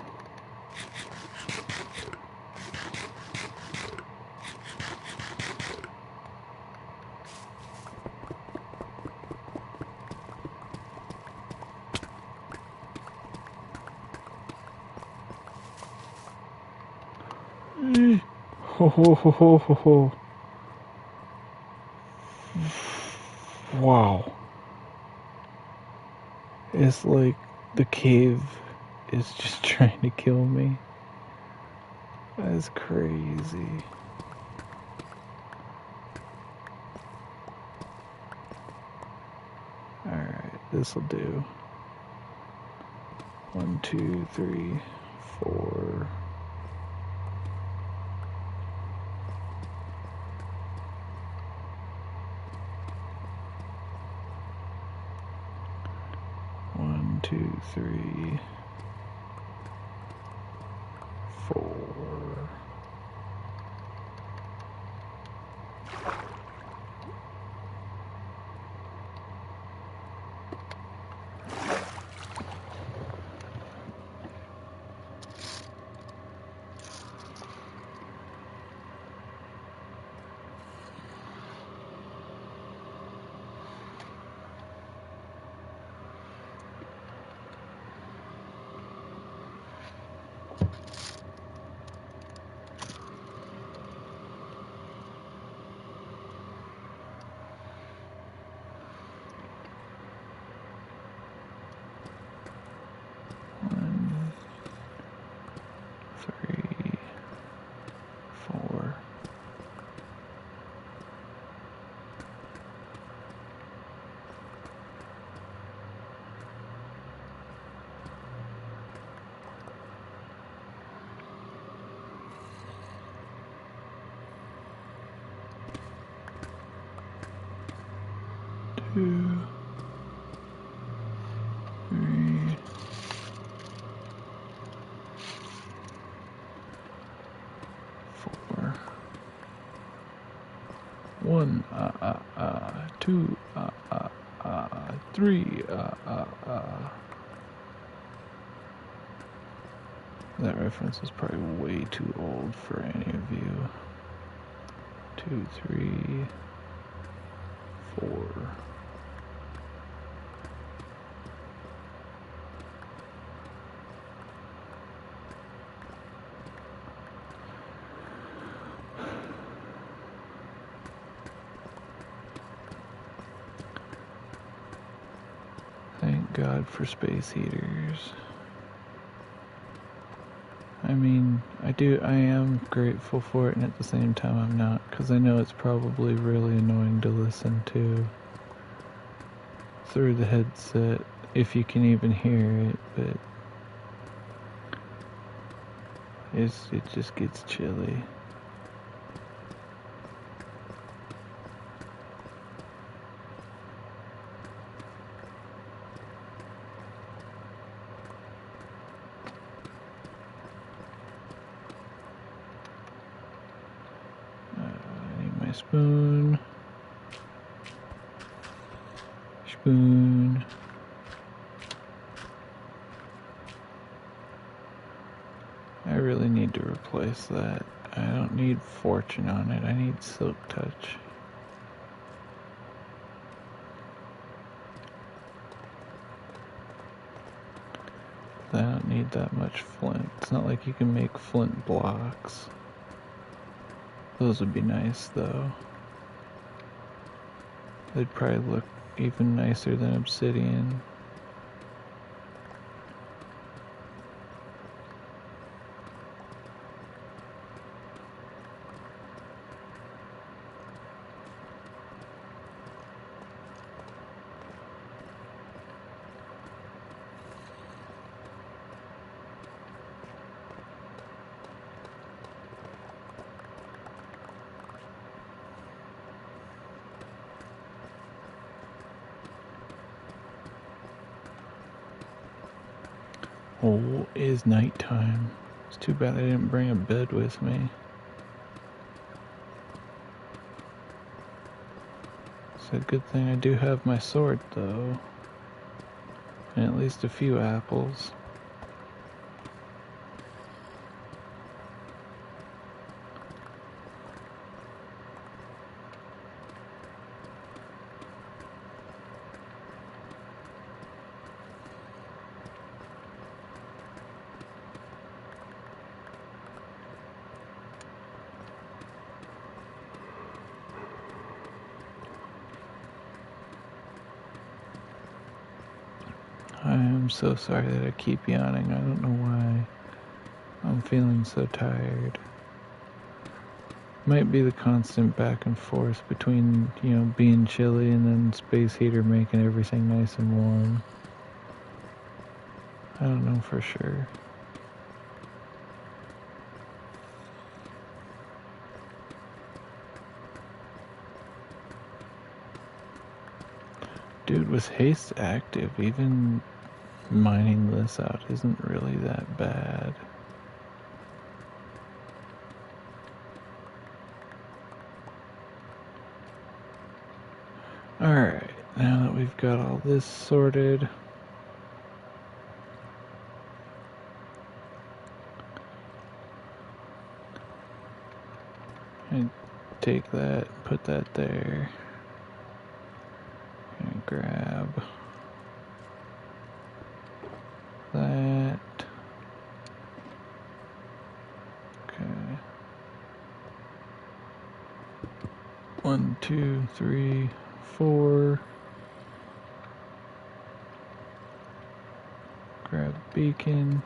Ho ho ho ho ho ho. Wow. It's like the cave is just trying to kill me. That's crazy. Alright, this'll do. 1, 2, 3, 4. One, two, three, 4. 2, 3, 4, 1, 2, 3, That reference is probably way too old for any of you. 2, 3, 4. Thank God for space heaters. I mean, I am grateful for it, and at the same time I'm not, because I know it's probably really annoying to listen to through the headset, if you can even hear it, but it just gets chilly. I need my spoon. Spoon. I really need to replace that. I don't need Fortune on it. I need Silk Touch. I don't need that much flint. It's not like you can make flint blocks. Those would be nice, though. They'd probably look even nicer than obsidian. Oh, it is nighttime. It's too bad I didn't bring a bed with me. It's a good thing I do have my sword, though. And at least a few apples. I am so sorry that I keep yawning. I don't know why. I'm feeling so tired. Might be the constant back and forth between, being chilly and then space heater making everything nice and warm. I don't know for sure. Dude, with haste active, even mining this out isn't really that bad. Alright, now that we've got all this sorted, and take that, put that there, and grab that. Okay. 1, 2, 3, 4. Grab beacon.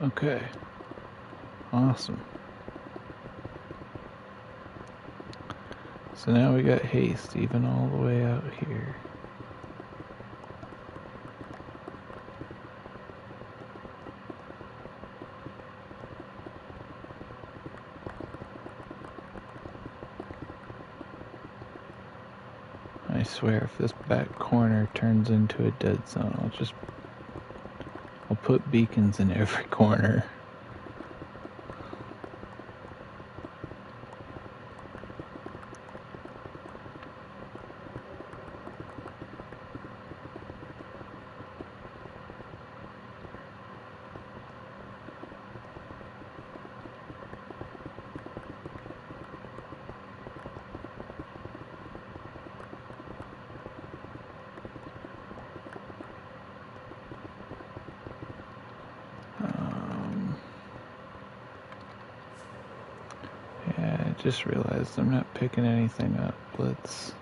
Okay, awesome. So now we got haste even all the way out here. I swear if this back corner turns into a dead zone, I'll put beacons in every corner. Yeah, I just realized I'm not picking anything up. Let's...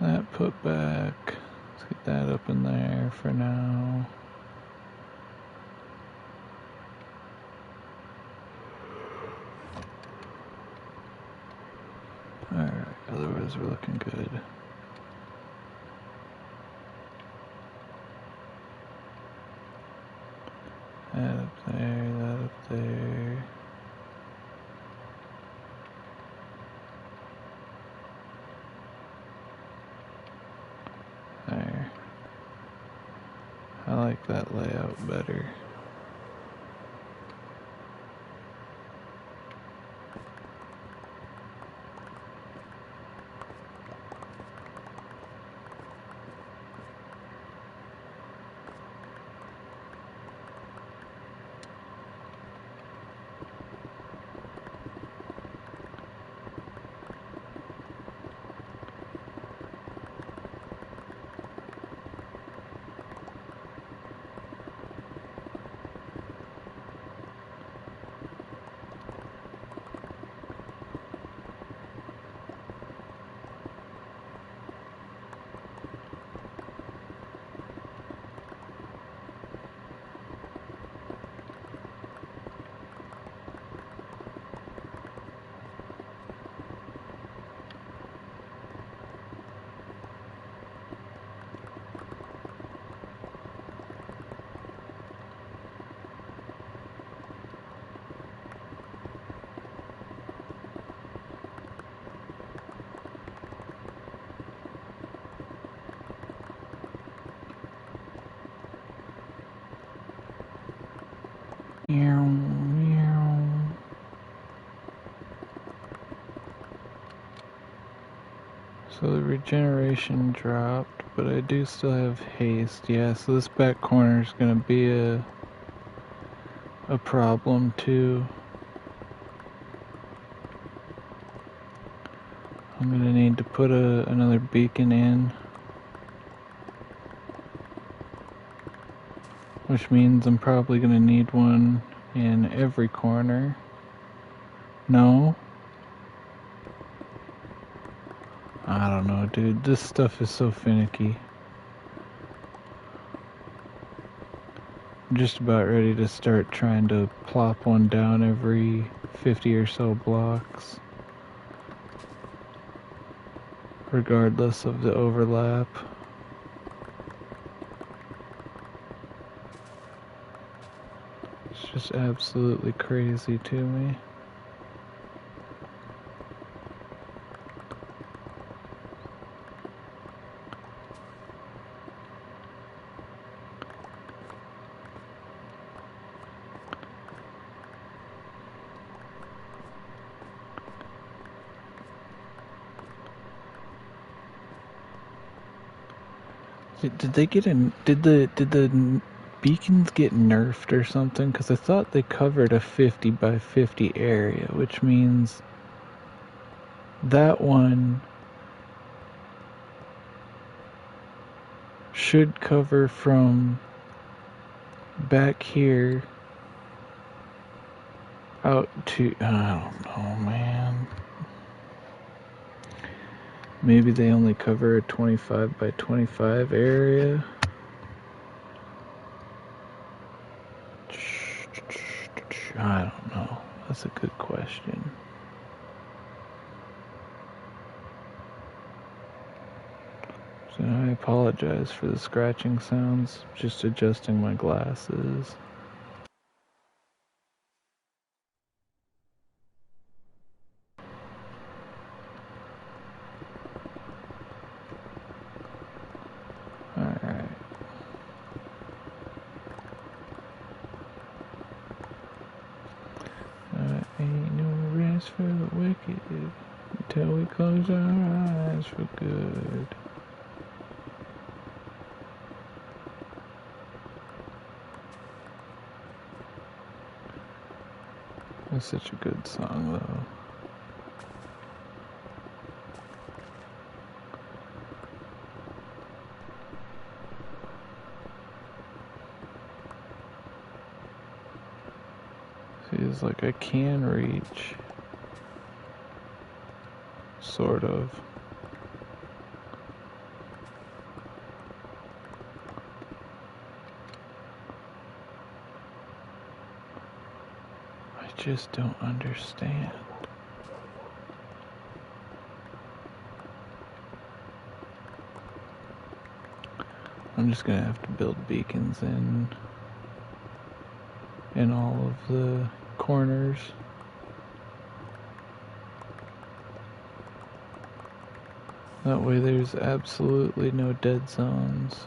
that put back. Let's get that up in there for now. Alright, otherwise we're looking good. That up there, that up there. There. I like that layout better. Meow, meow. So the regeneration dropped, but I do still have haste. Yeah, so this back corner is going to be a problem too. I'm going to need to put another beacon in, which means I'm probably going to need one in every corner. No? I don't know, dude. This stuff is so finicky. I'm just about ready to start trying to plop one down every 50 or so blocks, regardless of the overlap. just absolutely crazy to me. Did they get did the beacons get nerfed or something? Because I thought they covered a 50 by 50 area, which means that one should cover from back here out to, I don't know, man. Maybe they only cover a 25 by 25 area. I don't know. That's a good question. So I apologize for the scratching sounds. Just adjusting my glasses. Alright. Ain't no rest for the wicked until we close our eyes for good. That's such a good song, though. Feels like I can reach. Sort of. I just don't understand. I'm just gonna have to build beacons in all of the corners. That way there's absolutely no dead zones.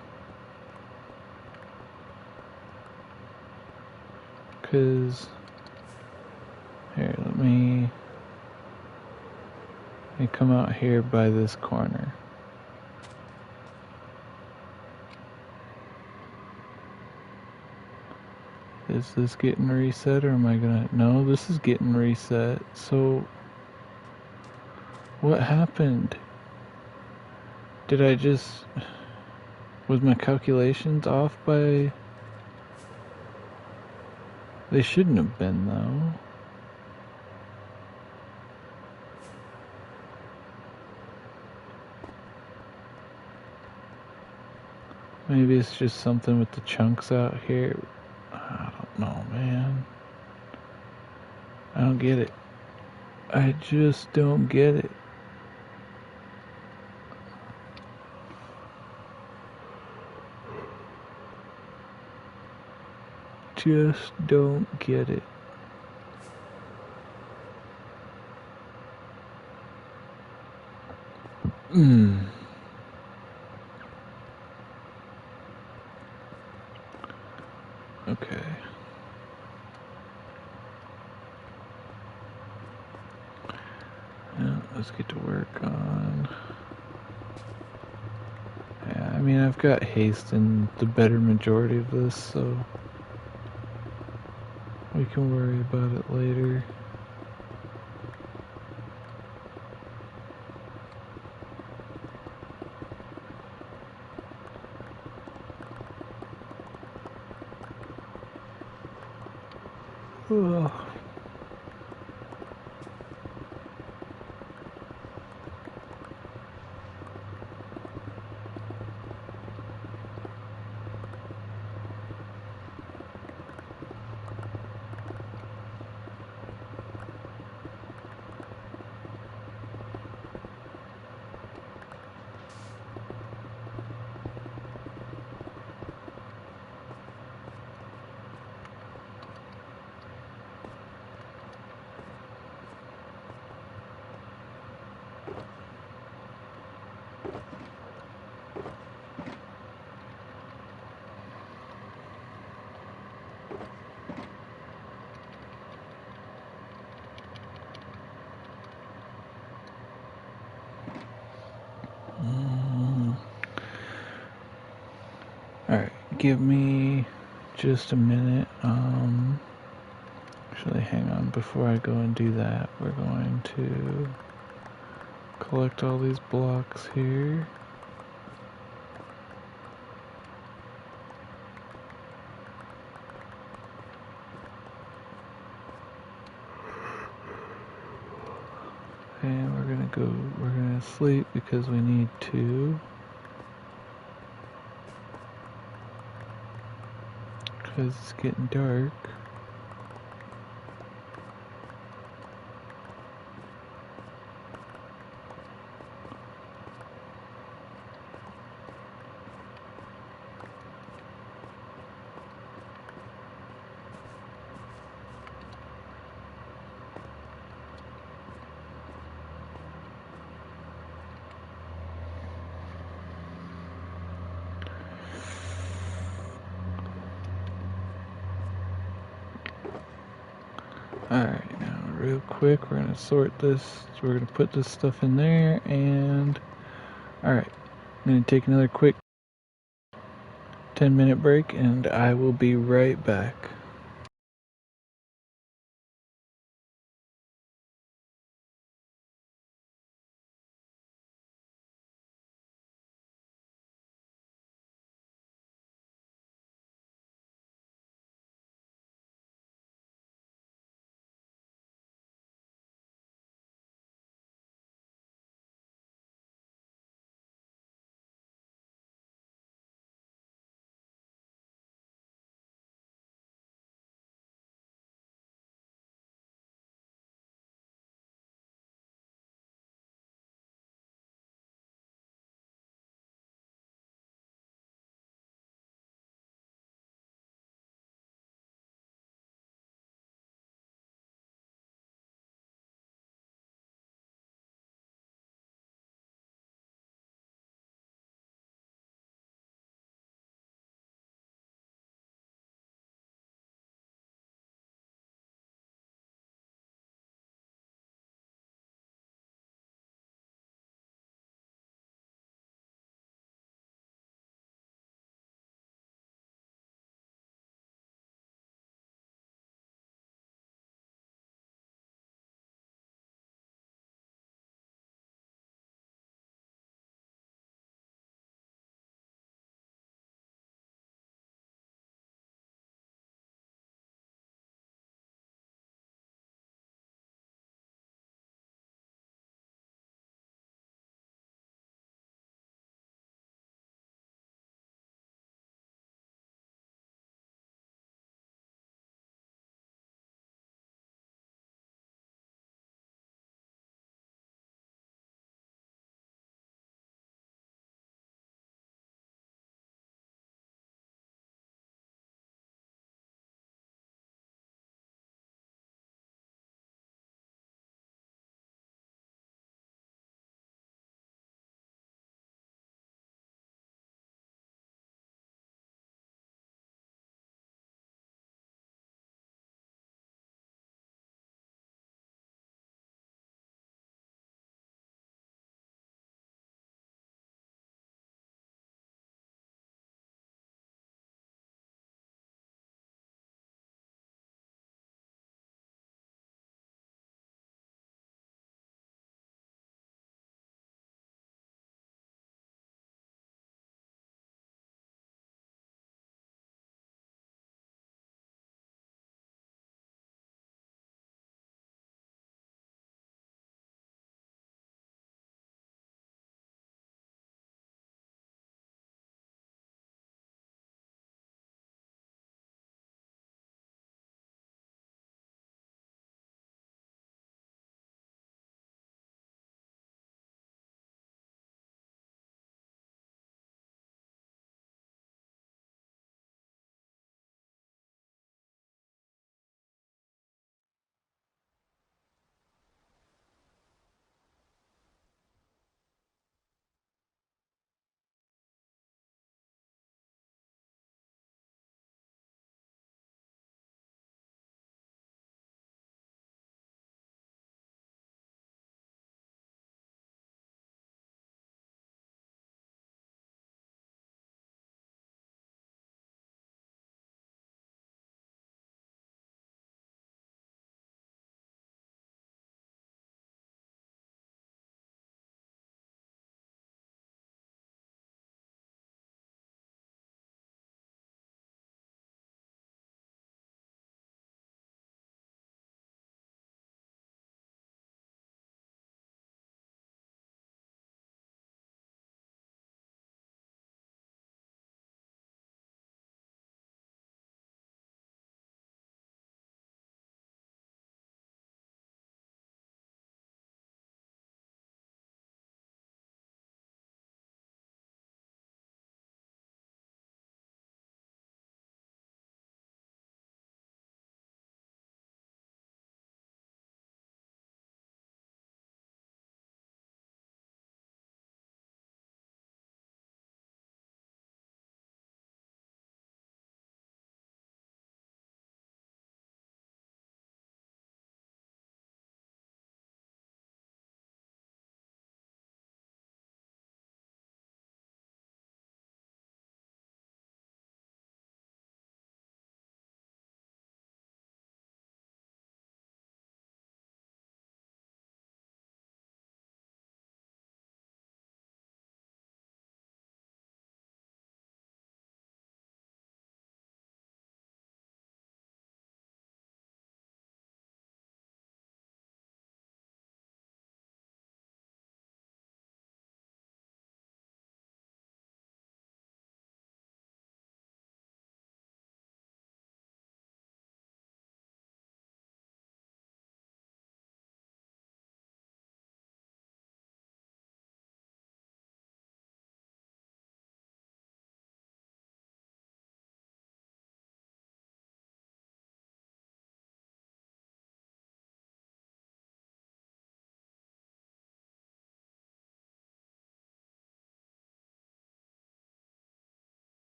Cause here, let me come out here by this corner. Is this getting reset, or am I gonna... No, this is getting reset. So what happened? Did I just... Was my calculations off by... They shouldn't have been, though. Maybe it's just something with the chunks out here. I don't know, man. I don't get it. I just don't get it. Just don't get it. Okay. Yeah, let's get to work on... Yeah, I mean, I've got haste in the better majority of this, so... we can worry about it later. Ugh. Alright, give me just a minute. Actually, hang on. Before I go and do that, we're going to collect all these blocks here. And we're gonna sleep because we need to. Because it's getting dark. Alright, now real quick, we're gonna sort this. We're gonna put this stuff in there, and alright, I'm gonna take another quick 10-minute break, and I will be right back.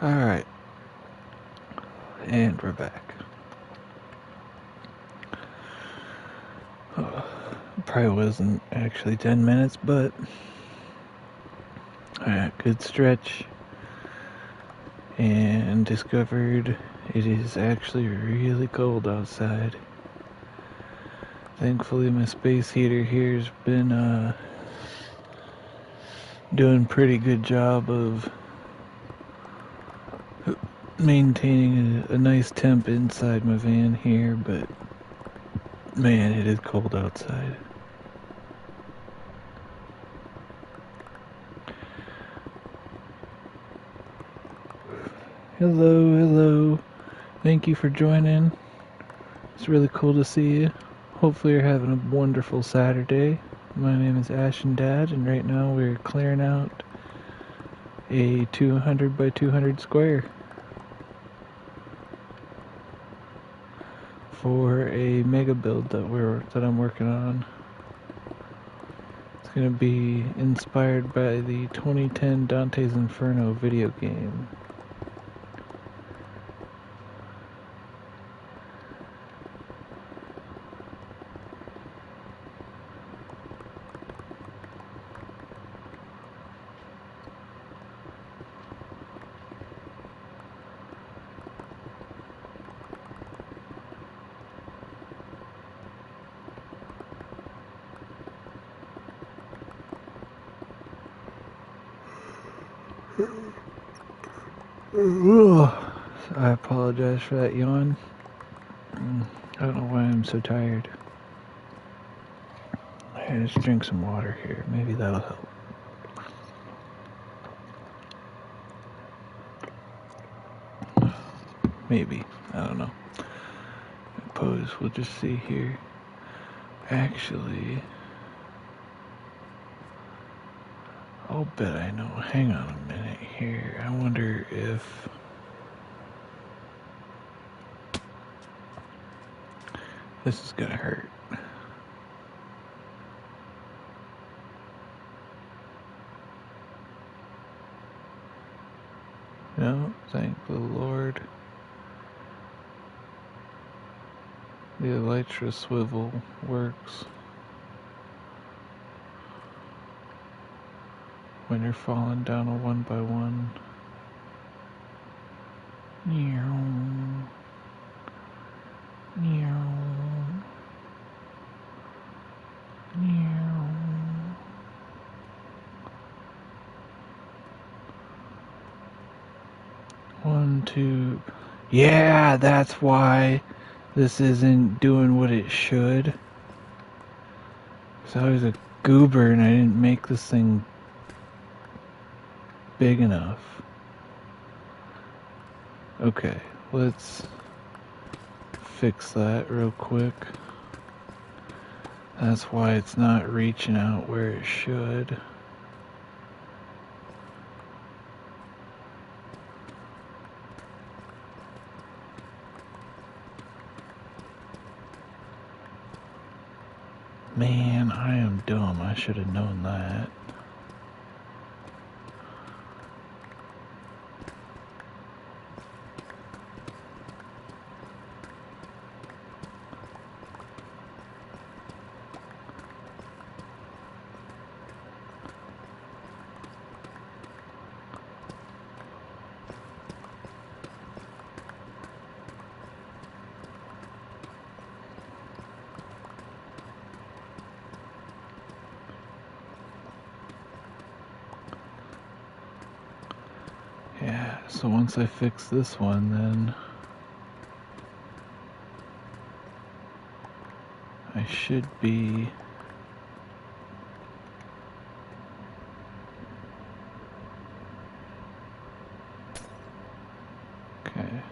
Alright. And we're back. Probably wasn't actually 10 minutes, but good stretch. And discovered it is actually really cold outside. Thankfully my space heater here's been doing pretty good job of maintaining a nice temp inside my van here, but man, it is cold outside. Hello. Thank you for joining. It's really cool to see you. Hopefully you're having a wonderful Saturday. My name is Ashendad, and right now we're clearing out a 200 by 200 square for a mega build that I'm working on. It's gonna be inspired by the 2010 Dante's Inferno video game. I apologize for that yawn. I don't know why I'm so tired. Let's drink some water here. Maybe that'll help. Maybe. I don't know. I suppose we'll just see here. Actually, I'll bet I know. Hang on a minute here. I wonder if... this is gonna hurt. No, thank the Lord. The elytra swivel works when you're falling down a 1x1. One, two. Yeah, that's why this isn't doing what it should. So I was a goober and I didn't make this thing big enough. Okay, let's fix that real quick. That's why it's not reaching out where it should. Man, I am dumb. I should have known that. Yeah, so once I fix this one, then I should be okay.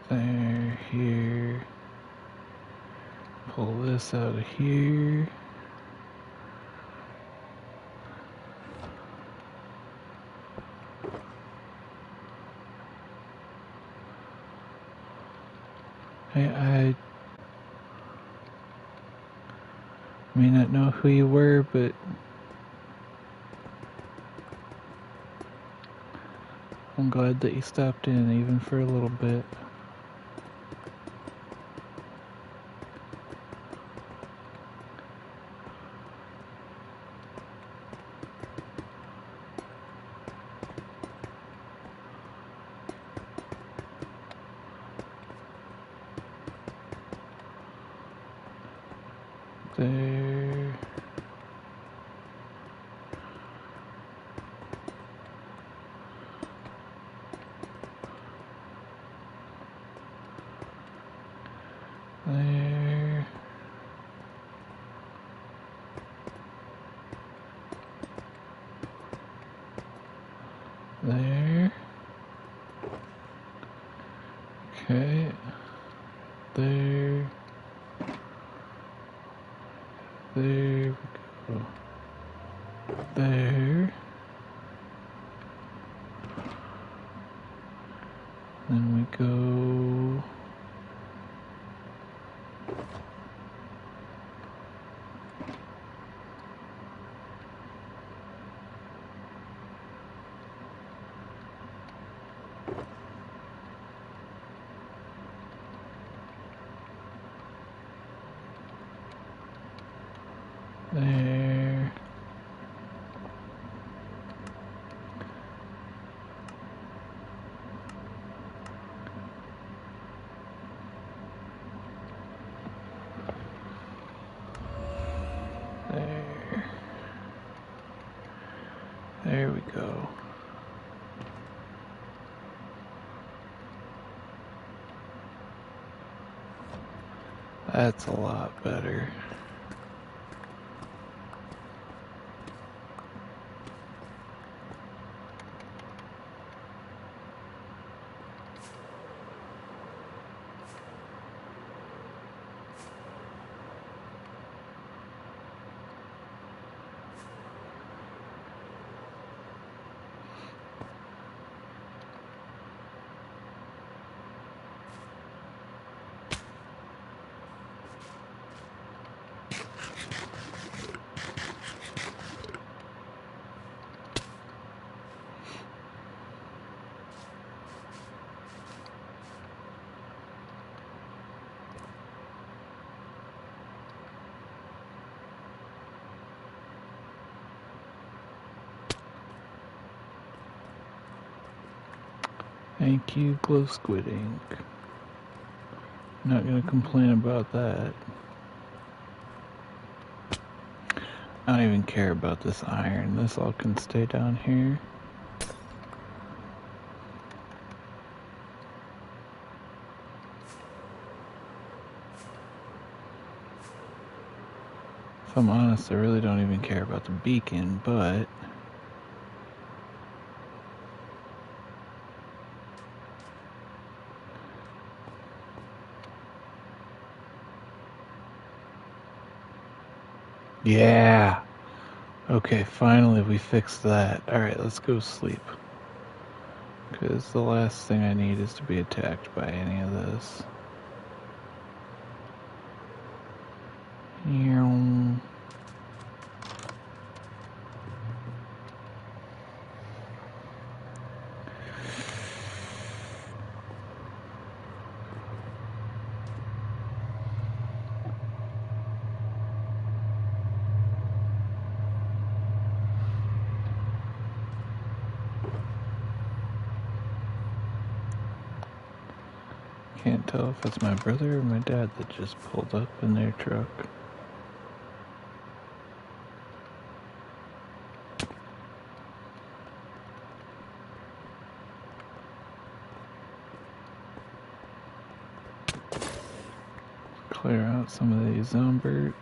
There, here. Pull this out of here. I may not know who you were, but I'm glad that you stopped in, even for a little bit. There. There. There. Okay. There. There we go. There. Then we go. There. There. There we go. That's a lot better. Thank you, Glow Squid Ink. Not gonna complain about that. I don't even care about this iron. This all can stay down here. If I'm honest, I really don't even care about the beacon, but yeah. Okay, finally we fixed that. Alright, let's go sleep. Because the last thing I need is to be attacked by any of this. Can't tell if it's my brother or my dad that just pulled up in their truck. Clear out some of these zombies.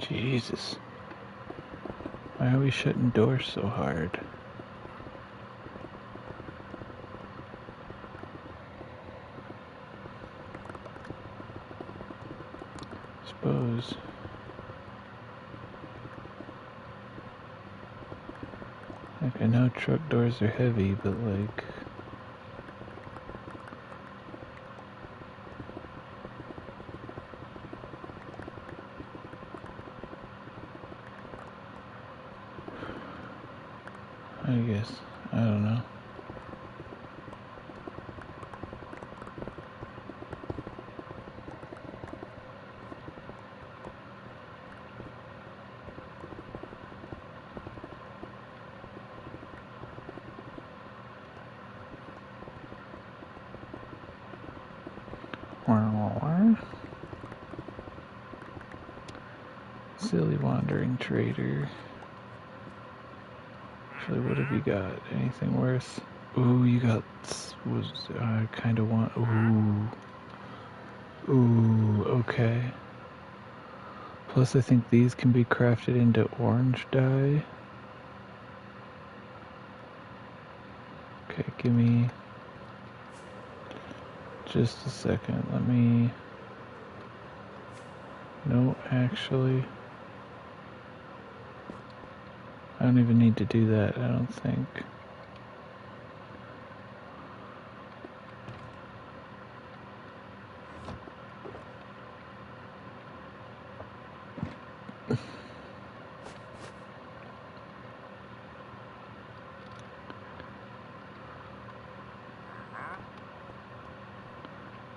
Jesus. Why are we shutting doors so hard? Suppose. Like, I know truck doors are heavy, but like... I guess. I don't know. Silly wandering trader. Actually, what have you got? Anything worse? Ooh, you got... I kind of want... Ooh, okay. Plus, I think these can be crafted into orange dye. Okay, give me... just a second. Let me... No, actually... I don't even need to do that, I don't think.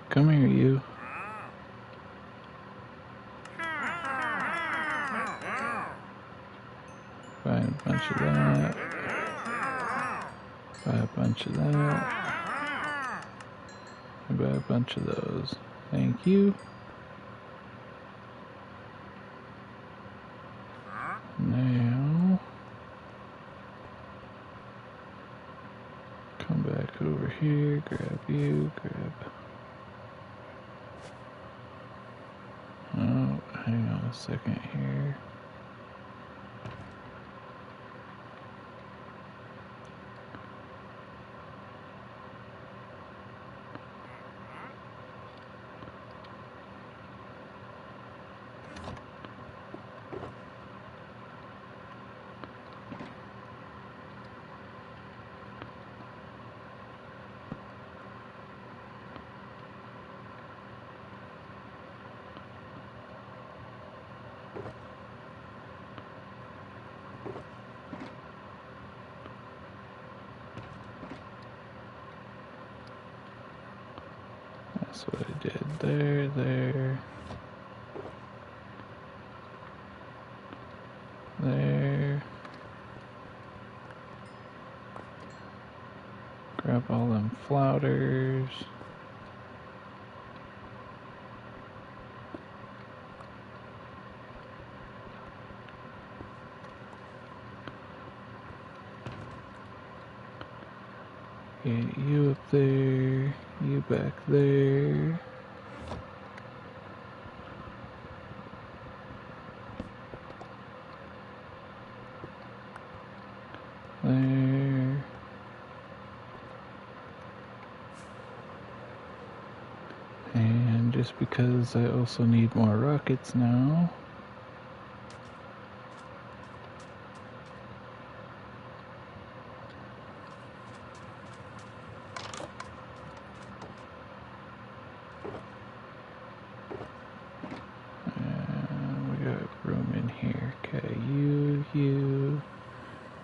Come here, you. Buy a bunch of that. Buy a bunch of that. And buy a bunch of those. Thank you. Now, come back over here, grab you, grab... Oh, hang on a second here. That's what I did. There. Grab all them flouters. Get you up there, you back there. There. And just because I also need more rockets now. And we got room in here. Okay, you,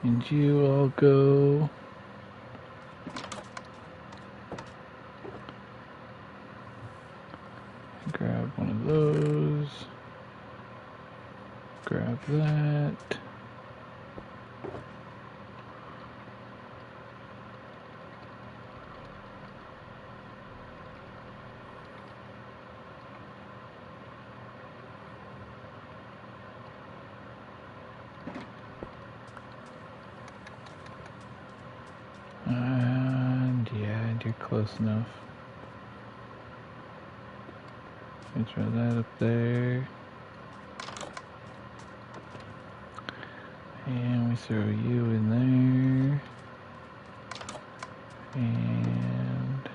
and you all go. Grab one of those. Grab that. And yeah, you're close enough. Let me throw that up there. And we throw you in there. And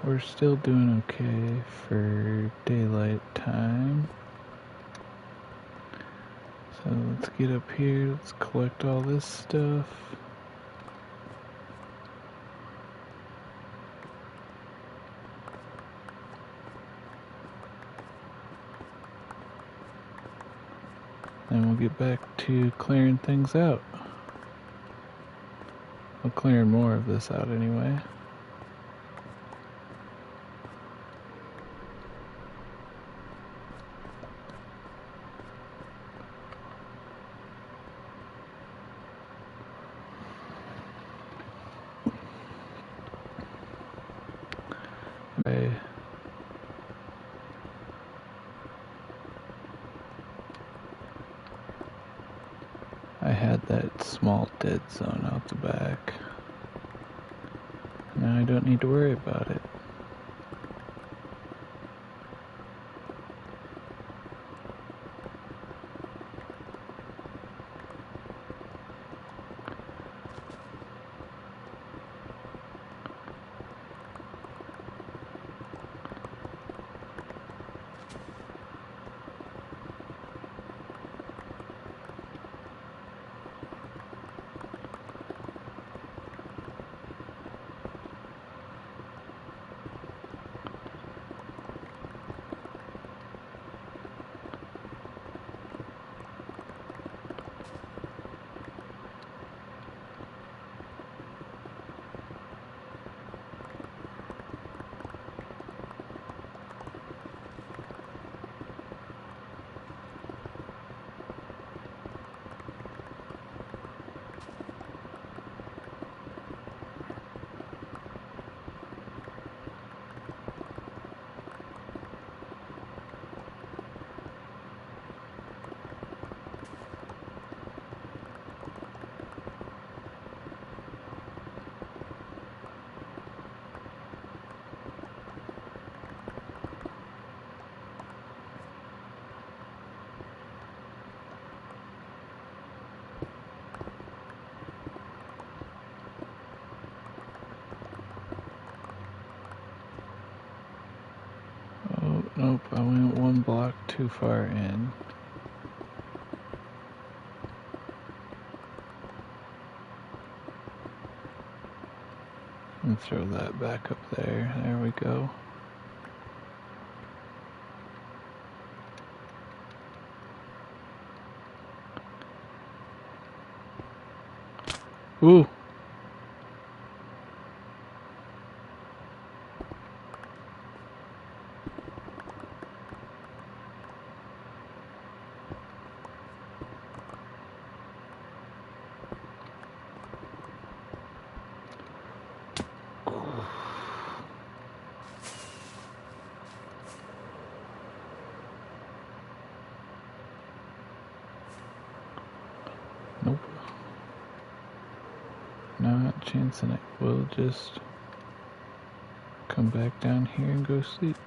we're still doing okay for daylight time. So let's get up here, let's collect all this stuff. Then we'll get back to clearing things out. Well, clearing more of this out anyway. I had that small dead zone out the back. Now I don't need to worry about it. Oh, nope, I went one block too far in. And throw that back up there. There we go. Ooh! Nope. Not chancing it. We'll just come back down here and go sleep.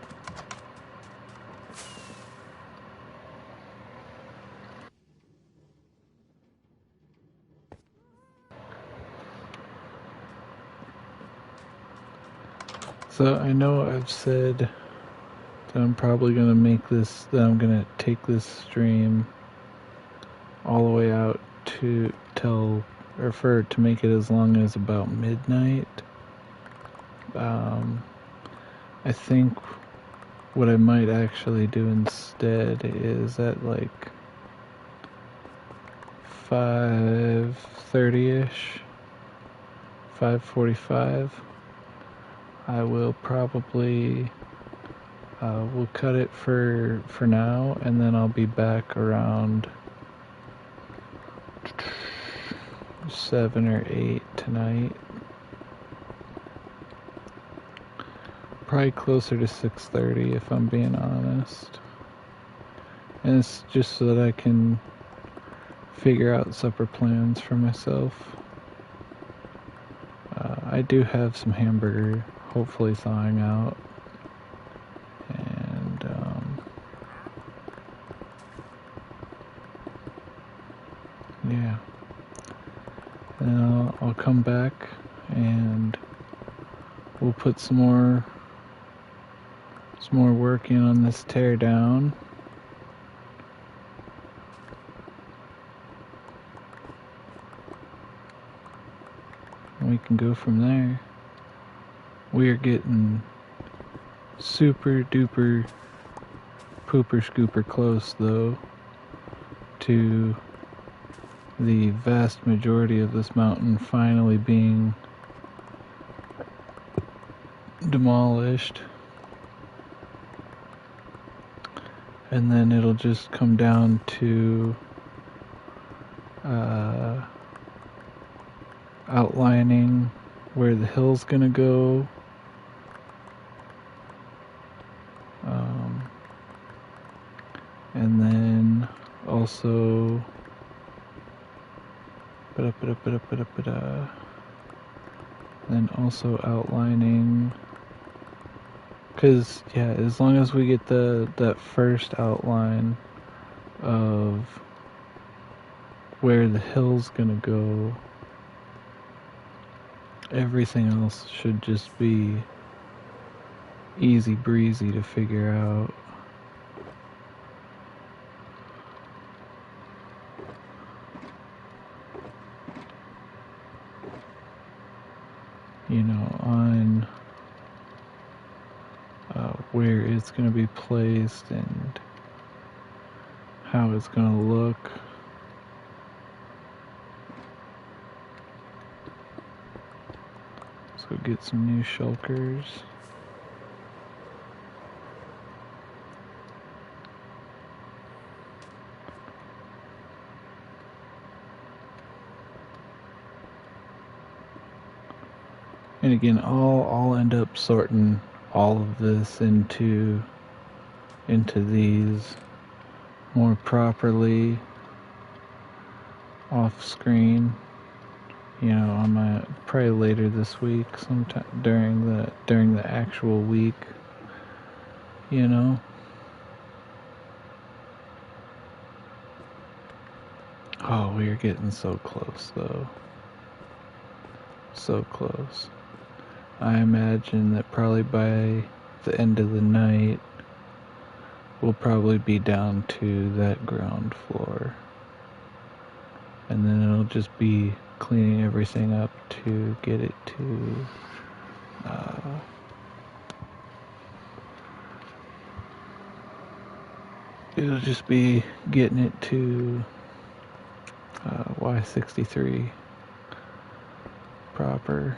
So I know I've said that I'm probably gonna make this, that I'm gonna take this stream all the way out to to make it as long as about midnight. I think what I might actually do instead is at like 5:30ish, 5:45. I will probably we'll cut it for now, and then I'll be back around 7 or 8 tonight. Probably closer to 6:30 if I'm being honest. And it's just so that I can figure out supper plans for myself. I do have some hamburger hopefully thawing out. And come back and we'll put some more work in on this tear down. And we can go from there. We are getting super duper pooper scooper close though to the vast majority of this mountain finally being demolished. And then it'll just come down to outlining where the hill's gonna go. And then also outlining, because yeah, as long as we get that first outline of where the hill's gonna go, everything else should just be easy breezy to figure out. You know, on where it's going to be placed and how it's going to look. Let's go get some new shulkers. And again, I'll end up sorting all of this into these more properly off screen. You know, on my probably later this week, sometime during the actual week. You know. Oh, we are getting so close though. So close. I imagine that probably by the end of the night, we'll probably be down to that ground floor. And then it'll just be cleaning everything up to get it to it'll just be getting it to Y63 proper.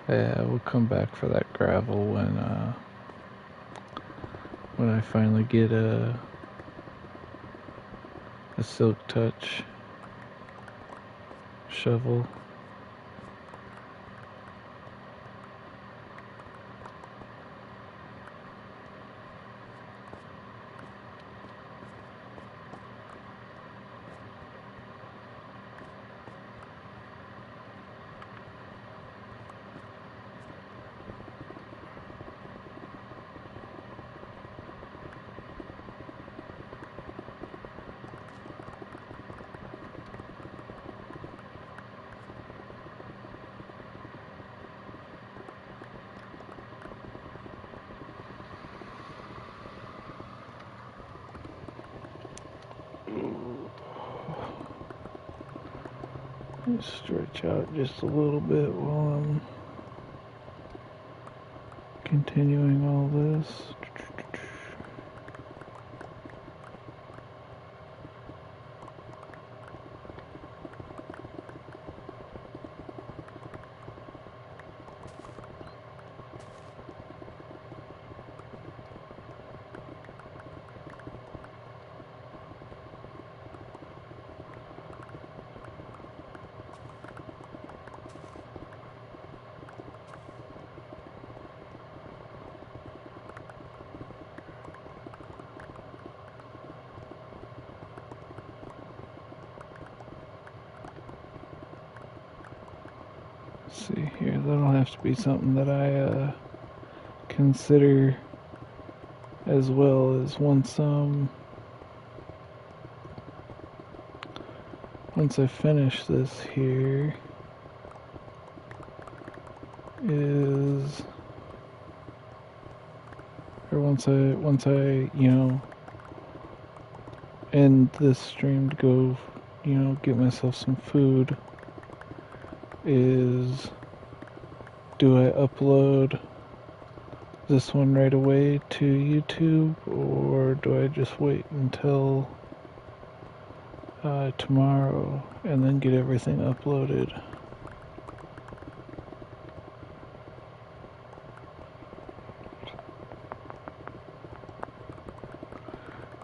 Yeah, we'll come back for that gravel when I finally get a silk touch shovel. Let's stretch out just a little bit while I'm continuing all this. 。 . 。 . 。 . 。 . . . . . . . . . . . . . . . . . . . . . . . . . . . . . . . . . . . . . . . . . . . . . . . . . . . Let's see here. That'll have to be something that I consider as well as once I finish this here is, or once I end this stream to go get myself some food, is do I upload this one right away to YouTube, or do I just wait until tomorrow and then get everything uploaded?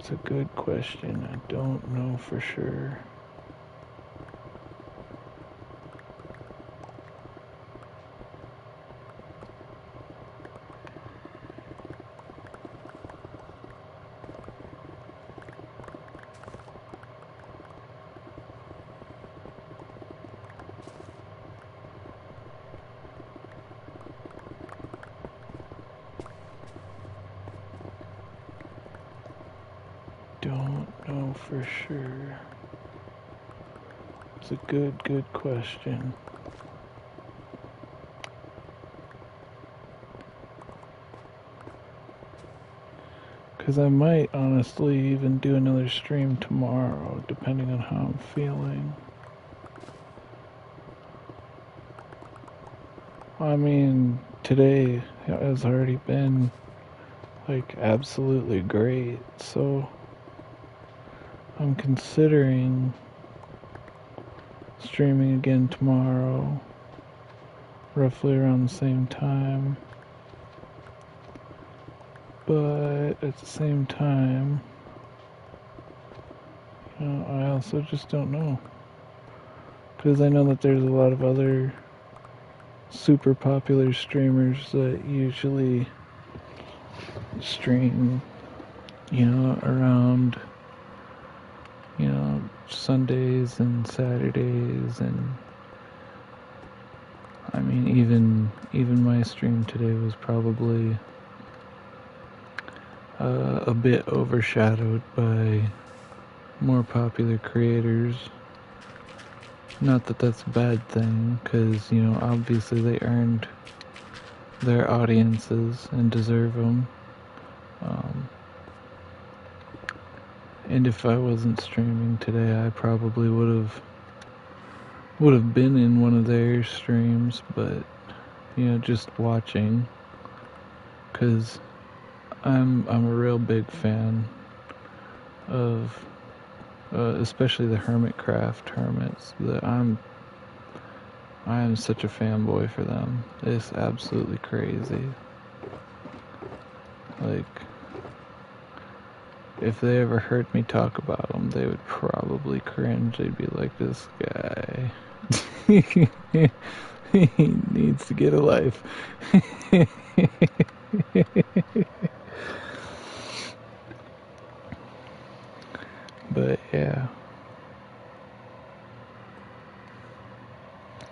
It's a good question. I don't know for sure. Don't know for sure. It's a good question. Because I might honestly even do another stream tomorrow, depending on how I'm feeling. I mean, today has already been like absolutely great, so I'm considering streaming again tomorrow, roughly around the same time. But at the same time, I also just don't know. Because I know that there's a lot of other super popular streamers that usually stream, around, Sundays and Saturdays, and I mean, even my stream today was probably a bit overshadowed by more popular creators. Not that that's a bad thing, because, obviously they earned their audiences and deserve them. And if I wasn't streaming today, I probably would have been in one of their streams, but, just watching, because I'm a real big fan of especially the Hermits. I am such a fanboy for them. It's absolutely crazy. Like, if they ever heard me talk about them, they would probably cringe. They'd be like, this guy, he needs to get a life. But yeah,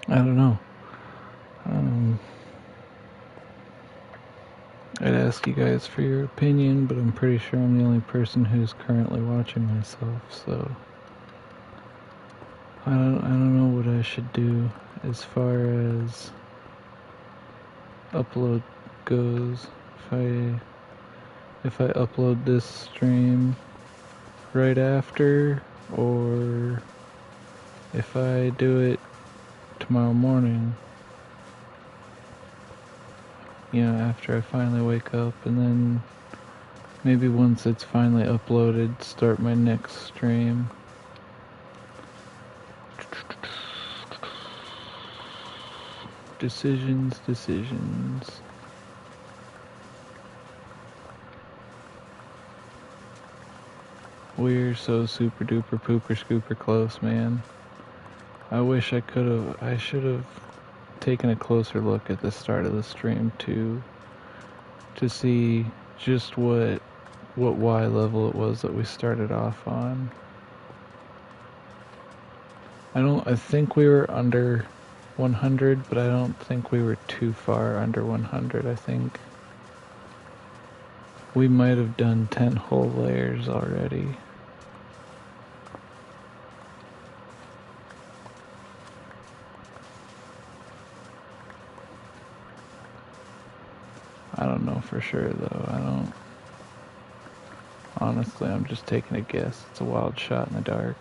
I don't know. I'd ask you guys for your opinion, but I'm pretty sure I'm the only person who's currently watching myself, so I don't know what I should do as far as upload goes. If I upload this stream right after, or if I do it tomorrow morning, after I finally wake up, and then maybe once it's finally uploaded, start my next stream. Decisions. We're so super duper pooper scooper close, man. I wish I should have taken a closer look at the start of the stream to see just what Y level it was that we started off on. I think we were under 100, but I don't think we were too far under 100. I think we might have done 10 whole layers already. I don't know for sure though. Honestly, I'm just taking a guess. It's a wild shot in the dark.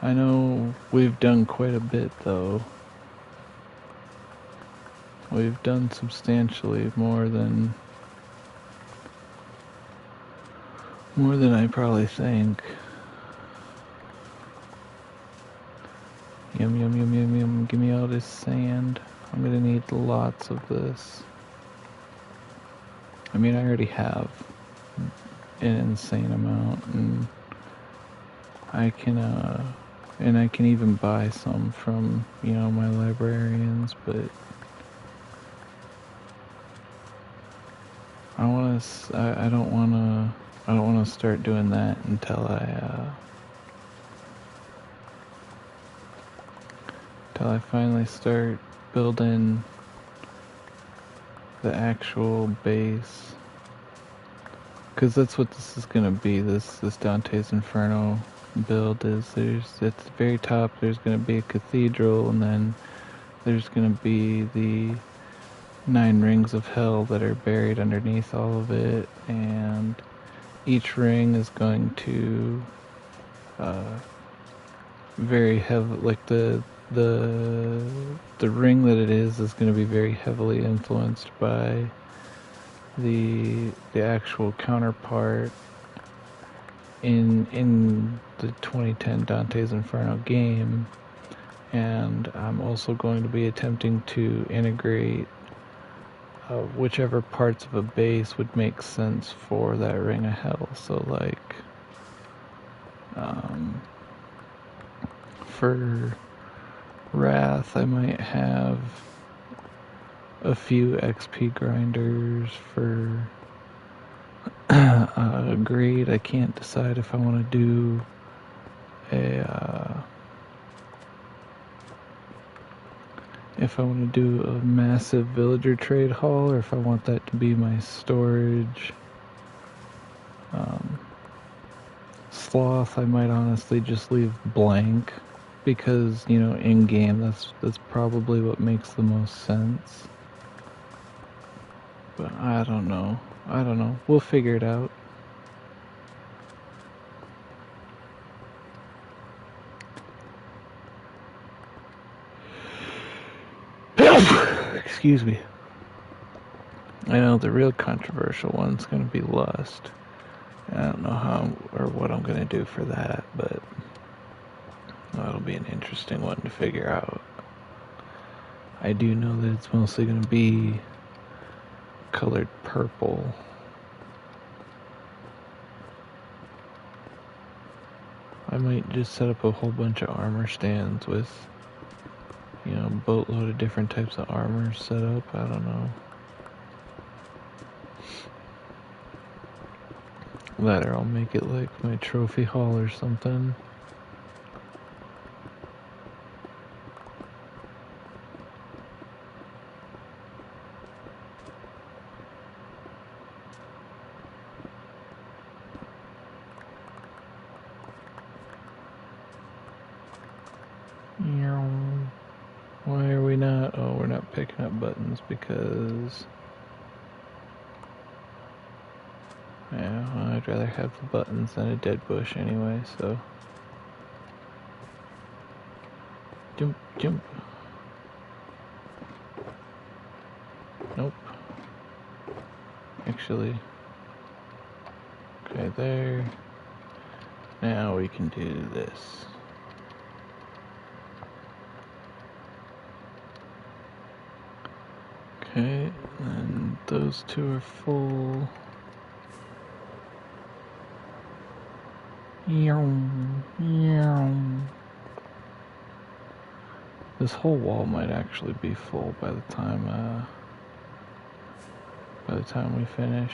I know we've done quite a bit though. We've done substantially more than I probably think. Yum, yum, yum, yum, yum. Give me all this sand. I'm gonna need lots of this. I mean, I already have an insane amount, and I can even buy some from, my librarians, but I don't wanna start doing that until I finally start building the actual base, because that's what this is gonna be. This Dante's Inferno build is at the very top there's gonna be a cathedral, and then there's gonna be the 9 rings of hell that are buried underneath all of it, and each ring is going to very heavy, like the ring that it is going to be very heavily influenced by the actual counterpart in the 2010 Dante's Inferno game. And I'm also going to be attempting to integrate whichever parts of a base would make sense for that ring of hell. So like for Wrath, I might have a few XP grinders. For Greed, I can't decide if I want to do a massive villager trade hall, or if I want that to be my storage. Sloth, I might honestly just leave blank, because in game that's probably what makes the most sense. But I don't know. We'll figure it out. Excuse me. I know the real controversial one's gonna be Lust. I don't know how or what I'm gonna do for that, but that'll be an interesting one to figure out. I do know that it's mostly gonna be colored purple. I might just set up a whole bunch of armor stands with, a boatload of different types of armor set up. I don't know. That, or I'll make it like my trophy hall or something. Why are we not? Oh, we're not picking up buttons because... Yeah, well, I'd rather have the buttons than a dead bush anyway, so... Jump, jump. Nope. Actually... Okay, there. Now we can do this. Okay, and those two are full. This whole wall might actually be full by the time we finish.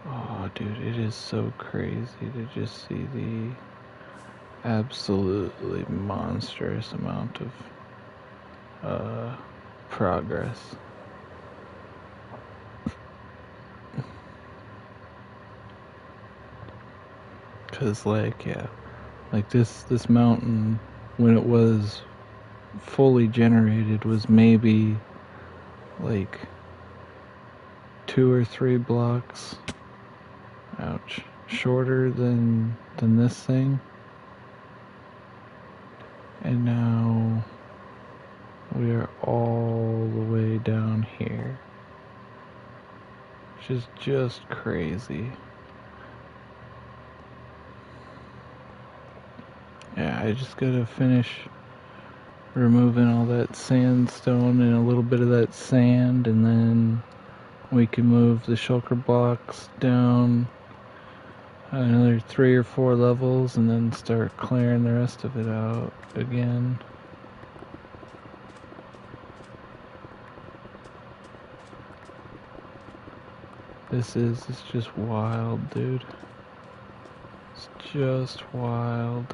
Oh, dude, it is so crazy to just see absolutely monstrous amount of progress. Cause like, yeah, like this mountain, when it was fully generated, was maybe like 2 or 3 blocks, ouch, shorter than this thing. And now we are all the way down here, which is just crazy. Yeah, I just gotta finish removing all that sandstone and a little bit of that sand, and then we can move the shulker blocks down another 3 or 4 levels and then start clearing the rest of it out again. It's just wild, dude. It's just wild.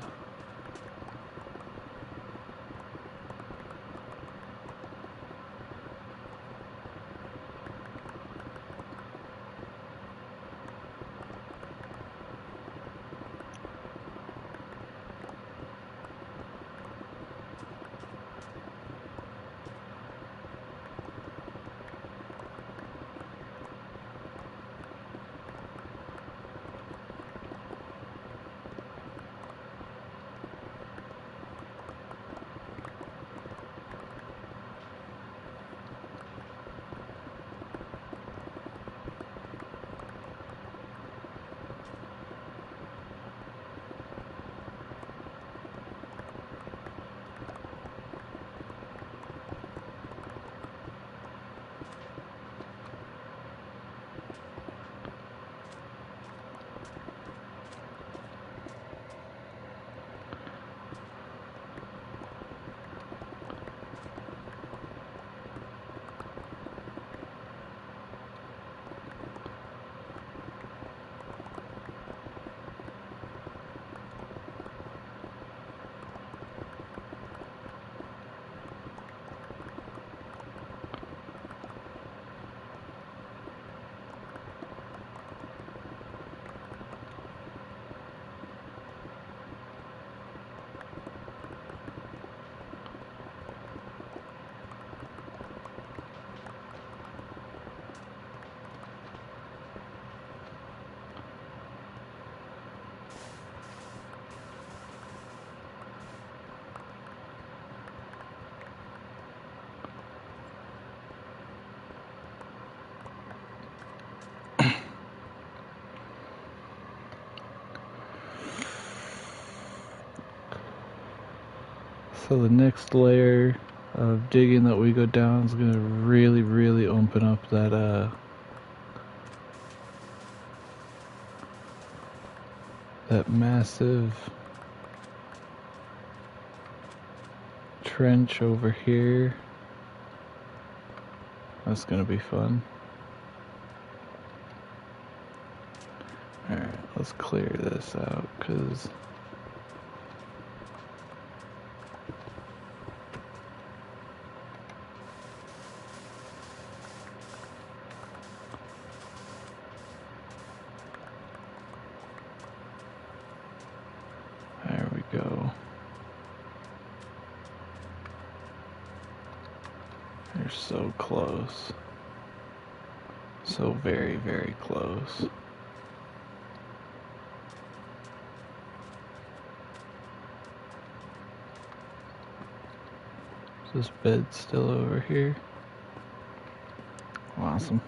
So the next layer of digging that we go down is going to really open up that massive trench over here. That's going to be fun. Alright, let's clear this out, because there we go. They're so close. So very close. Is this bed still over here? Awesome.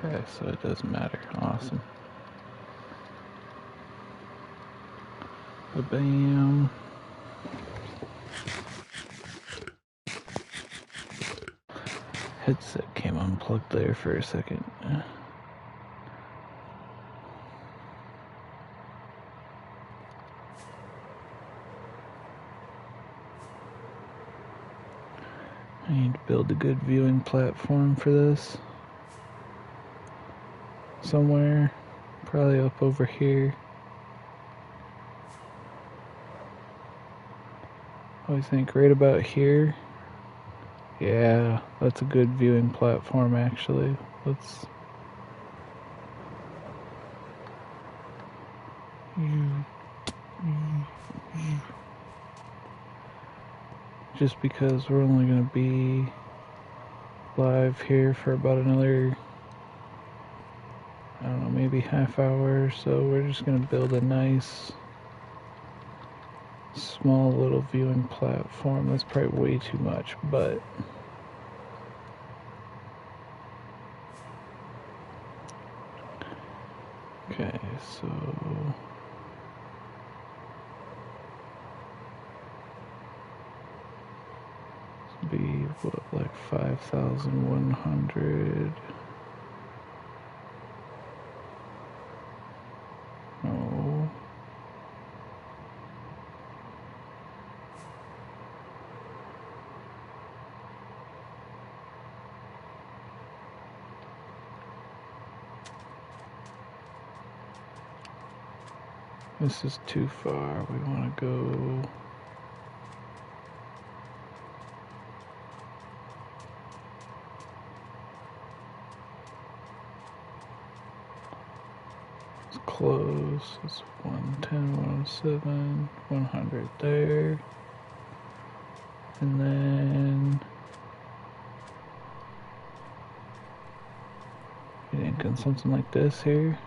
Okay, so it doesn't matter. Awesome. Ba-bam. Headset came unplugged there for a second. I need to build a good viewing platform for this. Somewhere. Probably up over here. I think right about here. Yeah, that's a good viewing platform actually. Let's... Just because we're only going to be live here for about another, I don't know, maybe half hour or so, we're just going to build a nice small little viewing platform. That's probably way too much, but okay, so be what, like 5,100. No. This is too far. We want to go close. It's 110, 107, 100 there. And then you think on something like this here?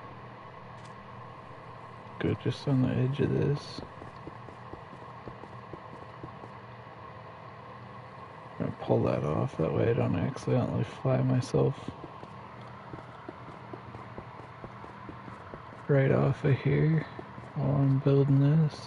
Good, just on the edge of this. I'm gonna pull that off, that way I don't accidentally fly myself right off of here while I'm building this.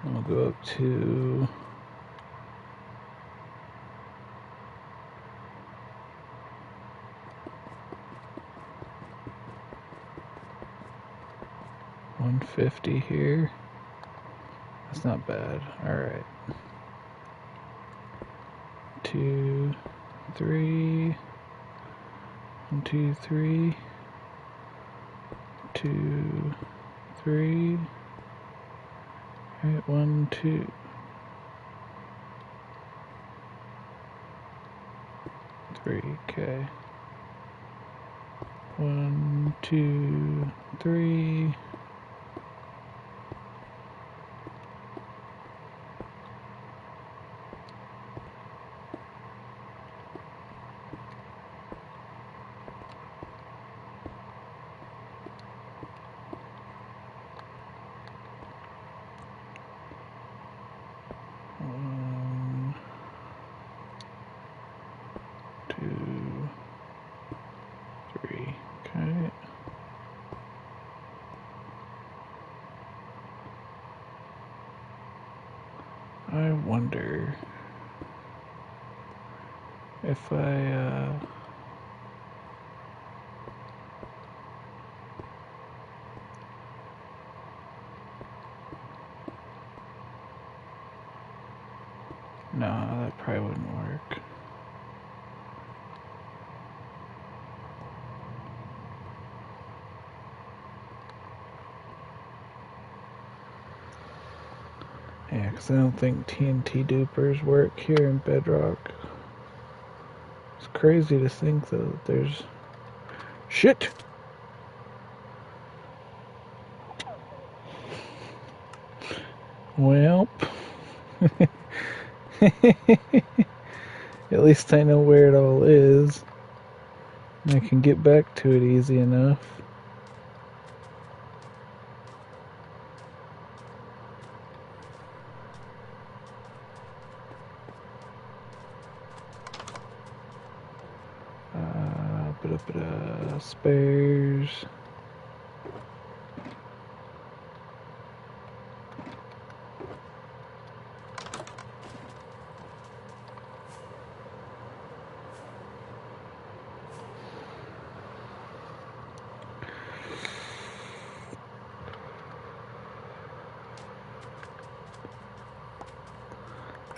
I'll go up to 150 here. That's not bad. Alright. 2, 3. 1, 2, 3. 2, 3. Alright, 1, 2. 3. Okay. 1, 2, 3. I wonder if I, no, that probably wouldn't work. Yeah, because I don't think TNT dupers work here in Bedrock. It's crazy to think, though, that there's... Shit! Well... At least I know where it all is. And I can get back to it easy enough. Spares.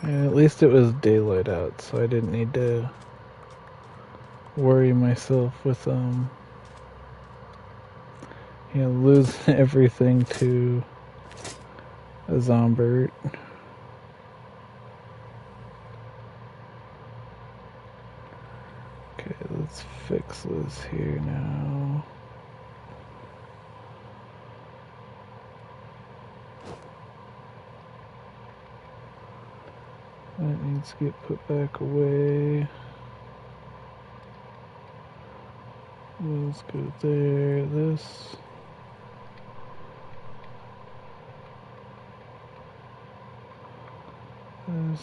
And at least it was daylight out, so I didn't need to worry myself with losing everything to a zombie. Okay, let's fix this here now. That needs to get put back away. Let's go there, this. This.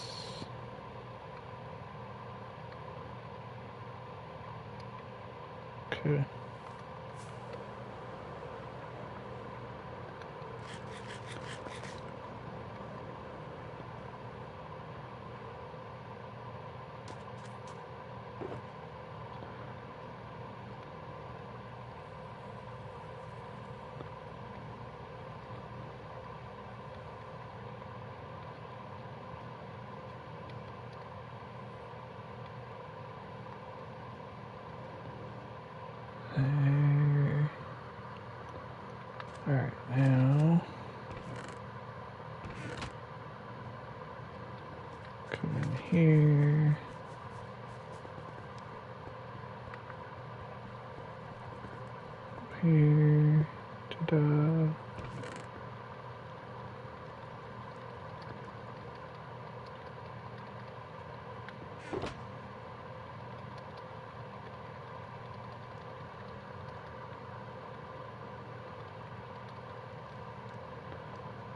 Okay. There. Alright, now come in here. Here. Ta-da.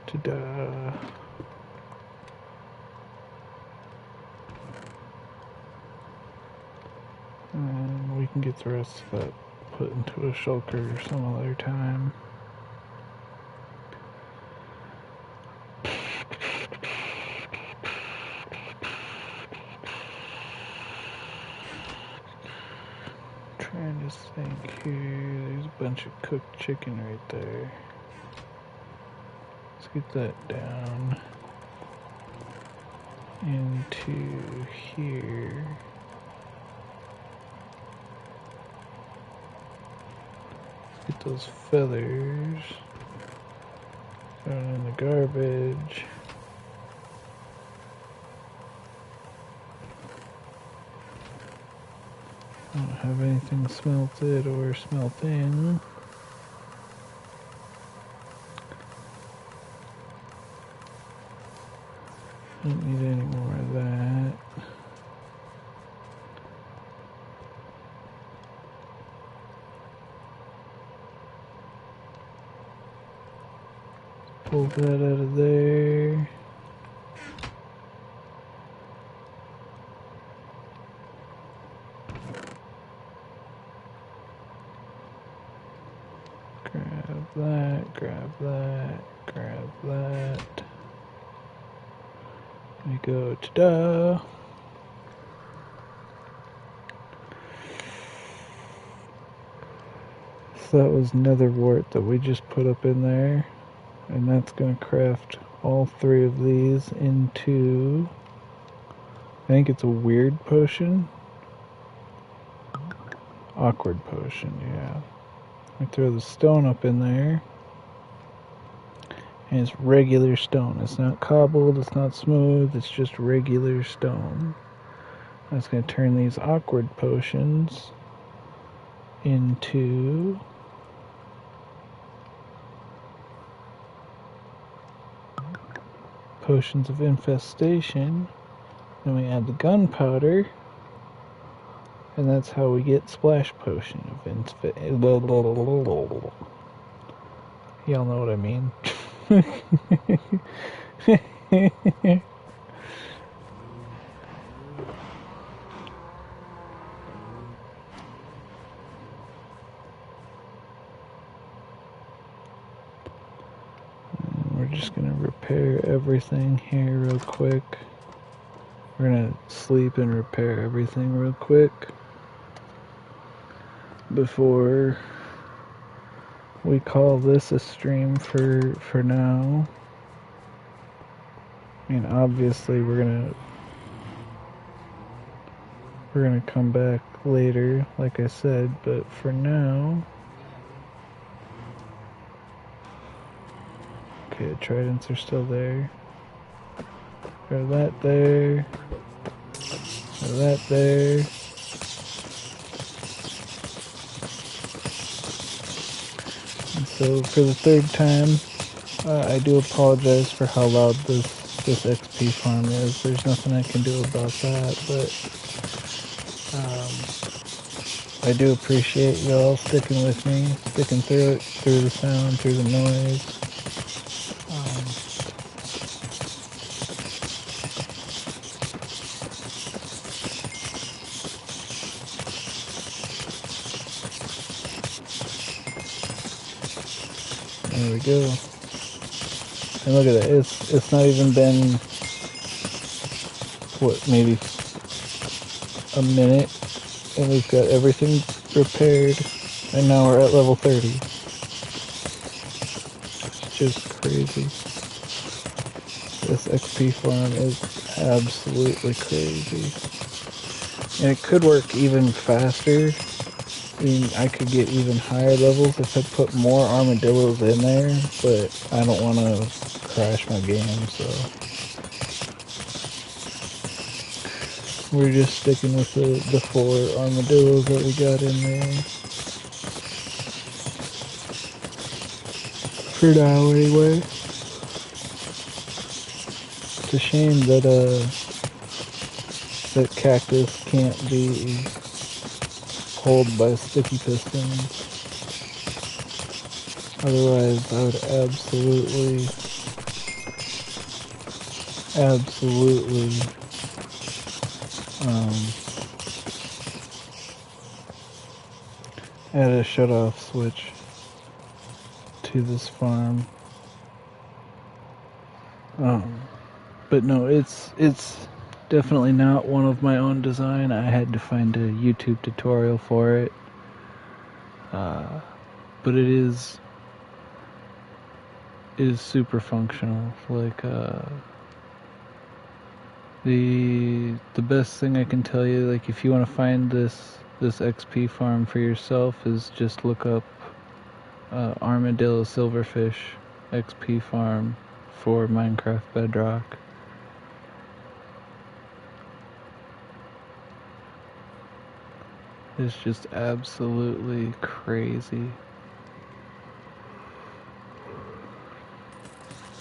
Ta-da. And we can get the rest of that put into a shulker some other time. Trying to think here. There's a bunch of cooked chicken right there. Let's get that down into here. Let's get those feathers thrown in the garbage. I don't have anything smelted or smelt in. Don't need any more of that. Pull that out of there. Grab that, grab that, grab that. We go, ta-da! So that was nether wart that we just put up in there. And that's going to craft all three of these into, I think it's a weird potion. Awkward potion, yeah. I throw the stone up in there. And it's regular stone. It's not cobbled, it's not smooth, it's just regular stone. That's going to turn these awkward potions into potions of infestation. Then we add the gunpowder. And that's how we get splash potion of infestation. Y'all know what I mean. We're just gonna repair everything here real quick. We're gonna sleep and repair everything real quick before we call this a stream for now. I mean, obviously we're gonna come back later, like I said, but for now, okay, the tridents are still there. Got that there. Got that there. And so for the third time, I do apologize for how loud this XP farm is. There's nothing I can do about that, but I do appreciate y'all sticking with me, sticking through it, through the sound, through the noise. There we go. And look at that, it's not even been, what, maybe a minute, and we've got everything repaired, and now we're at level 30. It's just crazy. This XP farm is absolutely crazy. And it could work even faster. I mean, I could get even higher levels if I put more armadillos in there, but I don't want to crash my game, so we're just sticking with the 4 armadillos that we got in there. For now, anyway. It's a shame that that cactus can't be pulled by sticky pistons. Otherwise, I would absolutely add a shut-off switch to this farm. But no, it's definitely not one of my own design. I had to find a YouTube tutorial for it. But it is super functional. Like the best thing I can tell you, like if you want to find this XP farm for yourself, is just look up Armadillo Silverfish XP farm for Minecraft Bedrock. It's just absolutely crazy.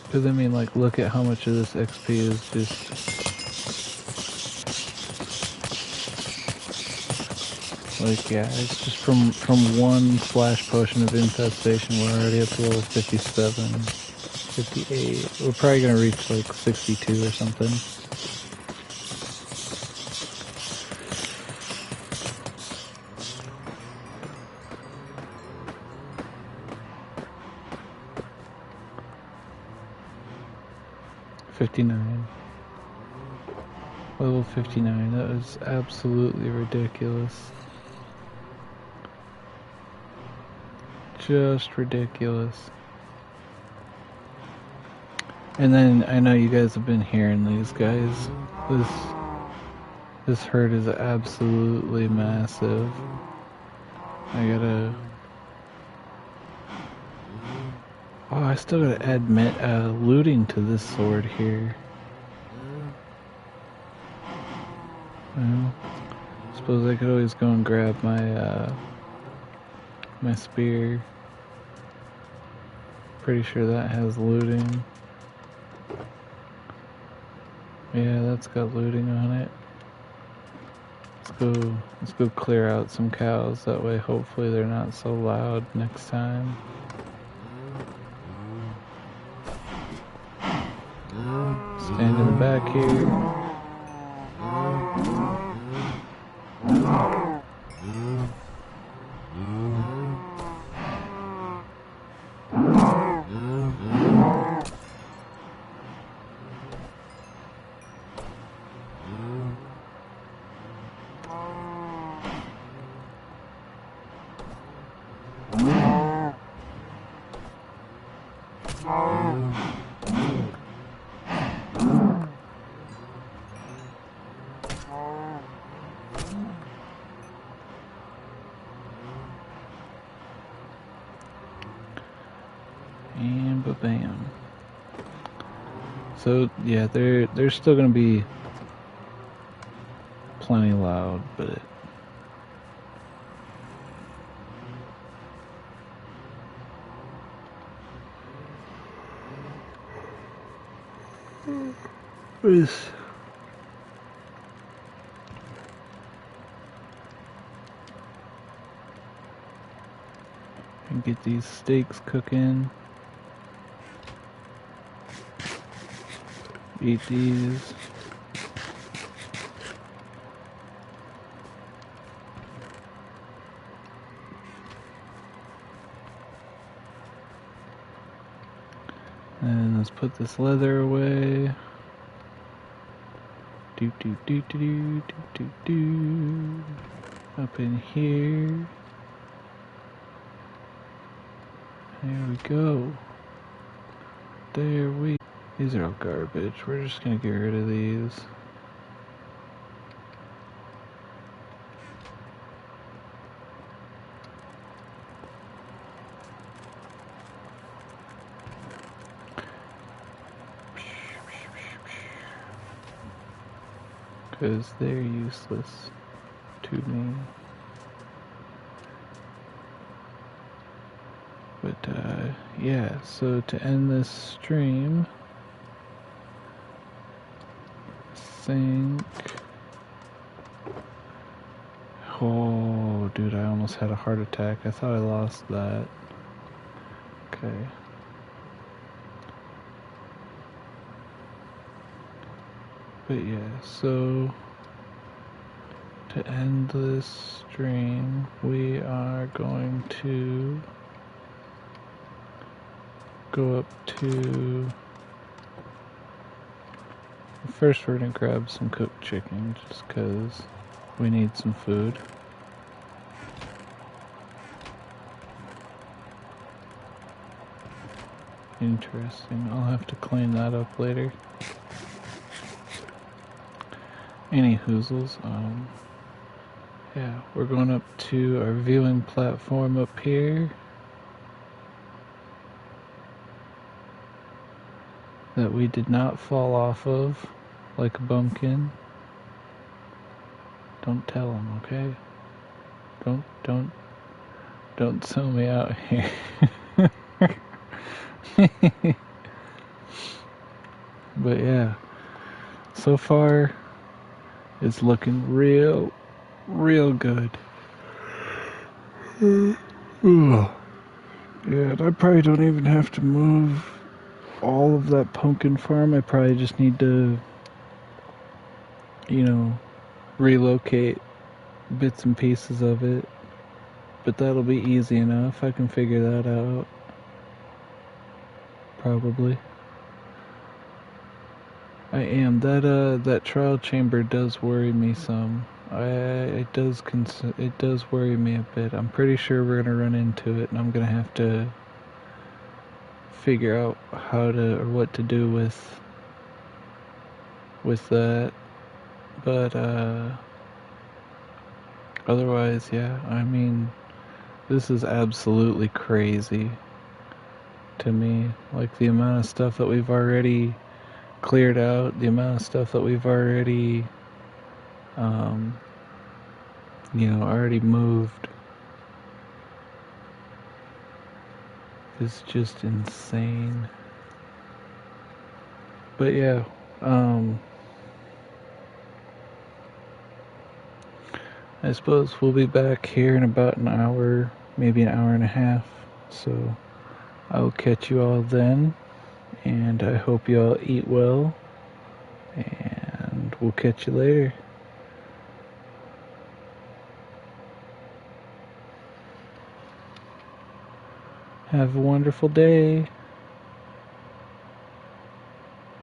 Because I mean, like, look at how much of this XP is just like, yeah, it's just from one splash potion of infestation. We're already up to level 57, 58. We're probably gonna reach like 62 or something. Level 59, that was absolutely ridiculous. Just ridiculous. And then, I know you guys have been hearing these guys. This herd is absolutely massive. I still gotta add looting to this sword here. Well, suppose I could always go and grab my my spear. Pretty sure that has looting. Yeah, that's got looting on it. Let's go clear out some cows. That way, hopefully, they're not so loud next time. Stand in the back here. And ba-bam. So yeah, they're still gonna be plenty loud, but this and get these steaks cooking. Eat these. And let's put this leather away. Do do do do do do do do. Up in here. There we go. There we. These are all garbage. We're just gonna get rid of these. Because they're useless to me. But yeah, so to end this stream, think. Oh, dude, I almost had a heart attack. I thought I lost that. Okay. But yeah, so to end this stream, we are going to go up to. First, we're gonna grab some cooked chicken just because we need some food. Interesting. I'll have to clean that up later. Any hoozles. Yeah, we're going up to our viewing platform up here. That we did not fall off of like a bumpkin. Don't tell him, okay? Don't sell me out here. But yeah, so far it's looking real good. Yeah, and I probably don't even have to move all of that pumpkin farm. I probably just need to, you know, relocate bits and pieces of it. But that'll be easy enough. I can figure that out. Probably. I am. That trial chamber does worry me some. It does worry me a bit. I'm pretty sure we're gonna run into it, and I'm gonna have to figure out how to or what to do with that. But otherwise, yeah. I mean, this is absolutely crazy to me. Like the amount of stuff that we've already cleared out, the amount of stuff that we've already already moved is just insane. But yeah, I suppose we'll be back here in about an hour, maybe an hour and a half. So I'll catch you all then, and I hope you all eat well, and we'll catch you later. Have a wonderful day.